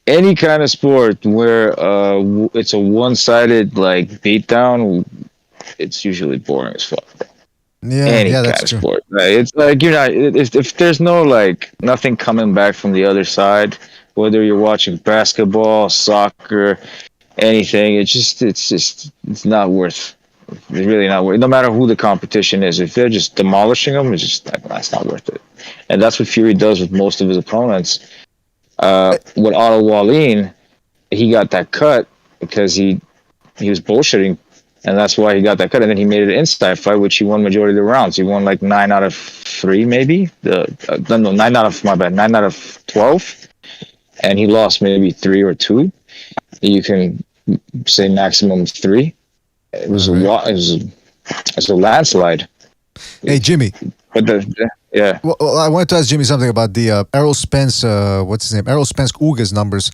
Any kind of sport where it's a one-sided like beatdown, it's usually boring as fuck. Yeah, that's kind true. of sport. Right? It's like if there's no like nothing coming back from the other side. Whether you're watching basketball, soccer, anything, it's not worth. It's really not worth. No matter who the competition is, if they're just demolishing them, it's just that's not worth it. And that's what Fury does with most of his opponents. With Otto Wallin, he got that cut because he was bullshitting, and that's why he got that cut. And then he made it an inside fight, which he won majority of the rounds. He won like 9 out of 3, maybe. 9 out of 12. And he lost maybe 3 or 2. You can say maximum 3. It was a landslide. Hey Jimmy. But yeah. Well, I wanted to ask Jimmy something about the Errol Spence. What's his name? Errol Spence Ugas numbers.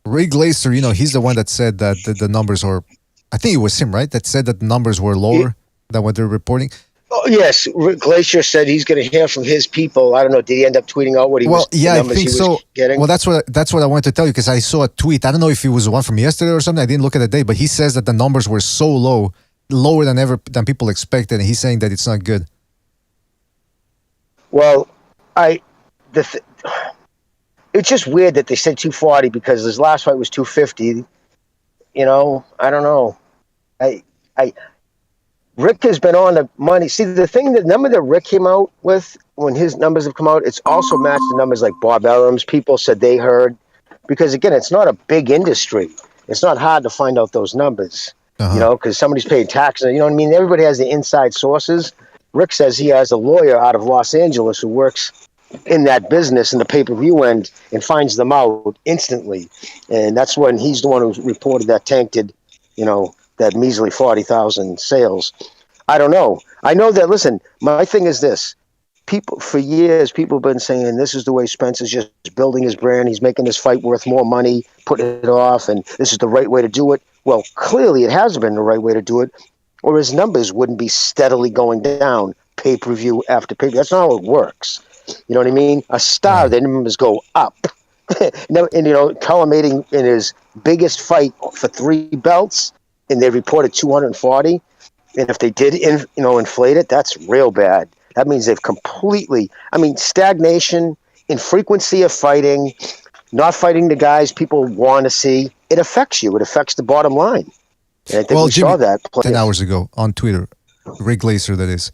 Ray Glazer, he's the one that said that the numbers are. I think it was him, right? That said that the numbers were lower than what they're reporting. Oh, yes, Glacier said he's going to hear from his people. I don't know. Did he end up tweeting out what he was? Yeah, the numbers I think he so. Was getting? Well, that's what I wanted to tell you because I saw a tweet. I don't know if it was the one from yesterday or something. I didn't look at the date, but he says that the numbers were so low, lower than people expected, and he's saying that it's not good. Well, it's just weird that they said 240 because his last fight was 250. I don't know. Rick has been on the money. See, the number that Rick came out with when his numbers have come out, it's also matched the numbers like Bob Arum's people said they heard. Because, again, it's not a big industry. It's not hard to find out those numbers, because somebody's paying taxes. You know what I mean? Everybody has the inside sources. Rick says he has a lawyer out of Los Angeles who works in that business in the pay-per-view end and finds them out instantly. And that's when he's the one who reported that Tank did, that measly 40,000 sales. I don't know. I know that, listen, my thing is this. For years, people have been saying this is the way Spence is just building his brand. He's making this fight worth more money, putting it off, and this is the right way to do it. Well, clearly it has been the right way to do it, or his numbers wouldn't be steadily going down pay-per-view after pay-per-view. That's not how it works. You know what I mean? A star, their numbers go up. And, culminating in his biggest fight for 3 belts, and they reported 240. And if they did, inflate it, that's real bad. That means they've completely, stagnation, infrequency of fighting, not fighting the guys people want to see. It affects you. It affects the bottom line. And I think we Jimmy, saw that 10 hours ago on Twitter, Rick Glazer, that is.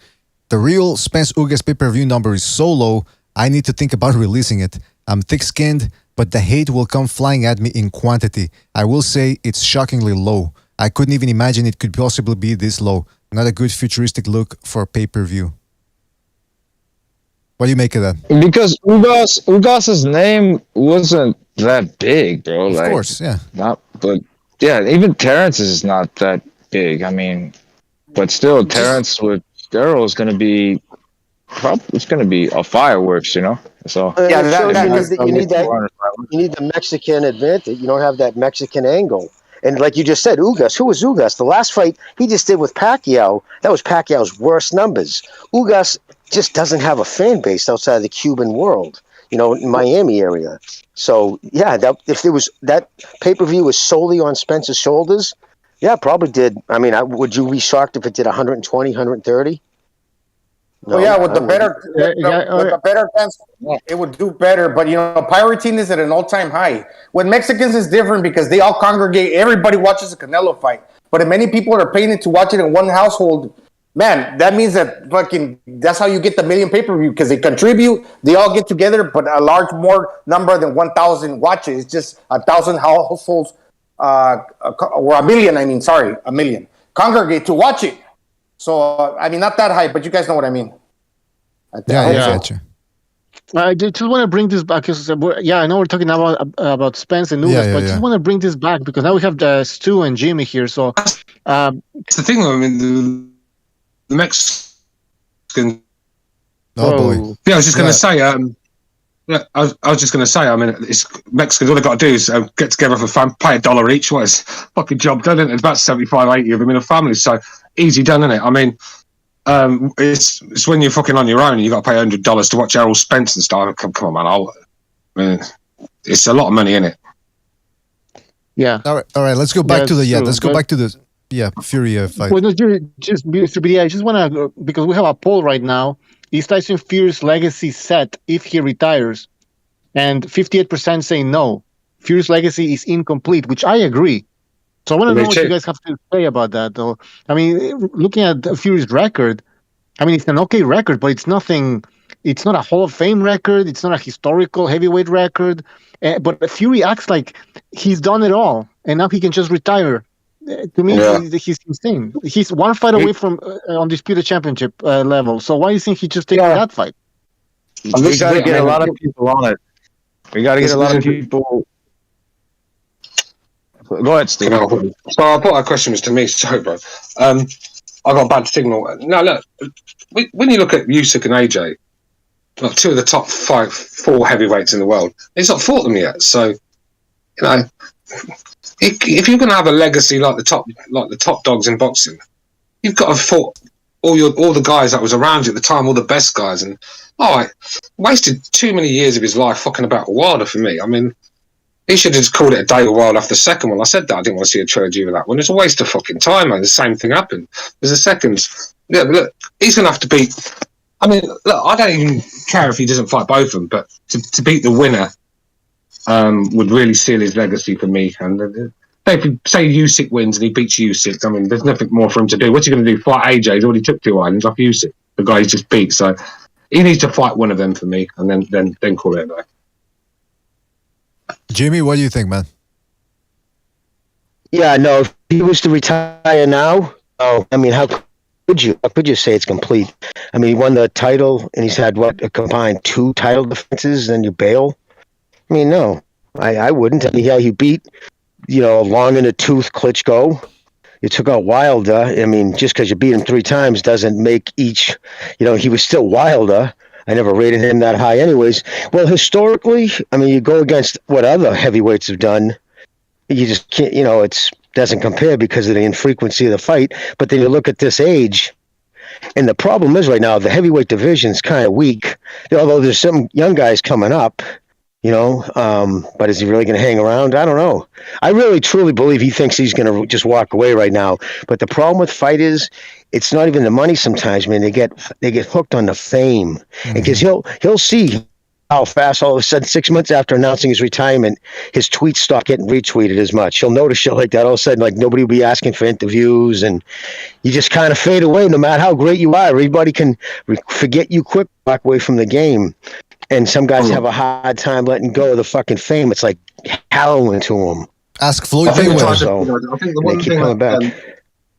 The real Spence Ugas pay-per-view number is so low, I need to think about releasing it. I'm thick-skinned, but the hate will come flying at me in quantity. I will say it's shockingly low. I couldn't even imagine it could possibly be this low. Not a good futuristic look for pay-per-view. What do you make of that? Because Ugas's name wasn't that big, bro. Of course, yeah. Even Terrence's is not that big. But still, Terrence with Daryl is going to be it's going to be a fireworks, So you need the Mexican advantage. You don't have that Mexican angle. And like you just said, Ugas. Who was Ugas? The last fight he just did with Pacquiao, that was Pacquiao's worst numbers. Ugas just doesn't have a fan base outside of the Cuban world, in Miami area. So, yeah, if there was that pay-per-view was solely on Spence's shoulders, yeah, probably did. Would you be shocked if it did 120, 130? No, Well, yeah, with the better, with the better fans, Yeah. it would do better. But pirating is at an all-time high. With Mexicans, is different because they all congregate. Everybody watches a Canelo fight. But if many people are paying to watch it in one household, man, that means that that's how you get the million pay-per-view because they contribute. They all get together, but a large more number than 1,000 watches. It's just 1,000 households, or a million. I mean, sorry, a million congregate to watch it. So, I mean, not that high, but you guys know what I mean. Yeah, gotcha. I just want to bring this back. I know we're talking about Spence and Lewis, but I just want to bring this back because now we have Stu and Jimmy here. So, it's the thing. I mean, the Mexican. Oh boy! Yeah, I was just going to say. Yeah, I was just going to say. I mean, it's Mexicans. All they got to do is get together for fun, pay $1 each. Well, it's fucking job done. Isn't it? It's about 75, 80 of them in a family, so easy done, isn't it? I mean. It's when you're fucking on your own and you got to pay $100 to watch Errol Spence and stuff. Come on, man! I mean, it's a lot of money in it. Yeah. All right. Let's go back to the Let's go back to the Fury fight. Well, no, just I just want to because we have a poll right now. Is Tyson Fury's legacy set if he retires? And 58% say no. Fury's legacy is incomplete, which I agree. So I want to know what you guys have to say about that, though. I mean, looking at Fury's record, I mean, it's an okay record, but it's nothing. It's not a Hall of Fame record. It's not a historical heavyweight record. But Fury acts like he's done it all, and now he can just retire. To me, he's insane. He's one fight away from undisputed championship level. So why do you think he just taking that fight? We got to get a lot of people on it. We got to get a lot of people. Go ahead, Steve. So I thought that question was to me. So, bro, I got a bad signal. No, look, when you look at Usyk and AJ, like two of the top 4 heavyweights in the world, he's not fought them yet. So, if you're going to have a legacy like the top dogs in boxing, you've got to fought all the guys that was around you at the time, all the best guys, and wasted too many years of his life fucking about Wilder for me. I mean. He should have just called it a day of Wild after the second one. I said that I didn't want to see a trilogy with that one. It's a waste of fucking time, man. The same thing happened. There's a second. Yeah, but look, he's going to have to beat. I mean, look, I don't even care if he doesn't fight both of them, but to beat the winner would really seal his legacy for me. And if you say Usyk wins and he beats Usyk, I mean, there's nothing more for him to do. What's he going to do? Fight AJ? He's already took 2 islands off Usyk, the guy he just beat. So he needs to fight one of them for me, and then call it a day. Jimmy, what do you think, man? Yeah, no, if he was to retire now, I mean, how could you say it's complete? I mean, he won the title and he's had a combined 2 title defenses, and you bail? I mean, no, I wouldn't. I mean, yeah, he beat, long in the tooth Klitschko. You took out Wilder. I mean, just because you beat him 3 times doesn't make each, he was still Wilder. I never rated him that high anyways. Well, historically, I mean, you go against what other heavyweights have done. You just can't, it doesn't compare because of the infrequency of the fight. But then you look at this age, and the problem is right now, the heavyweight division is kind of weak. Although there's some young guys coming up, but is he really going to hang around? I don't know. I really, truly believe he thinks he's going to just walk away right now. But the problem with fight is, it's not even the money sometimes, man. They get hooked on the fame, because he'll see how fast all of a sudden 6 months after announcing his retirement, his tweets stop getting retweeted as much. He'll notice shit like that. All of a sudden, like nobody will be asking for interviews, and you just kind of fade away. No matter how great you are, everybody can forget you quick, walk away from the game. And some guys have a hard time letting go of the fucking fame. It's like heroin to them. Ask Floyd Mayweather. I think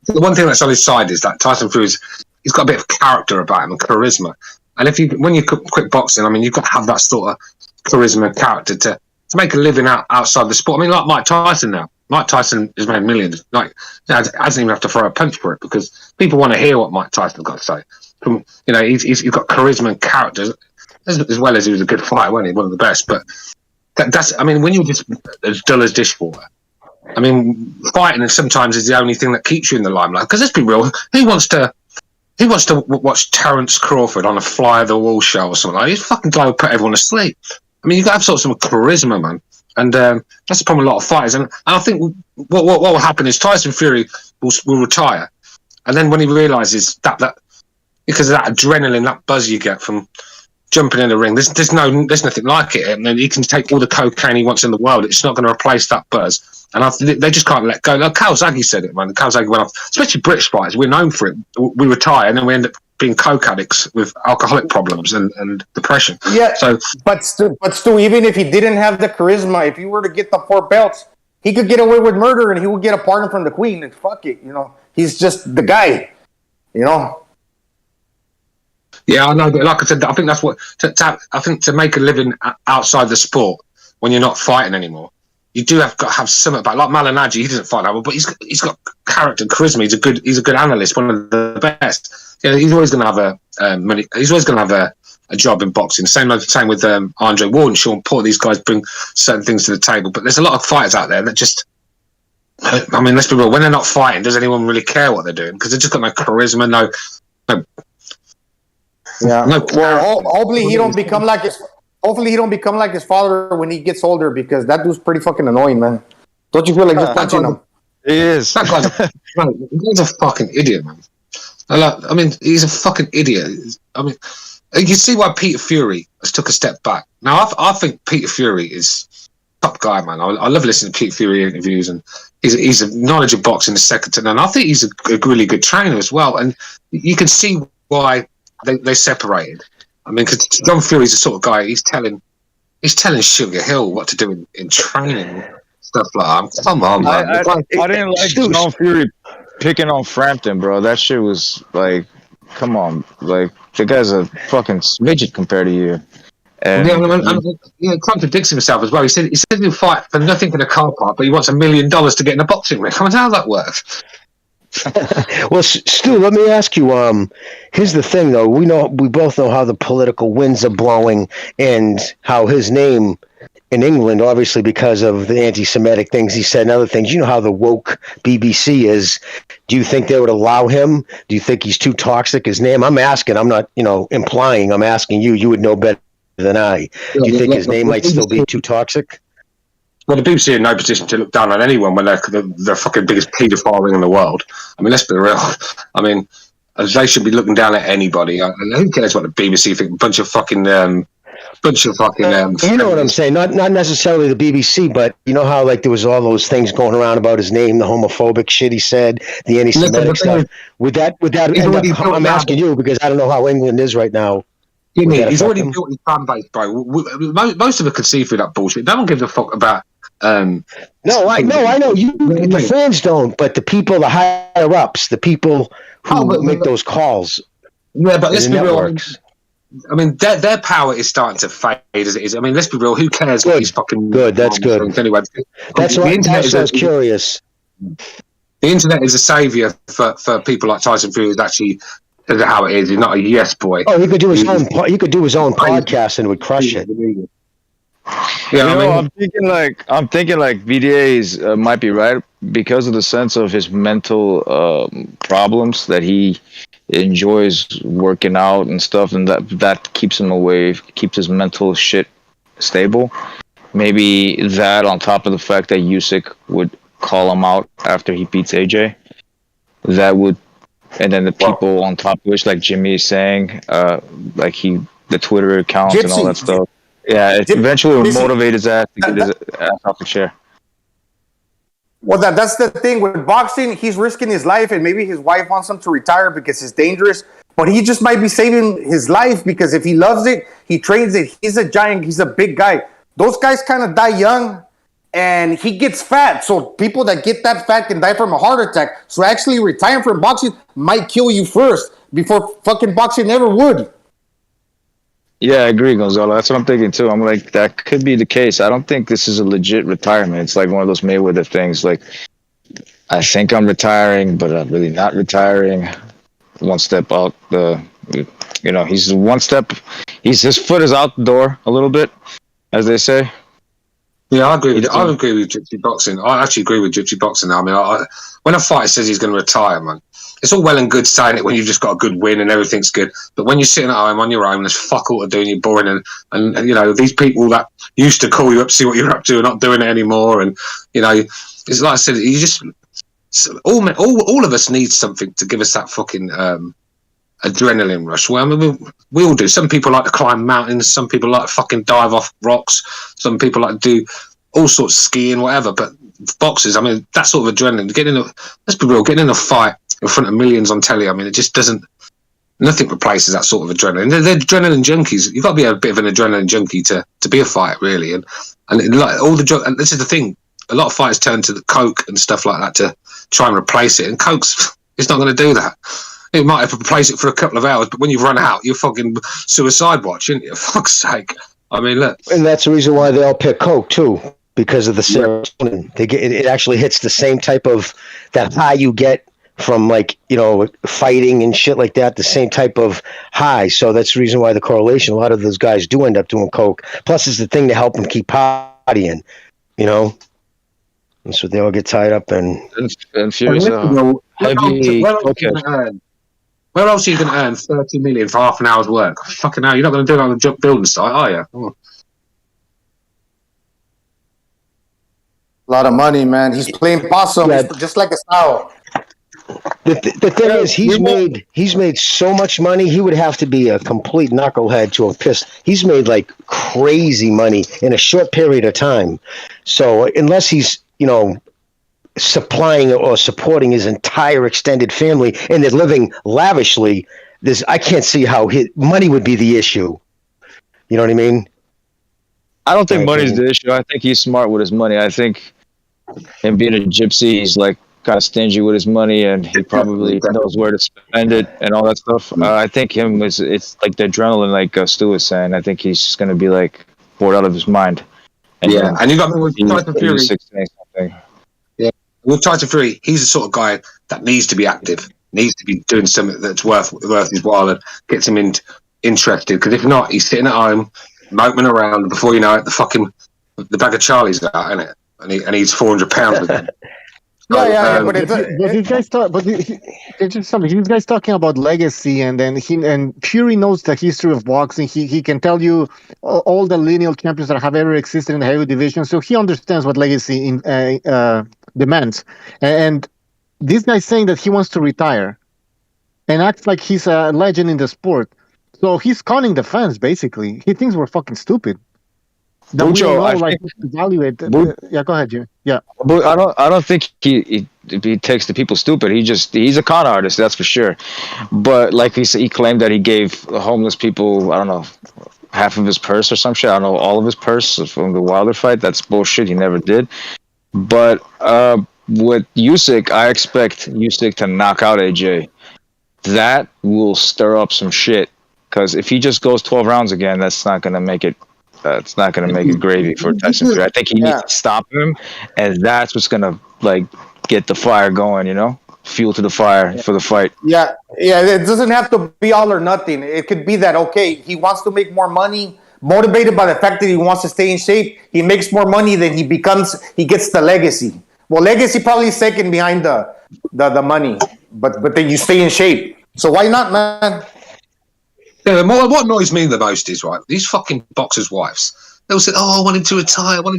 the one thing that's on his side is that Tyson Fury's he's got a bit of character about him and charisma. And when you quit boxing, I mean, you've got to have that sort of charisma and character to make a living outside the sport. I mean, like Mike Tyson now. Mike Tyson has made millions. Like, hasn't even have to throw a punch for it because people want to hear what Mike Tyson's got to say. He's got charisma and character as well as he was a good fighter, wasn't he? One of the best. But that's, I mean, when you're just as dull as dishwater, I mean, fighting sometimes is the only thing that keeps you in the limelight. Because let's be real, who wants to watch Terence Crawford on a fly-of-the-wall show or something like that? He's fucking guy who put everyone to sleep. I mean, you've got to have sort of some charisma, man. And that's the problem with a lot of fighters. And I think what will happen is Tyson Fury will retire. And then when he realises that because of that adrenaline, that buzz you get from jumping in the ring. There's nothing like it. And then he can take all the cocaine he wants in the world. It's not going to replace that buzz. And they just can't let go. Like Kawasaki said it, man. Kawasaki went off, especially British fighters. We're known for it. We retire and then we end up being coke addicts with alcoholic problems and depression. Yeah. So, but Stu, even if he didn't have the charisma, if he were to get the 4 belts, he could get away with murder and he would get a pardon from the Queen. And fuck it, he's just the guy, Yeah, I know, but like I said, I think that's what I think to make a living outside the sport when you're not fighting anymore, you do have got to have something about. Like Malignaggi, he doesn't fight that well, but he's got character, charisma. He's a good analyst, one of the best. Yeah, he's always going to have he's always going to have a job in boxing. Same with Andre Ward, Sean Paul. These guys bring certain things to the table, but there's a lot of fighters out there that just. I mean, let's be real. When they're not fighting, does anyone really care what they're doing? Because they've just got no charisma, no. Yeah. Well, hopefully he don't become like his. Hopefully he don't become like his father when he gets older, because that dude's pretty fucking annoying, man. Don't you feel like just punching him? He is. That guy's a fucking idiot, man. I mean, he's a fucking idiot. I mean, you can see why Peter Fury has took a step back. Now, I think Peter Fury is top guy, man. I love listening to Peter Fury interviews, and he's a knowledge of boxing is second to none. I think he's a really good trainer as well, and you can see why they separated. I mean, because John Fury's the sort of guy, he's telling Sugar Hill what to do in training and stuff like that. Come on, man. I didn't like John Fury picking on Frampton, bro. That shit was like, come on, like the guy's a fucking midget compared to you. And he contradicts himself as well. He said he'll fight for nothing in a car park, but he wants $1 million to get in a boxing ring. I mean, how does that work? Well, Stu, let me ask you. Here's the thing, though. We both know how the political winds are blowing, and how his name in England, obviously because of the anti-Semitic things he said and other things. You know how the woke BBC is. Do you think they would allow him? Do you think he's too toxic? His name. I'm asking. I'm not, implying. I'm asking you. You would know better than I. Do you think his name might still be too toxic? Well, the BBC are in no position to look down on anyone when they're the fucking biggest paedophile ring in the world. I mean, let's be real. I mean, they should be looking down at anybody. Who cares what the BBC think? Bunch of fucking. You know what I'm saying? Not necessarily the BBC, but you know how there was all those things going around about his name, the homophobic shit he said, the anti-Semitic stuff. Would that end up? I'm asking you because I don't know how England is right now. He's already built his fan base, bro. Most of us could see through that bullshit. No one gives a fuck about. I know you. The fans don't, but the people, the higher ups, the people who make those calls. Yeah, but let's be real. I mean, their power is starting to fade as it is. I mean, let's be real. Who cares what he's fucking good? That's good. Anyway, that's why I was curious. The internet is a savior for people like Tyson Fury. Who's actually how it is. He's not a yes boy. Oh, he could do his own. He could do his own podcast and it would crush it. Yeah, I'm thinking like VDA might be right because of the sense of his mental problems that he enjoys working out and stuff, and that keeps him away, keeps his mental shit stable. Maybe that on top of the fact that Usyk would call him out after he beats AJ, that would, and then the people on top of which, like Jimmy is saying, the Twitter accounts and all that stuff. Yeah, it eventually will motivate his ass to get his ass off the chair. Well, that's the thing with boxing. He's risking his life, and maybe his wife wants him to retire because it's dangerous. But he just might be saving his life because if he loves it, he trains it. He's a giant. He's a big guy. Those guys kind of die young, and he gets fat. So people that get that fat can die from a heart attack. So actually retiring from boxing might kill you first before fucking boxing ever would. Yeah, I agree, Gonzalo. That's what I'm thinking too. I'm like, that could be the case. I don't think this is a legit retirement. It's like one of those Mayweather things. Like, I think I'm retiring, but I'm really not retiring. One step out he's one step. His foot is out the door a little bit, as they say. Yeah, I agree with Gypsy boxing. I actually agree with Gypsy boxing now. I mean, when a fighter says he's going to retire, man, it's all well and good saying it when you've just got a good win and everything's good. But when you're sitting at home on your own, there's fuck all to do and you're boring. And these people that used to call you up, see what you're up to, are not doing it anymore. And, it's like I said, you just... All of us need something to give us that fucking... adrenaline rush. Well, I mean, we all do. Some people like to climb mountains. Some people like to fucking dive off rocks. Some people like to do all sorts of skiing, whatever. But boxers, I mean, that sort of adrenaline. Let's be real, getting in a fight in front of millions on telly, I mean, it just doesn't. Nothing replaces that sort of adrenaline. They're adrenaline junkies. You've got to be a bit of an adrenaline junkie to be a fighter, really. And like all the and this is the thing. A lot of fighters turn to the coke and stuff like that to try and replace it. And coke's it's not going to do that. It might have to replace it for a couple of hours, but when you've run out, you're fucking suicide watch, isn't you? For fuck's sake. I mean, look. And that's the reason why they all pick coke too, because of the serotonin. They get it actually hits the same type of that high you get from, like, you know, fighting and shit like that, the same type of high. So that's the reason why the correlation, a lot of those guys do end up doing coke. Plus it's the thing to help them keep partying, you know. And so they all get tied up and Furious. Where else are you going to earn 30 million for half an hour's work? Fucking hell, you're not going to do that on the building site, are you? Oh. A lot of money, man. He's playing possum, just like a sow. The thing is, he's made so much money. He would have to be a complete knucklehead to have pissed. He's made like crazy money in a short period of time. So unless he's, you know, supplying or supporting his entire extended family and they're living lavishly, I can't see how money would be the issue. You know what I mean? I don't think money's the issue. I think he's smart with his money. I think him being a gypsy, he's like kind of stingy with his money, and he probably knows where to spend it and all that stuff. I think it's like the adrenaline, like Stu was saying. I think he's just going to be like bored out of his mind. And and you got me with Tyson Fury. Yeah, with Tyson Fury, he's the sort of guy that needs to be active, needs to be doing something that's worth his while and gets him interested. Because if not, he's sitting at home moping around, and before you know it, the bag of Charlie's out, isn't it? And he's 400 pounds. But these guys these guys talking about legacy, and then Fury knows the history of boxing. He can tell you all the lineal champions that have ever existed in the heavy division, so he understands what legacy demands. And this guy's saying that he wants to retire and acts like he's a legend in the sport. So he's conning the fans, basically. He thinks we're fucking stupid. That we don't know, evaluate. Yeah, go ahead, Jim. Yeah, but I don't think he takes the people stupid. He's a con artist, that's for sure. But like he said, he claimed that he gave homeless people, I don't know, half of his purse or some shit. I don't know, all of his purse from the Wilder fight. That's bullshit. He never did. But with Usyk, I expect Usyk to knock out AJ. That will stir up some shit, because if he just goes 12 rounds again, that's not going to make it. It's not going to make it gravy for Tyson Fury. I think he needs to stop him, and that's what's going to like get the fire going. You know, fuel to the fire for the fight. Yeah. It doesn't have to be all or nothing. It could be that he wants to make more money, motivated by the fact that he wants to stay in shape. He makes more money than he gets the legacy. Well, legacy probably is second behind the money, but then you stay in shape. So why not, man? Yeah, what annoys me the most is, right, these fucking boxers' wives. They'll say, "Oh, I want him to retire, but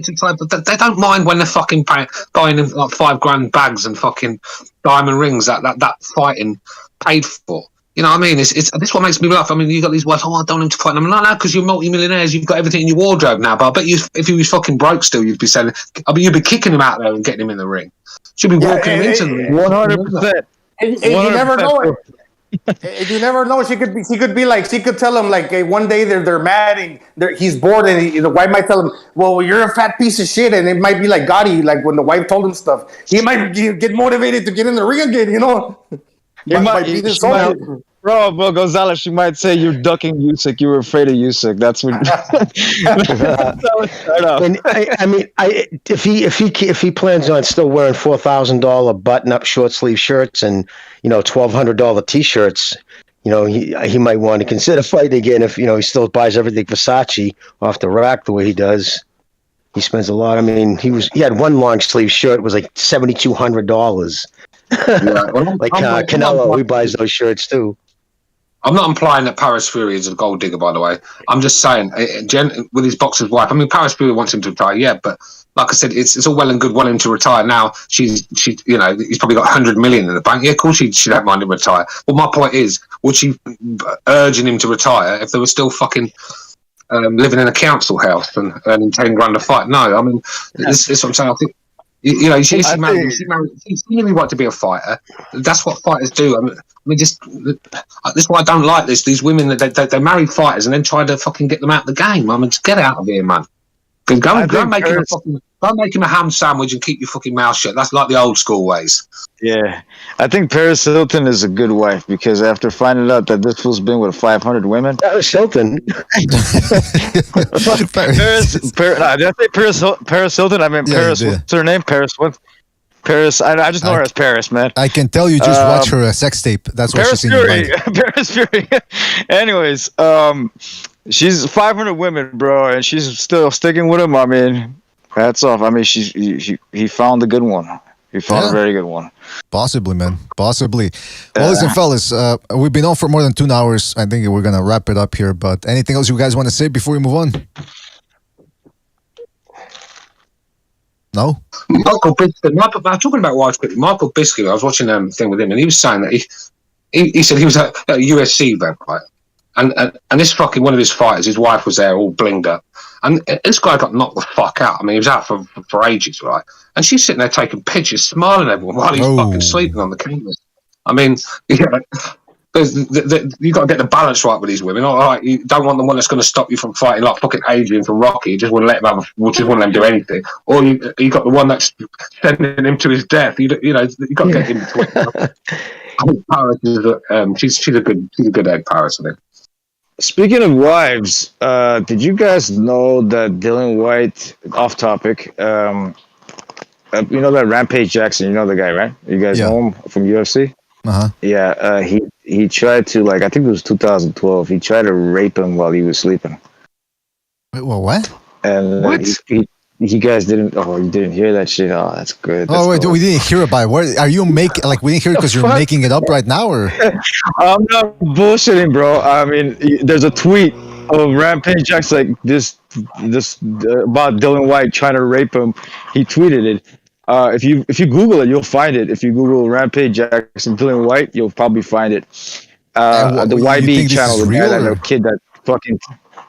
they don't mind when they're fucking buying him like $5,000 bags and fucking diamond rings that fighting paid for. You know what I mean? It's this what makes me laugh. I mean, you got these wives. Oh, I don't want him to fight. I'm like, no, because you're multi-millionaires. You've got everything in your wardrobe now. But I bet you, if he was fucking broke still, you'd be saying, you'd be kicking him out there and getting him in the ring. Should be walking him into the ring. 100%. And you never know it. You never know. She could tell him like, hey, one day they're mad and he's bored, and the wife might tell him, well, you're a fat piece of shit, and it might be like Gotti, like when the wife told him stuff, he might get motivated to get in the ring again, you know. Bro, Gonzalez, she might say you're ducking Usyk. You were afraid of Usyk. That's what. If he plans on still wearing $4,000 button-up short-sleeve shirts and $1,200 t-shirts, he might want to consider fighting again. If he still buys everything Versace off the rack the way he does. He spends a lot. I mean, he had one long sleeve shirt. It was like $7,200. Like Canelo, he buys those shirts too. I'm not implying that Paris Fury is a gold digger, by the way. I'm just saying, with his boxer's wife. I mean, Paris Fury wants him to retire, yeah, but like I said, it's all well and good wanting him to retire now. She's you know, he's probably got 100 million in the bank. Yeah, of course she don't mind him retire. Well, my point is, would she urging him to retire if they were still fucking living in a council house and earning 10 grand a fight? No, I mean, this is what I'm saying. I think. You know, she's married. She's really want to be a fighter. That's what fighters do. I mean, this is why I don't like this. These women that they marry fighters and then try to fucking get them out of the game. I mean, just get out of here, man. Go and make him a ham sandwich and keep your fucking mouth shut. That's like the old school ways. Yeah, I think Paris Hilton is a good wife because after finding out that this fool's been with 500 women, that was Hilton. Did I say Paris Hilton? I mean, Paris. What's her name? Paris what? Paris. I just know her as Paris, man. I can tell you just watch her sex tape. That's what she's in your mind. Paris Fury. Anyways, she's 500 women, bro, and she's still sticking with him. I mean, hats off. I mean, he found a good one. He found a very good one. Possibly, man. Possibly. Well, listen, fellas, we've been on for more than 2 hours. I think we're going to wrap it up here. But anything else you guys want to say before we move on? No? Michael Bisping. I'm talking about Whyte quickly. Michael Bisping, I was watching a thing with him, and he was saying that he said he was at a UFC event, right? And this fucking one of his fighters, his wife was there all blinged up. And this guy got knocked the fuck out. I mean, he was out for ages, right? And she's sitting there taking pictures, smiling at everyone while he's fucking sleeping on the canvas. I mean, you got to get the balance right with these women. All right, you don't want the one that's going to stop you from fighting like fucking Adrian from Rocky. You just want to let him just want to let him do anything. Or you got the one that's sending him to his death. You know, you got to get in between. I think Paris is she's a good egg, Paris, I think. Speaking of wives, did you guys know that Dillian Whyte, off topic, you know that Rampage Jackson, you know the guy, right? You guys know him from UFC? Uh-huh. Yeah, he tried to, like, I think it was 2012, he tried to rape him while he was sleeping. Wait, well, what? And what? You guys didn't, you didn't hear that shit? Oh, that's good. That's wait, we didn't hear about it. What, are you making, like, we didn't hear it because you're making it up right now, or? I'm not bullshitting, bro. I mean, there's a tweet of Rampage Jackson, like, this about Dillian Whyte trying to rape him. He tweeted it. If you Google it, you'll find it. If you Google Rampage Jackson Dillian Whyte, you'll probably find it. The YB channel, the guy, that kid that fucking,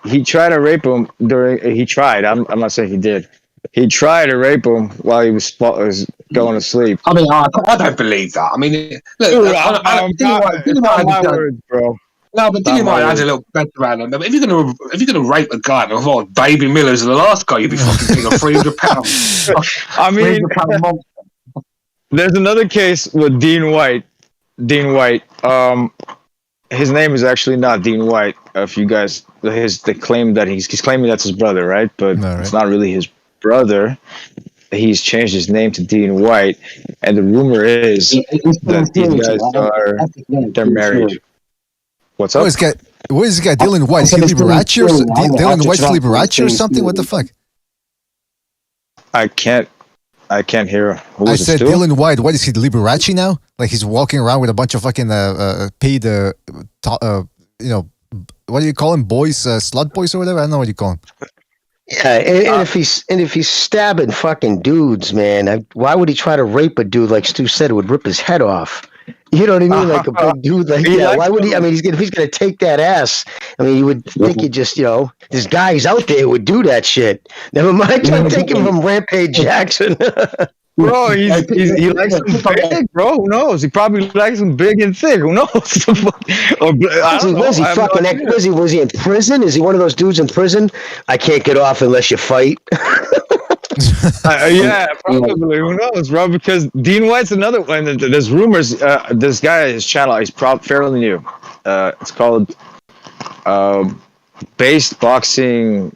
he tried to rape him I'm not saying he did. He tried to rape him while he was going to sleep. I mean, I don't believe that. I mean, look, my words, bro. No, but Dillian Whyte has a little bed around him. If you're gonna rape a guy, Baby Miller's the last guy you'd be fucking paying £300. I mean, there's another case with Dean Whyte. His name is actually not Dean Whyte. If you guys, they claim that he's claiming that's his brother, right? But it's not really his brother. He's changed his name to Dean Whyte, and the rumor is that these guys they're married. What's up? What is this guy? Dillian Whyte? Is he Liberace or Dillian Whyte's Liberace or something? What the fuck? I can't hear. Who I said Dillian Whyte. What is he, Liberace now? Like he's walking around with a bunch of fucking paid, what do you call him? Boys, slut boys or whatever. I don't know what you call him. Yeah, and if he's stabbing fucking dudes, man, why would he try to rape a dude like Stu said? It would rip his head off. You know what I mean? Like a big dude, like why would he? I mean, if he's gonna take that ass, I mean, you would think he just, there's guys out there who would do that shit. Never mind, I'm taking from Rampage Jackson. Bro, he likes them big, bro. Who knows? He probably likes them big and thick. Who knows? Was he in prison? Is he one of those dudes in prison? I can't get off unless you fight. Yeah, probably. Who knows, bro? Because Dean Whyte's another one. There's rumors. This guy, his channel, he's fairly new. It's called Based Boxing,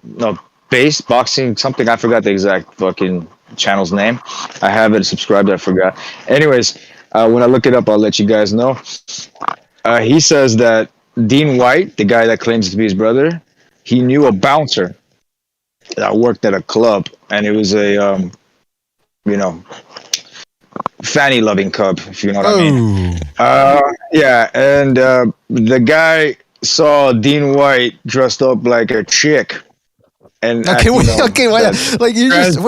something. I forgot the exact fucking channel's name. I have it subscribed. I forgot. Anyways, when I look it up, I'll let you guys know. He says that Dean Whyte, the guy that claims to be his brother, he knew a bouncer that worked at a club, and it was a fanny loving cub, if you know what I mean. Yeah, and the guy saw Dean Whyte dressed up like a chick And Okay, you know, okay, why not? Like you just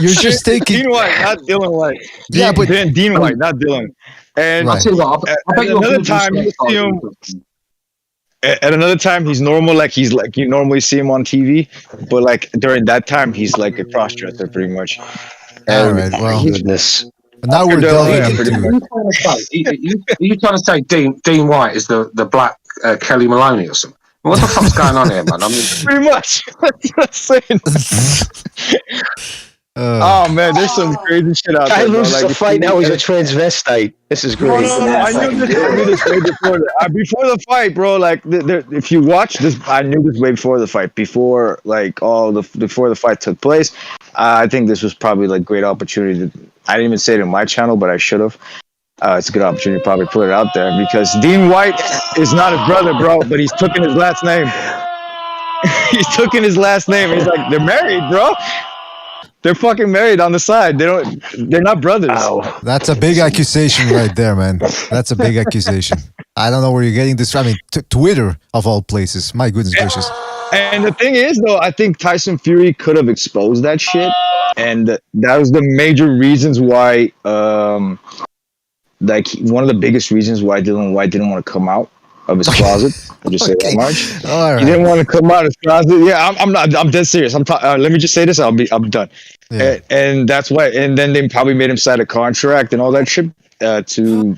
you're just taking Dean White, not Dylan White. Yeah, but Dean White, not Dylan. And Right. at another time you see him. At another time, he's normal, like you normally see him on TV, but like during that time, he's like a cross-dresser, pretty much. All right, well, goodness. Now we're delving pretty into. much. Are you trying to say Dean White is the black Kelly Maloney or something? What the fuck's going on here, man? I mean, Pretty much. That's what I'm saying. Oh man, there's some crazy shit out Guy there. Bro. loses Like, a fight, now he's a transvestite. This is great. I knew this way before the fight, bro. Like, if you watch this, I knew this way before the fight. Before the fight took place, I think this was probably like great opportunity. I didn't even say it in my channel, but I should have. It's a good opportunity to probably put it out there because Dean White is not his brother, bro, but he's taking his last name. He's taking his last name. He's like, they're married, bro. They're fucking married on the side. They're not brothers. That's a big accusation right there, man. That's a big accusation. I don't know where you're getting this from. I mean, Twitter of all places. My goodness gracious. And the thing is, though, I think Tyson Fury could have exposed that shit, and that was the major reasons why. One of the biggest reasons why Dillian Whyte didn't want to come out of his closet. I'll just say that much. All right. He didn't want to come out of his closet. Yeah, I'm dead serious. Let me just say this. I'm done. Yeah. And that's why. And then they probably made him sign a contract and all that shit to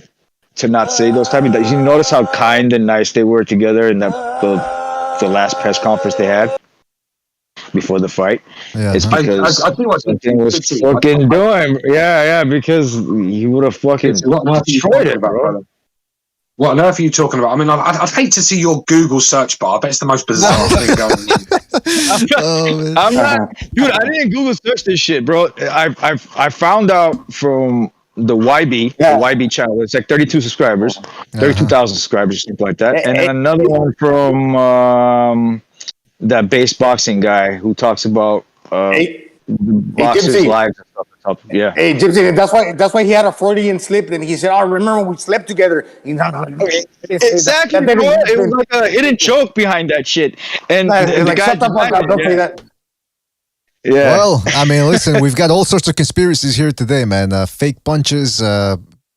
not say those type of things. You notice how kind and nice they were together in the last press conference they had before the fight. Yeah. It's because I think what's something was fucking doing. Yeah, because he would have fucking destroyed it, bro. What on earth are you talking about? I mean, I'd hate to see your Google search bar. I bet it's the most bizarre thing going on. I'm not, dude. I didn't Google search this shit, bro. I found out from the YB, the YB channel. It's like 32 subscribers, 32,000 subscribers, something like that. And then another one from that base boxing guy who talks about boxers' lives and stuff. Yeah. Hey, Gypsy, that's why he had a Freudian slip. And he said, "Oh, remember when we slept together?" Exactly, bro. It was like a hidden joke behind that shit. And the guy shut the fuck up! Don't say that. Yeah. Well, I mean, listen, we've got all sorts of conspiracies here today, man. Fake punches,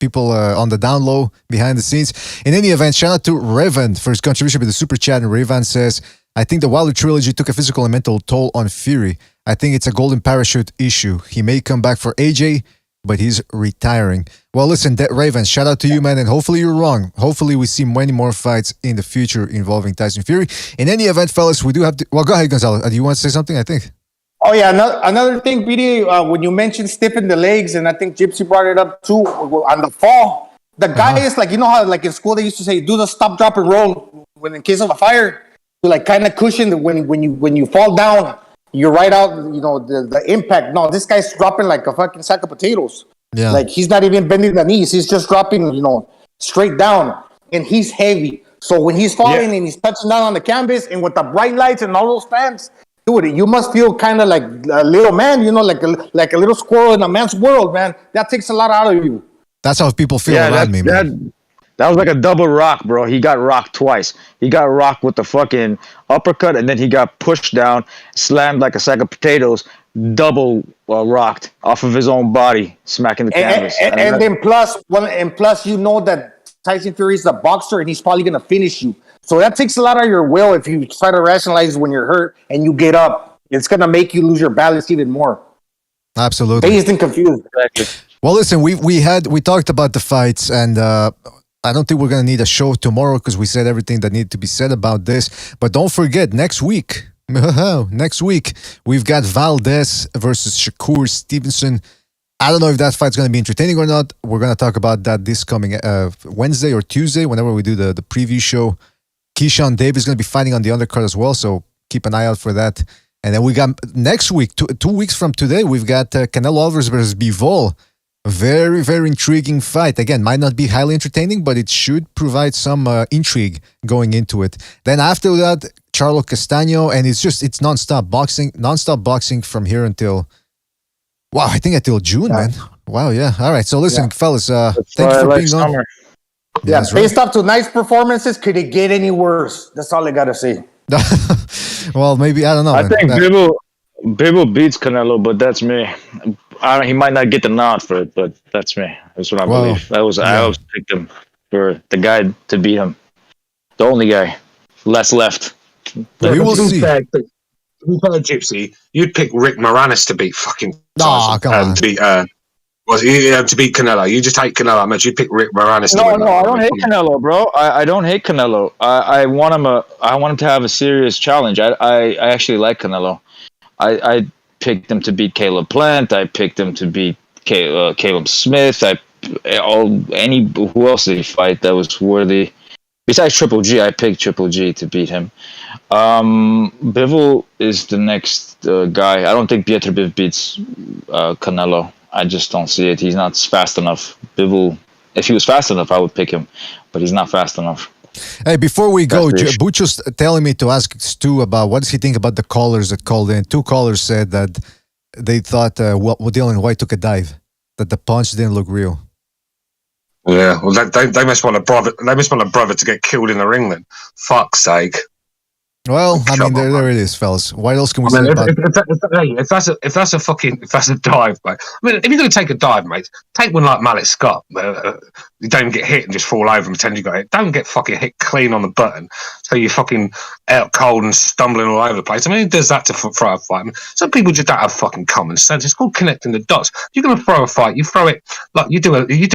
people on the down low, behind the scenes. In any event, shout out to Revan for his contribution with the super chat. And Revan says, I think the Wilder trilogy took a physical and mental toll on Fury. I think it's a golden parachute issue. He may come back for AJ, but he's retiring. Well, listen, Raven, shout out to you, man, and hopefully you're wrong. Hopefully we see many more fights in the future involving Tyson Fury. In any event, fellas, we do have to... Well, go ahead, Gonzalo. Do you want to say something, I think? Oh, yeah. Another thing, BD, when you mentioned stiffing the legs, and I think Gypsy brought it up too, on the fall, the guy is like, you know how like in school they used to say, do the stop, drop, and roll when in case of a fire, to like kind of cushion when you fall down, you're right out, you know, the impact. No, this guy's dropping like a fucking sack of potatoes. Yeah. Like he's not even bending the knees. He's just dropping, you know, straight down. And he's heavy. So when he's falling and he's touching down on the canvas and with the bright lights and all those fans, dude, you must feel kind of like a little man, you know, like a little squirrel in a man's world, man. That takes a lot out of you. That's how people feel around me, man. That was like a double rock, bro. He got rocked twice. He got rocked with the fucking uppercut, and then he got pushed down, slammed like a sack of potatoes, double rocked off of his own body, smacking the canvas. And then plus, you know that Tyson Fury is a boxer, and he's probably gonna finish you. So that takes a lot of your will if you try to rationalize when you're hurt and you get up. It's gonna make you lose your balance even more. Absolutely. Dazed and confused. Well, listen, we talked about the fights, and I don't think we're going to need a show tomorrow because we said everything that needed to be said about this. But don't forget, next week, we've got Valdez versus Shakur Stevenson. I don't know if that fight's going to be entertaining or not. We're going to talk about that this coming Wednesday or Tuesday, whenever we do the preview show. Keyshawn Davis is going to be fighting on the undercard as well, so keep an eye out for that. And then we got next week, 2 weeks from today, we've got Canelo Alvarez versus Bivol. Very, very intriguing fight. Again, might not be highly entertaining, but it should provide some intrigue going into it. Then after that, Charlo Castaño, and it's nonstop boxing from here until, I think until June, man. Wow, yeah. All right, so listen, fellas, thank you for being on. Yeah, That's based off tonight's performances, could it get any worse? That's all I gotta say. Well, maybe I don't know. I man. think Bivol beats Canelo, but that's me. He might not get the nod for it, but that's me. That's what I Well, believe. I yeah. always picked him for the guy to beat him. The only guy. Less left. We will see. Gypsy, you'd pick Rick Moranis to beat fucking Oh, Tyson. come on. To beat Canelo. You just hate Canelo that much. You pick Rick Moranis. No, I don't hate Canelo, bro. I don't hate Canelo. I want him. I want him to have a serious challenge. I actually like Canelo. I picked him to beat Caleb Plant. I picked him to beat Caleb Smith. Who else did he fight that was worthy? Besides Triple G, I picked Triple G to beat him. Bivol is the next guy. I don't think Piotr Biv beats Canelo. I just don't see it. He's not fast enough. Bivol, if he was fast enough, I would pick him, but he's not fast enough. Hey, before we go, Bucho's telling me to ask Stu about what does he think about the callers that called in. 2 callers said that they thought Dillian Whyte took a dive, that the punch didn't look real. Yeah, well, they must want a brother. They must want a brother to get killed in the ring. Then, fuck's sake. Well, I mean, there it is, fellas. What else can we say about? If that's a dive, mate. I mean, if you're going to take a dive, mate, take one like Mallet Scott. You don't get hit and just fall over and pretend you got hit. Don't get fucking hit clean on the button, so you're fucking out cold and stumbling all over the place. I mean, who does that to throw a fight? I mean, some people just don't have fucking common sense. It's called connecting the dots. If you're going to throw a fight, you throw it like you do